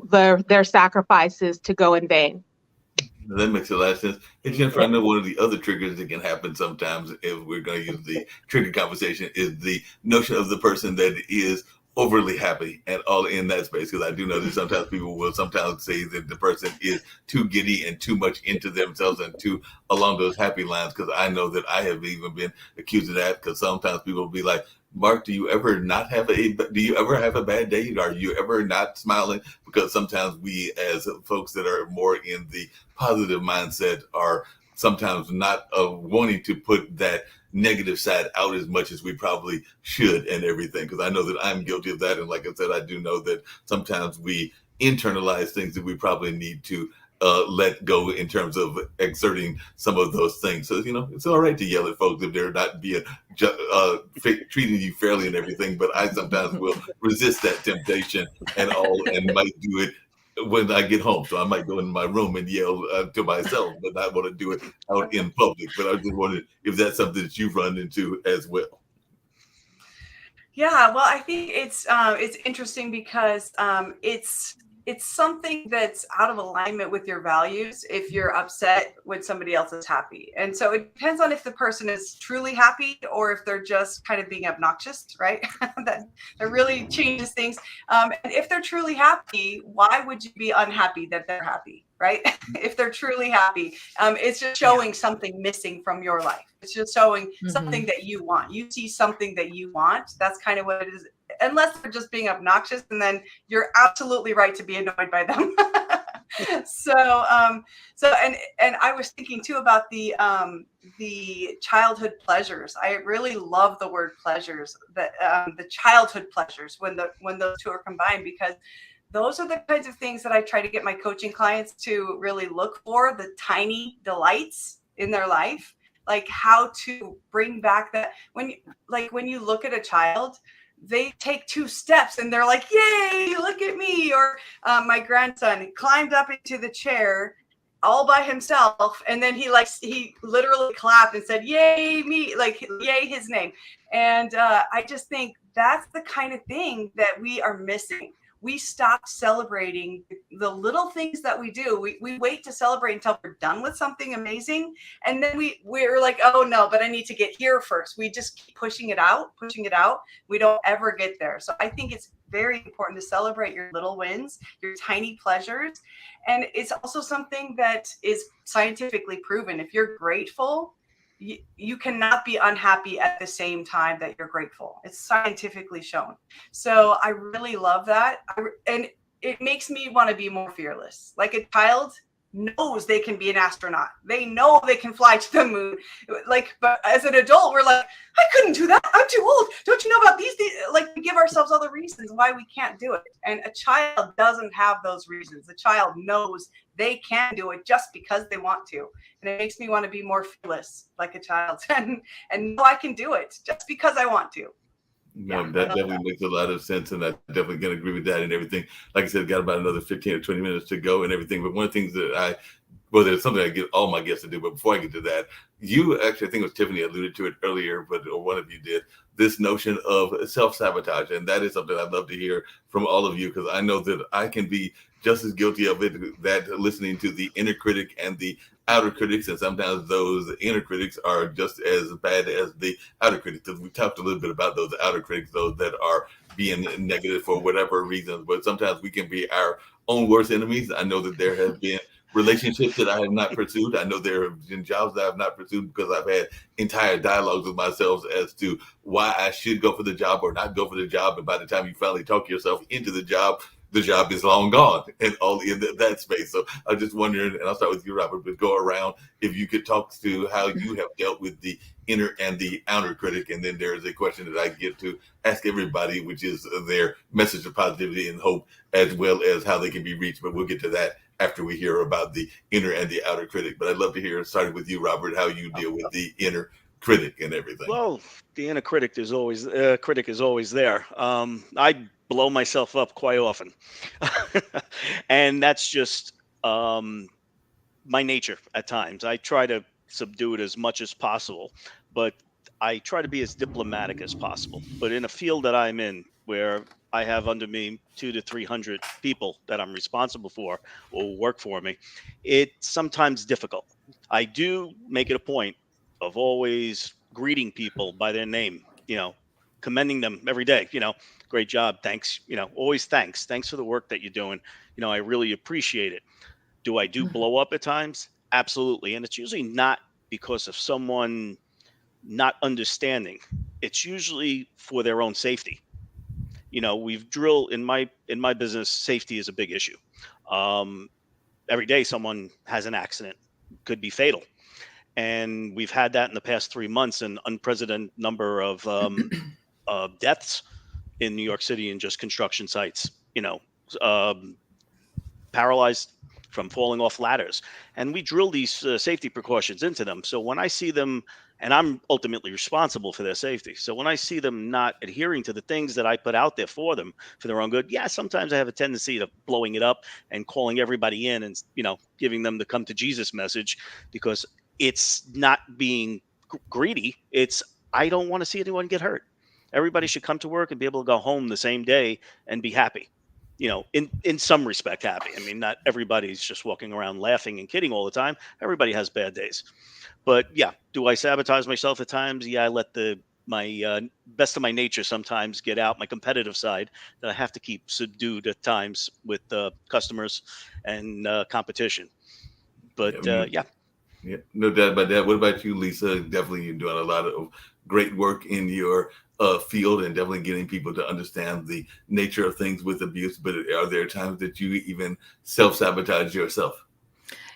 their sacrifices to go in vain. That makes a lot of sense. Hey, Jennifer, I know one of the other triggers that can happen sometimes, if we're going to use the trigger conversation, is the notion of the person that is overly happy at all in that space, because I do know that sometimes people will sometimes say that the person is too giddy and too much into themselves and too along those happy lines, because I know that I have even been accused of that, because sometimes people will be like, Mark, do you ever have a bad day? Are you ever not smiling? Because sometimes we, as folks that are more in the positive mindset, are sometimes not wanting to put that negative side out as much as we probably should and everything. Because I know that I'm guilty of that. And like I said, I do know that sometimes we internalize things that we probably need to let go in terms of exerting some of those things. So, it's all right to yell at folks if they're not being treating you fairly and everything. But I sometimes will resist that temptation and might do it when I get home. So I might go in my room and yell to myself, but not want to do it out in public. But I just wondered if that's something that you've run into as well. Yeah, well, I think it's interesting because it's something that's out of alignment with your values if you're upset when somebody else is happy. And so it depends on if the person is truly happy or if they're just kind of being obnoxious, right? That really changes things. And if they're truly happy, why would you be unhappy that they're happy, right? If they're truly happy, it's just showing something missing from your life. It's just showing something that you want. You see something that you want. That's kind of what it is. Unless they're just being obnoxious, and then you're absolutely right to be annoyed by them. So I was thinking too about the childhood pleasures. I really love the word pleasures, the childhood pleasures when those two are combined, because those are the kinds of things that I try to get my coaching clients to really look for, the tiny delights in their life, like how to bring back that when you look at a child, they take 2 steps and they're like, yay, look at me. Or my grandson climbed up into the chair all by himself. And then he literally clapped and said, yay, me, like, yay, his name. And I just think that's the kind of thing that we are missing. We stopped celebrating the little things that we do. We wait to celebrate until we're done with something amazing. And then we're like, oh no, but I need to get here first. We just keep pushing it out. We don't ever get there. So I think it's very important to celebrate your little wins, your tiny pleasures. And it's also something that is scientifically proven. If you're grateful, you cannot be unhappy at the same time that you're grateful. It's scientifically shown. So I really love that. And it makes me want to be more fearless. Like a child knows they can be an astronaut. They know they can fly to the moon. But as an adult, we're like, I couldn't do that. I'm too old. Don't you know about these things? Like, we give ourselves all the reasons why we can't do it. And a child doesn't have those reasons. The child knows they can do it just because they want to. And it makes me want to be more fearless like a child and know I can do it just because I want to. No, that definitely makes a lot of sense, and I definitely can agree with that and everything. Like I said, got about another 15 or 20 minutes to go and everything. But one of the things that there's something I get all my guests to do, but before I get to that, you actually, I think it was Tiffany alluded to it earlier, or one of you did, this notion of self-sabotage. And that is something I'd love to hear from all of you, because I know that I can be just as guilty of it, that listening to the inner critic and the outer critics, and sometimes those inner critics are just as bad as the outer critics. Because we talked a little bit about those outer critics, those that are being negative for whatever reasons, but sometimes we can be our own worst enemies. I know that there have been relationships that I have not pursued. I know there have been jobs that I have not pursued because I've had entire dialogues with myself as to why I should go for the job or not go for the job. And by the time you finally talk yourself into the job is long gone and all in that space. So I'm just wondering, and I'll start with you, Robert, but go around if you could talk to how you have dealt with the inner and the outer critic. And then there is a question that I get to ask everybody, which is their message of positivity and hope, as well as how they can be reached. But we'll get to that after we hear about the inner and the outer critic. But I'd love to hear, starting with you, Robert, how you deal with the inner critic and everything. Well, the inner critic is always there. I blow myself up quite often, and that's just my nature at times. I try to subdue it as much as possible, but I try to be as diplomatic as possible. But in a field that I'm in, where I have under me 200 to 300 people that I'm responsible for or work for me, it's sometimes difficult. I do make it a point of always greeting people by their name, commending them every day, great job. Thanks. Always thanks. Thanks for the work that you're doing. I really appreciate it. Do I do blow up at times? Absolutely. And it's usually not because of someone not understanding. It's usually for their own safety. We've drilled in my business, safety is a big issue. Every day someone has an accident, could be fatal. And we've had that in the past 3 months, an unprecedented number of deaths in New York City in just construction sites, paralyzed from falling off ladders. And we drill these safety precautions into them. So when I see them, and I'm ultimately responsible for their safety. So when I see them not adhering to the things that I put out there for them for their own good, yeah, sometimes I have a tendency to blowing it up and calling everybody in and, giving them the come to Jesus message, because it's not being greedy. It's, I don't want to see anyone get hurt. Everybody should come to work and be able to go home the same day and be happy. In some respect, happy. I mean, not everybody's just walking around laughing and kidding all the time. Everybody has bad days. But yeah, do I sabotage myself at times? Yeah, I let my best of my nature sometimes get out, my competitive side that I have to keep subdued at times with customers and competition. But yeah. Yeah, no doubt about that. What about you, Lisa? Definitely you're doing a lot of great work in your field and definitely getting people to understand the nature of things with abuse. But are there times that you even self-sabotage yourself?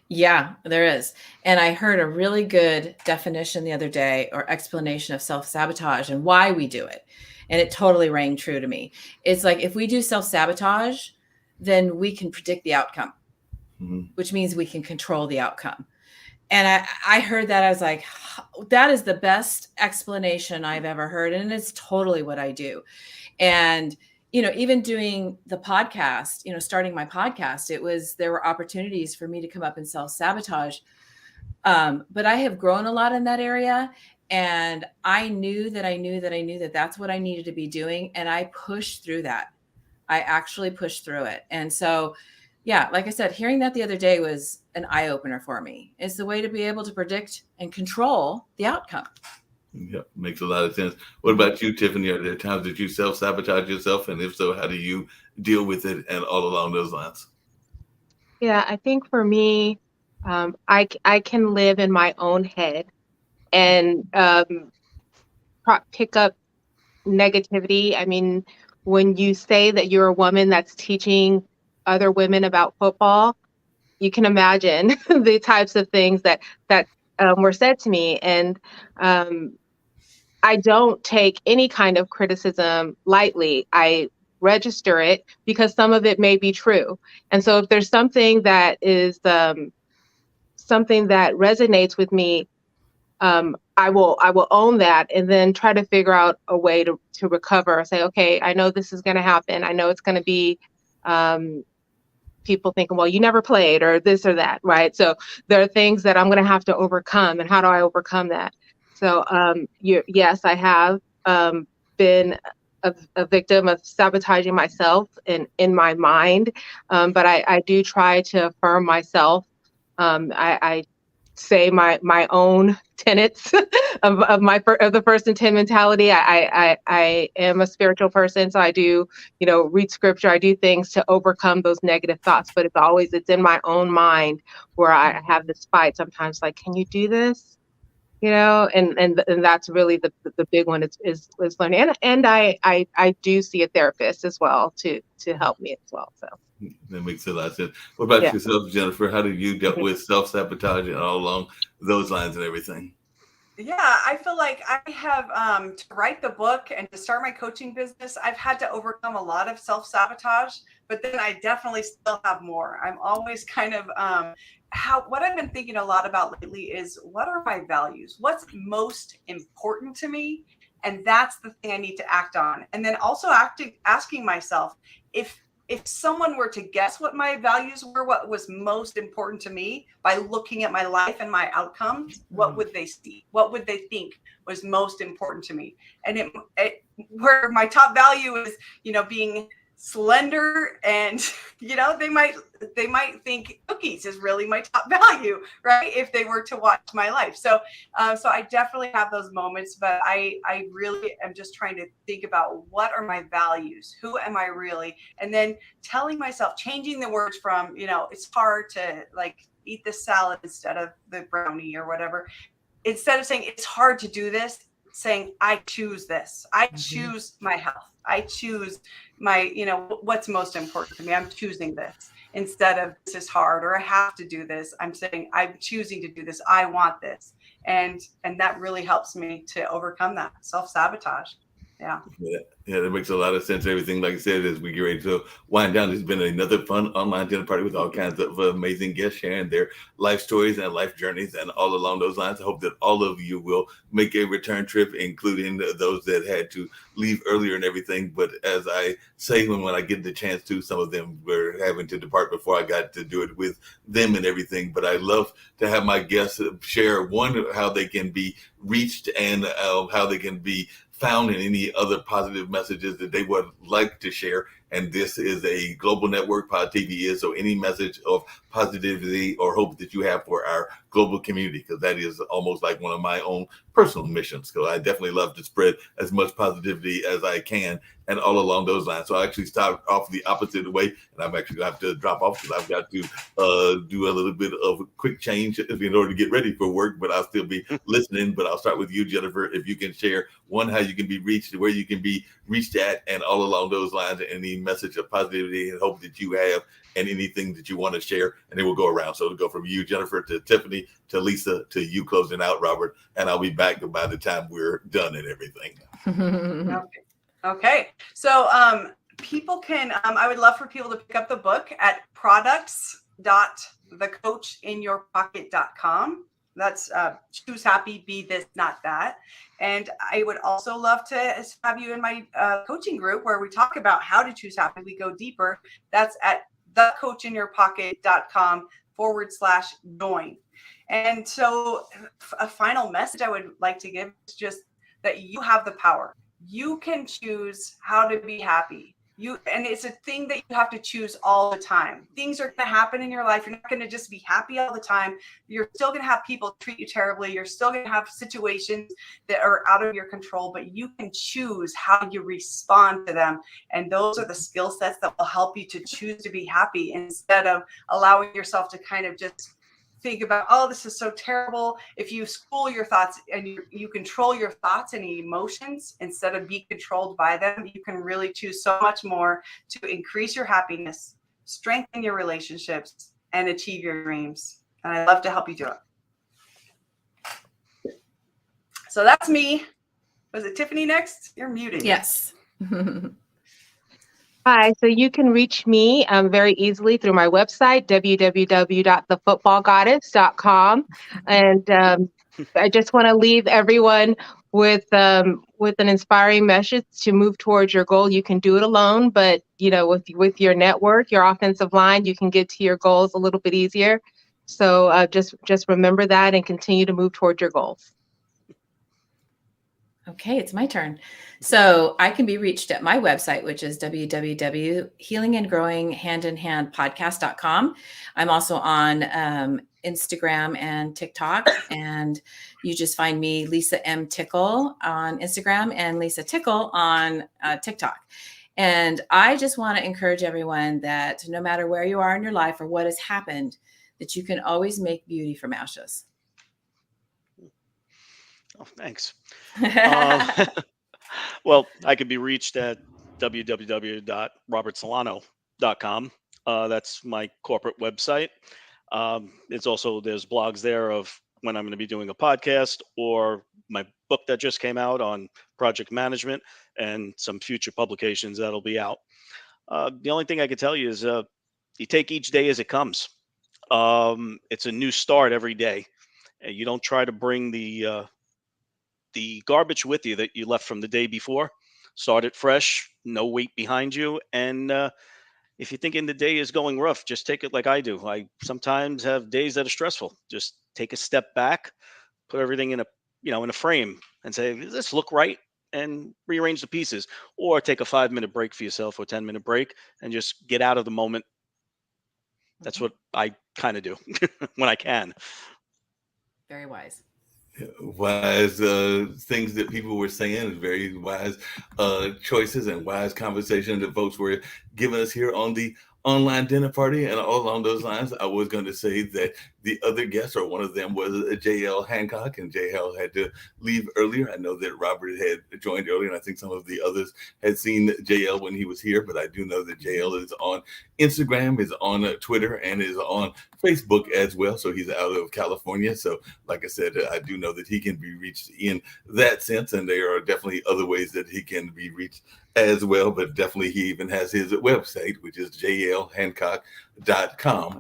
Yeah, there is. And I heard a really good definition the other day, or explanation of self-sabotage and why we do it. And it totally rang true to me. It's like, if we do self-sabotage, then we can predict the outcome, which means we can control the outcome. And I heard that. I was like, that is the best explanation I've ever heard. And it's totally what I do. And, even doing the podcast, starting my podcast, there were opportunities for me to come up and self-sabotage. But I have grown a lot in that area. And I knew that that's what I needed to be doing. And I pushed through that. I actually pushed through it. And so, yeah, like I said, hearing that the other day was an eye opener for me. It's the way to be able to predict and control the outcome. Yeah, makes a lot of sense. What about you, Tiffany? Are there times that you self-sabotage yourself? And if so, how do you deal with it and all along those lines? Yeah, I think for me, I can live in my own head and pick up negativity. I mean, when you say that you're a woman that's teaching other women about football, you can imagine the types of things that were said to me. And I don't take any kind of criticism lightly. I register it because some of it may be true. And so if there's something that is something that resonates with me, I will own that and then try to figure out a way to recover. Say, okay, I know this is going to happen. I know it's going to be people thinking, well, you never played or this or that, right? So there are things that I'm going to have to overcome. And how do I overcome that? So yes, I have been a victim of sabotaging myself in my mind, but I do try to affirm myself. I say my own tenets of the first and 10 mentality. I am a spiritual person, so I do read scripture. I do things to overcome those negative thoughts, but it's in my own mind where I have this fight sometimes, like, can you do this? And that's really the big one is learning. And I do see a therapist as well to help me as well. So that makes a lot of sense. What about yourself, Jennifer? How do you deal with self-sabotage and all along those lines and everything? Yeah, I feel like I have to write the book and to start my coaching business, I've had to overcome a lot of self-sabotage, but then I definitely still have more. I'm always kind of what I've been thinking a lot about lately is, what are my values? What's most important to me? And that's the thing I need to act on. And then also asking myself, if someone were to guess what my values were, what was most important to me by looking at my life and my outcomes, what would they see? What would they think was most important to me? And where my top value is, being slender, and they might think cookies is really my top value, right, if they were to watch my life. So I definitely have those moments, but I really am just trying to think about what are my values, who am I really, and then telling myself, changing the words from it's hard to like eat this salad instead of the brownie or whatever. Instead of saying it's hard to do this, saying I choose this. I choose my health. I choose my, what's most important to me. I'm choosing this instead of this is hard or I have to do this. I'm saying I'm choosing to do this. I want this. And that really helps me to overcome that self-sabotage. Yeah. Yeah, that makes a lot of sense. Everything, like I said, as we get ready to wind down, it's been another fun online dinner party with all kinds of amazing guests sharing their life stories and life journeys and all along those lines. I hope that all of you will make a return trip, including those that had to leave earlier and everything. But as I say, when I get the chance to, some of them were having to depart before I got to do it with them and everything. But I love to have my guests share, one, how they can be reached and how they can be found, and any other positive messages that they would like to share. And this is a global network, Pod TV is, so any message of positivity or hope that you have for our global community, because that is almost like one of my own personal missions. So I definitely love to spread as much positivity as I can, and all along those lines. So I actually start off the opposite way, and I'm actually going to have to drop off because I've got to do a little bit of a quick change in order to get ready for work, but I'll still be listening. But I'll start with you, Jennifer, if you can share, one, how you can be reached, where you can be reached at, and all along those lines, any message of positivity and hope that you have, and anything that you want to share, and then we'll go around. So it'll go from you, Jennifer, to Tiffany, to Lisa, to you closing out, Robert, and I'll be back by the time we're done and everything. Okay. So people can, I would love for people to pick up the book at products.thecoachinyourpocket.com. That's choose happy, be this, not that. And I would also love to have you in my coaching group where we talk about how to choose happy. We go deeper. That's at thecoachinyourpocket.com/join. And so a final message I would like to give is just that you have the power. You can choose how to be happy. And it's a thing that you have to choose all the time. Things are going to happen in your life. You're not going to just be happy all the time. You're still going to have people treat you terribly. You're still going to have situations that are out of your control, but you can choose how you respond to them. And those are the skill sets that will help you to choose to be happy instead of allowing yourself to kind of just think about, oh, this is so terrible. If you school your thoughts and you control your thoughts and emotions instead of be controlled by them, you can really choose so much more to increase your happiness, strengthen your relationships, and achieve your dreams. And I'd love to help you do it. So that's me. Was it Tiffany next? You're muted. Yes. Hi, so you can reach me very easily through my website, www.thefootballgoddess.com. And I just want to leave everyone with an inspiring message to move towards your goal. You can do it alone, but with your network, your offensive line, you can get to your goals a little bit easier. So just remember that and continue to move towards your goals. Okay, it's my turn. So I can be reached at my website, which is www.healingandgrowinghandinhandpodcast.com. I'm also on Instagram and TikTok, and you just find me Lisa M. Tickle on Instagram and Lisa Tickle on TikTok. And I just want to encourage everyone that no matter where you are in your life or what has happened, that you can always make beauty from ashes. Oh, thanks. Well, I can be reached at www.robertsolano.com. That's my corporate website. There's blogs there of when I'm going to be doing a podcast or my book that just came out on project management and some future publications that'll be out. The only thing I can tell you is you take each day as it comes. It's a new start every day. You don't try to bring the garbage with you that you left from the day before. Start it fresh, no weight behind you. And if you're thinking the day is going rough, just take it like I do. I sometimes have days that are stressful. Just take a step back, put everything in a frame and say, does this look right? and rearrange the pieces, or take a 5-minute break for yourself or 10-minute break and just get out of the moment. That's what I kind of do when I can. Very wise. Wise things that people were saying, very wise choices and wise conversation that folks were giving us here on the online dinner party. And all along those lines, I was going to say that the other guest, or one of them, was JL Hancock, and JL had to leave earlier. I know that Robert had joined earlier, and I think some of the others had seen JL when he was here, but I do know that JL is on Instagram, is on Twitter, and is on Facebook as well. So he's out of California. So like I said, I do know that he can be reached in that sense, and there are definitely other ways that he can be reached as well. But definitely he even has his website, which is jlhancock.com,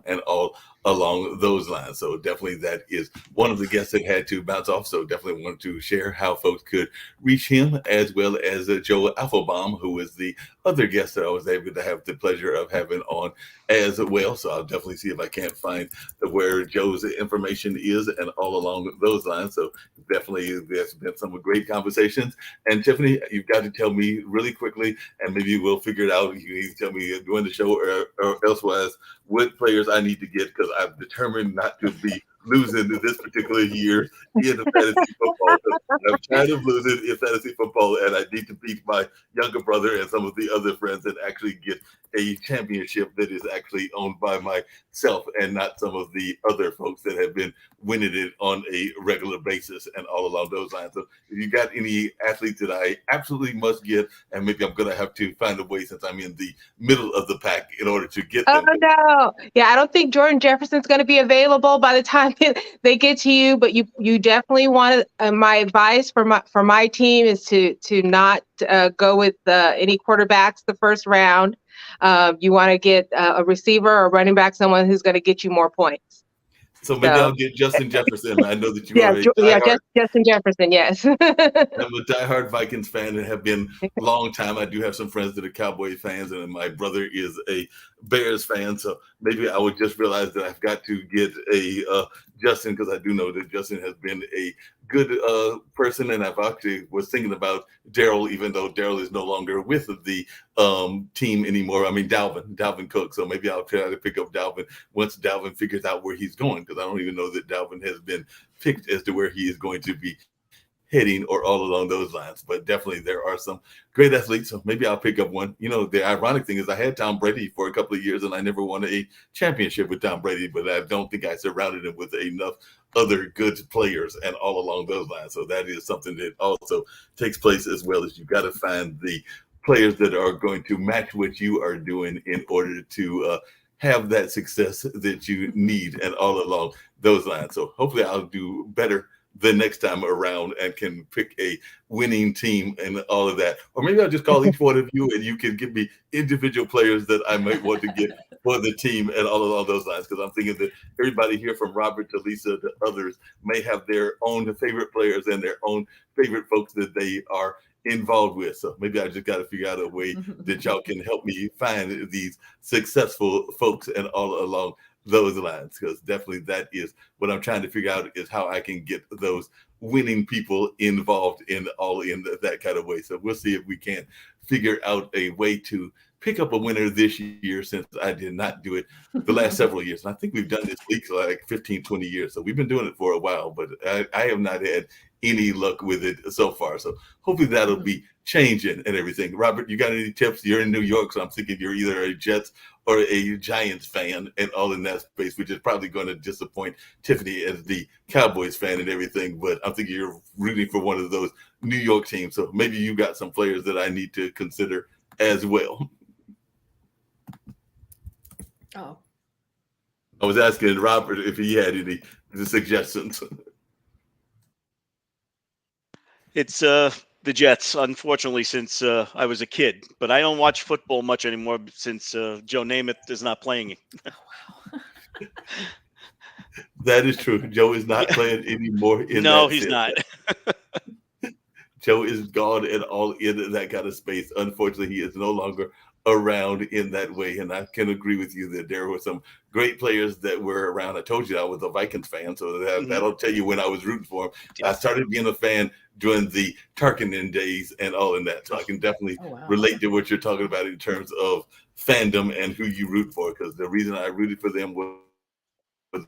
and all along those lines. So definitely that is one of the guests that had to bounce off. So definitely wanted to share how folks could reach him, as well as Joe Affelbaum, who is the other guest that I was able to have the pleasure of having on as well. So I'll definitely see if I can't find where Joe's information is and all along those lines. So definitely there's been some great conversations. And Tiffany, you've got to tell me really quickly, and maybe we'll figure it out. You need to tell me during the show or elsewise what players I need to get, because I've determined not to be losing this particular year in fantasy football. I'm tired of losing in fantasy football, and I need to beat my younger brother and some of the other friends and actually get a championship that is actually owned by myself and not some of the other folks that have been winning it on a regular basis and all along those lines. So if you got any athletes that I absolutely must get, and maybe I'm going to have to find a way, since I'm in the middle of the pack, in order to get them. Oh, no. Yeah, I don't think Jordan Jefferson's going to be available by the time they get to you, but you definitely want to, my advice for my team is to not go with any quarterbacks the first round. You want to get a receiver or running back, someone who's going to get you more points. So maybe I'll get Justin Jefferson. I know that you are Justin Jefferson, yes. I'm a diehard Vikings fan and have been a long time. I do have some friends that are Cowboy fans, and my brother is a Bears fan. So maybe I would just realize that I've got to get a Justin, because I do know that Justin has been a good person, and I've actually was thinking about Daryl, even though Daryl is no longer with the team anymore. I mean, Dalvin Cook. So maybe I'll try to pick up Dalvin once Dalvin figures out where he's going, because I don't even know that Dalvin has been picked as to where he is going to be heading or all along those lines. But definitely there are some great athletes, so maybe I'll pick up one. You know, the ironic thing is I had Tom Brady for a couple of years and I never won a championship with Tom Brady, but I don't think I surrounded him with enough other good players and all along those lines. So that is something that also takes place as well, as you got to find the players that are going to match what you are doing in order to have that success that you need and all along those lines. So hopefully I'll do better the next time around and can pick a winning team and all of that. Or maybe I'll just call each one of you and you can give me individual players that I might want to get for the team and all along those lines. Because I'm thinking that everybody here, from Robert to Lisa to others, may have their own favorite players and their own favorite folks that they are involved with. So maybe I just got to figure out a way that y'all can help me find these successful folks and all along those lines, because definitely that is what I'm trying to figure out, is how I can get those winning people involved in that kind of way. So we'll see if we can figure out a way to pick up a winner this year, since I did not do it the last several years. And I think we've done this league for like 15, 20 years. So we've been doing it for a while, but I have not had any luck with it so far. So hopefully that'll be changing and everything. Robert, you got any tips? You're in New York, so I'm thinking you're either a Jets or a Giants fan and all in that space, which is probably going to disappoint Tiffany as the Cowboys fan and everything. But I'm thinking you're rooting for one of those New York teams. So maybe you got some players that I need to consider as well. Oh. I was asking Robert if he had any suggestions. It's the Jets, unfortunately, since I was a kid. But I don't watch football much anymore since Joe Namath is not playing. Oh, wow. That is true. Joe is not playing anymore. No, he's not. Joe is gone and all in that kind of space. Unfortunately, he is no longer around in that way. And I can agree with you that there were some great players that were around. I told you I was a Vikings fan, so that'll tell you when I was rooting for them. I started being a fan during the Tarkinen days and all in that. So I can definitely relate to what you're talking about in terms of fandom and who you root for, because the reason I rooted for them was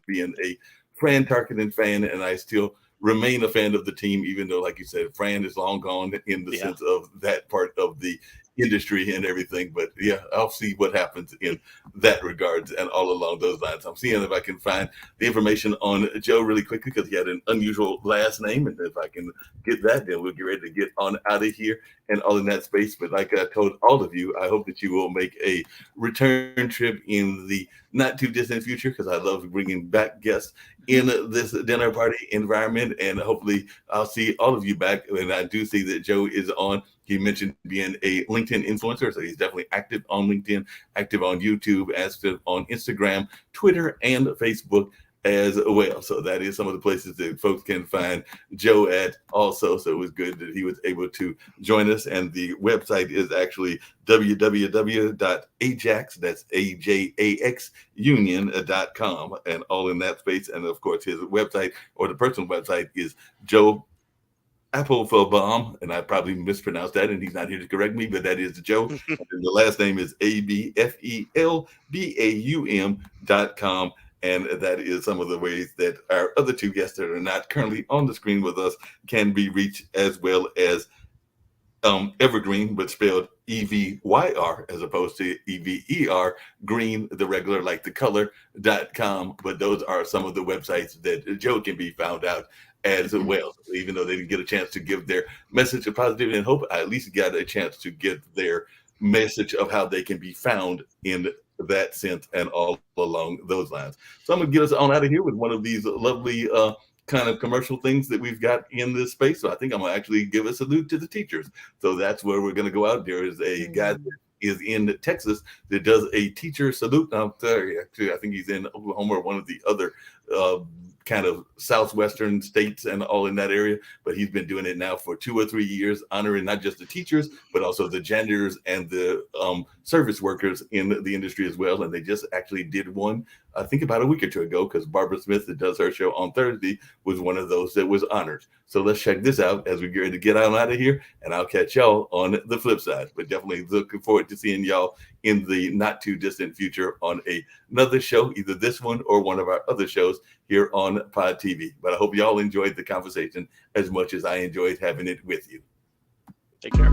being a Fran Tarkinen fan, and I still remain a fan of the team, even though, like you said, Fran is long gone in the sense of that part of the industry and everything. But yeah, I'll see what happens in that regards and all along those lines. I'm seeing if I can find the information on Joe really quickly, because he had an unusual last name, and if I can get that, then we'll get ready to get on out of here and all in that space. But like I told all of you, I hope that you will make a return trip in the not too distant future, because I love bringing back guests in this dinner party environment, and hopefully I'll see all of you back. And I do see that Joe is on. He mentioned being a LinkedIn influencer, so he's definitely active on LinkedIn, active on YouTube, active on Instagram, Twitter, and Facebook as well. So that is some of the places that folks can find Joe at also. So it was good that he was able to join us. And the website is actually www.ajax, that's AJAX union.com, and all in that space. And of course, his website, or the personal website, is Joe Applebaum, and I probably mispronounced that, and he's not here to correct me, but that is Joe. And the last name is ABFELBAUM.com. And that is some of the ways that our other two guests that are not currently on the screen with us can be reached, as well as Evergreen, but spelled EVYR as opposed to EVER, green, the regular, like the color.com. But those are some of the websites that Joe can be found out as well. So even though they didn't get a chance to give their message of positivity and hope, I at least got a chance to get their message of how they can be found in that sense and all along those lines. So I'm going to get us on out of here with one of these lovely kind of commercial things that we've got in this space. So I think I'm going to actually give a salute to the teachers. So that's where we're going to go out. There is a guy that is in Texas that does a teacher salute. I'm sorry, actually, I think he's in Oklahoma or one of the other kind of southwestern states and all in that area, but he's been doing it now for 2 or 3 years, honoring not just the teachers, but also the janitors and the service workers in the industry as well. And they just actually did one, I think about a week or two ago, because Barbara Smith, that does her show on Thursday, was one of those that was honored. So let's check this out as we get ready to get on out of here, and I'll catch y'all on the flip side. But definitely looking forward to seeing y'all in the not too distant future on another show, either this one or one of our other shows here on Pod TV. But I hope y'all enjoyed the conversation as much as I enjoyed having it with you. Take care.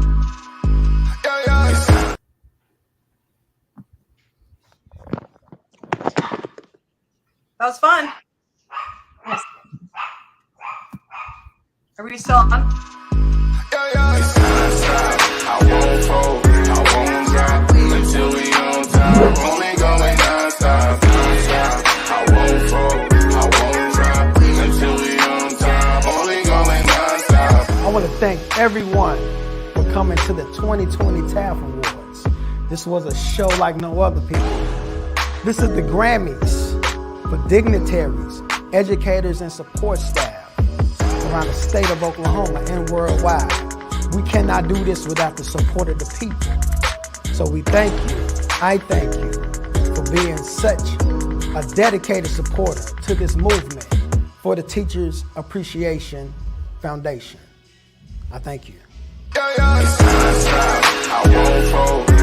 That was fun. Are we still on? I won't fold, I won't drop until we on top. Only going non-stop. I won't fold, I won't drop until we on top. Only going non-stop. I want to thank everyone for coming to the 2020 TAF Awards. This was a show like no other, people. This is the Grammys for dignitaries, educators, and support staff around the state of Oklahoma and worldwide. We cannot do this without the support of the people. So we thank you, I thank you, for being such a dedicated supporter to this movement for the Teachers Appreciation Foundation. I thank you. I won't fold.